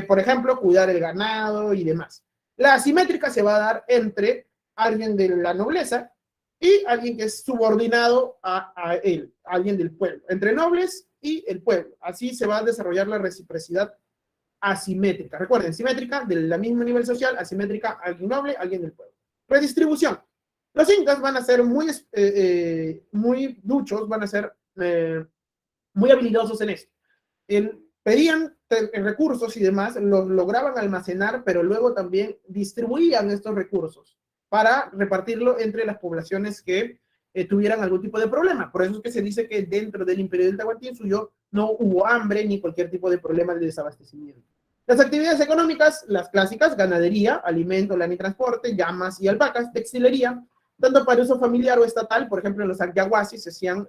Por ejemplo, cuidar el ganado y demás. La asimétrica se va a dar entre alguien de la nobleza y alguien que es subordinado a él, alguien del pueblo, entre nobles y el pueblo. Así se va a desarrollar la reciprocidad asimétrica. Recuerden, simétrica del mismo nivel social, asimétrica alguien noble, alguien del pueblo. Redistribución. Los incas van a ser muy duchos, van a ser muy habilidosos en esto. Pedían recursos y demás, los lograban almacenar, pero luego también distribuían estos recursos para repartirlo entre las poblaciones que tuvieran algún tipo de problema. Por eso es que se dice que dentro del Imperio del Tahuantinsuyo no hubo hambre ni cualquier tipo de problema de desabastecimiento. Las actividades económicas, las clásicas, ganadería, alimento, lana y transporte, llamas y alpacas, textilería, tanto para uso familiar o estatal. Por ejemplo, en los Ancahuasis se hacían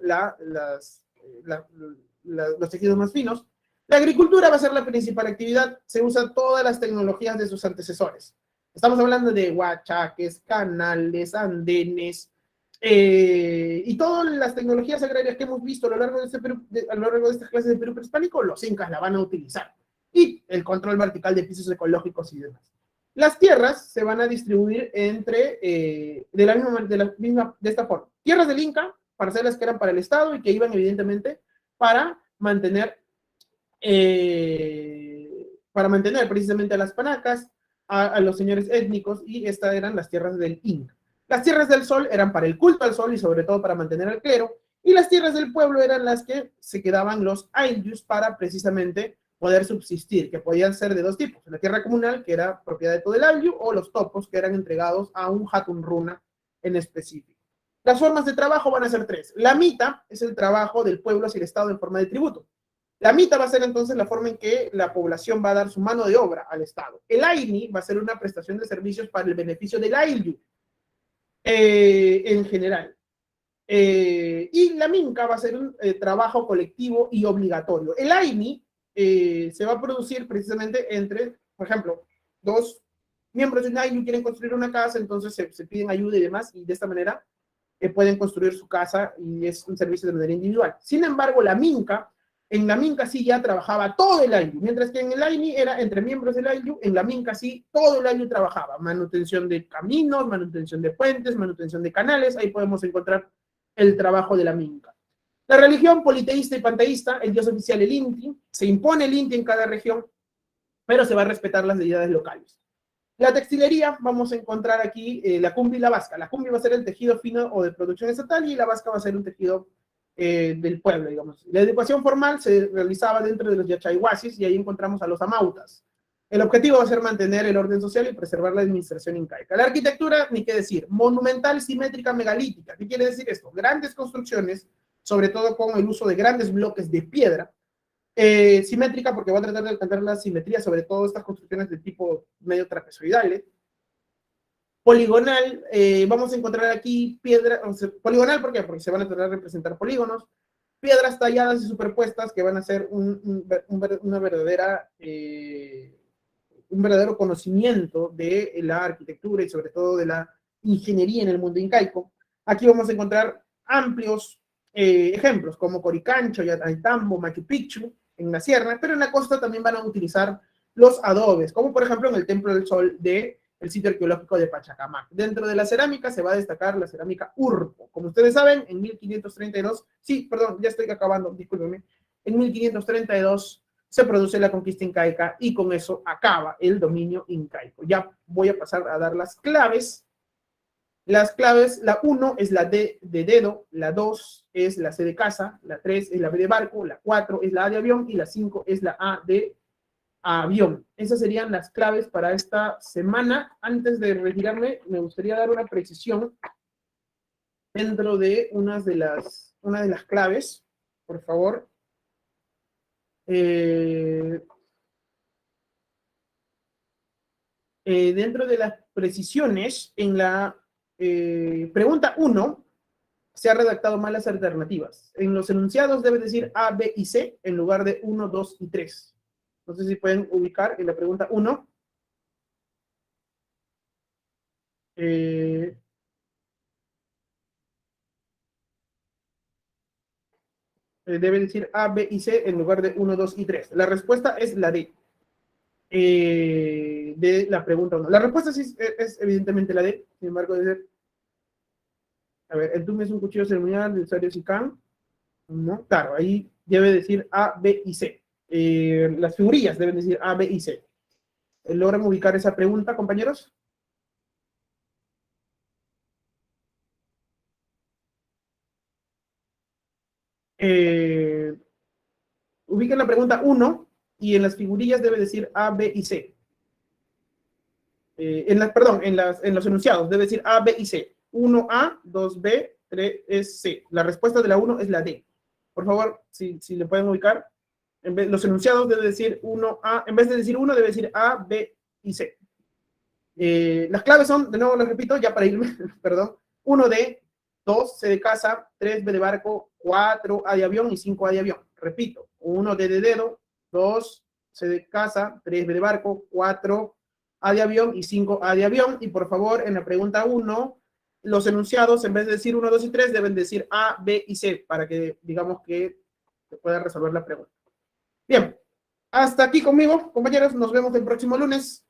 los tejidos más finos. La agricultura va a ser la principal actividad, se usan todas las tecnologías de sus antecesores. Estamos hablando de huachaques, canales, andenes, y todas las tecnologías agrarias que hemos visto a lo largo de estas clases de Perú prehispánico, los incas la van a utilizar. Y el control vertical de pisos ecológicos y demás. Las tierras se van a distribuir de esta forma. Tierras del Inca, parcelas que eran para el Estado y que iban evidentemente para mantener precisamente a las panacas, a los señores étnicos, y estas eran las tierras del Inca. Las tierras del sol eran para el culto al sol y sobre todo para mantener al clero, y las tierras del pueblo eran las que se quedaban los ayllus para precisamente poder subsistir, que podían ser de dos tipos: la tierra comunal, que era propiedad de todo el ayllu, o los topos, que eran entregados a un hatun runa en específico. Las formas de trabajo van a ser tres. La mita es el trabajo del pueblo hacia el Estado en forma de tributo. La mita va a ser entonces la forma en que la población va a dar su mano de obra al Estado. El aini va a ser una prestación de servicios para el beneficio del ayllu en general. Y la minca va a ser un trabajo colectivo y obligatorio. El aini se va a producir precisamente entre, por ejemplo, dos miembros de un ayllu quieren construir una casa, entonces se piden ayuda y demás, y de esta manera pueden construir su casa y es un servicio de manera individual. Sin embargo, en la minca sí ya trabajaba todo el ayllu, mientras que en el aini era entre miembros del ayllu, en la minca sí todo el ayllu trabajaba. Manutención de caminos, manutención de puentes, manutención de canales, ahí podemos encontrar el trabajo de la minca. La religión politeísta y panteísta, el dios oficial el Inti, se impone el Inti en cada región, pero se va a respetar las deidades locales. La textilería, vamos a encontrar aquí la cumbia y la vasca. La cumbia va a ser el tejido fino o de producción estatal y la vasca va a ser un tejido del pueblo, digamos. La educación formal se realizaba dentro de los yachayhuasis y ahí encontramos a los amautas. El objetivo va a ser mantener el orden social y preservar la administración incaica. La arquitectura, ni qué decir, monumental, simétrica, megalítica. ¿Qué quiere decir esto? Grandes construcciones, sobre todo con el uso de grandes bloques de piedra, simétrica porque va a tratar de alcanzar la simetría, sobre todo estas construcciones de tipo medio trapezoidales. Poligonal, vamos a encontrar aquí piedra, poligonal, ¿por qué? Porque se van a tratar de representar polígonos, piedras talladas y superpuestas que van a ser un verdadero conocimiento de la arquitectura y sobre todo de la ingeniería en el mundo incaico. Aquí vamos a encontrar amplios ejemplos como Coricancho, Yataytambo, Machu Picchu, en la sierra, pero en la costa también van a utilizar los adobes, como por ejemplo en el Templo del Sol del sitio arqueológico de Pachacamac. Dentro de la cerámica se va a destacar la cerámica Urpo. Como ustedes saben, en 1532, sí, perdón, ya estoy acabando, discúlpenme, en 1532 se produce la conquista incaica y con eso acaba el dominio incaico. Ya voy a pasar a dar las claves. Las claves, la 1 es la D de dedo, la 2 es la C de casa, la 3 es la B de barco, la 4 es la A de avión y la 5 es la A de avión. Esas serían las claves para esta semana. Antes de retirarme, me gustaría dar una precisión dentro de una de las claves, por favor. Dentro de las precisiones, en la pregunta 1, se ha redactado mal las alternativas. En los enunciados debe decir A, B y C en lugar de 1, 2 y 3. No sé si pueden ubicar en la pregunta 1. Debe decir A, B y C en lugar de 1, 2 y 3. La respuesta es la D. De la pregunta 1. La respuesta sí es evidentemente la D. Sin embargo, debe ser... A ver, el TUM es un cuchillo ceremonial de usuario SICAM. ¿No? Claro, ahí debe decir A, B y C. Las figurillas deben decir A, B y C. ¿Logran ubicar esa pregunta, compañeros? Ubiquen la pregunta 1 y en las figurillas debe decir A, B y C. Perdón, en los enunciados debe decir A, B y C. 1A, 2B, 3C. La respuesta de la 1 es la D. Por favor, si le pueden ubicar. Los enunciados debe decir 1A, en vez de decir 1, debe decir A, B y C. Las claves son, de nuevo les repito, ya para irme, perdón, 1D, 2 C de casa, 3 B de barco, 4 A de avión y 5 A de avión. Repito, 1D de dedo, 2 C de casa, 3 B de barco, 4 A de avión y 5 A de avión. Y por favor, en la pregunta 1, los enunciados, en vez de decir 1, 2 y 3, deben decir A, B y C, para que digamos que se pueda resolver la pregunta. Bien, hasta aquí conmigo, compañeros. Nos vemos el próximo lunes.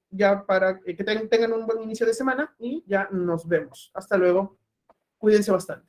Ya para que tengan un buen inicio de semana y ya nos vemos. Hasta luego. Cuídense bastante.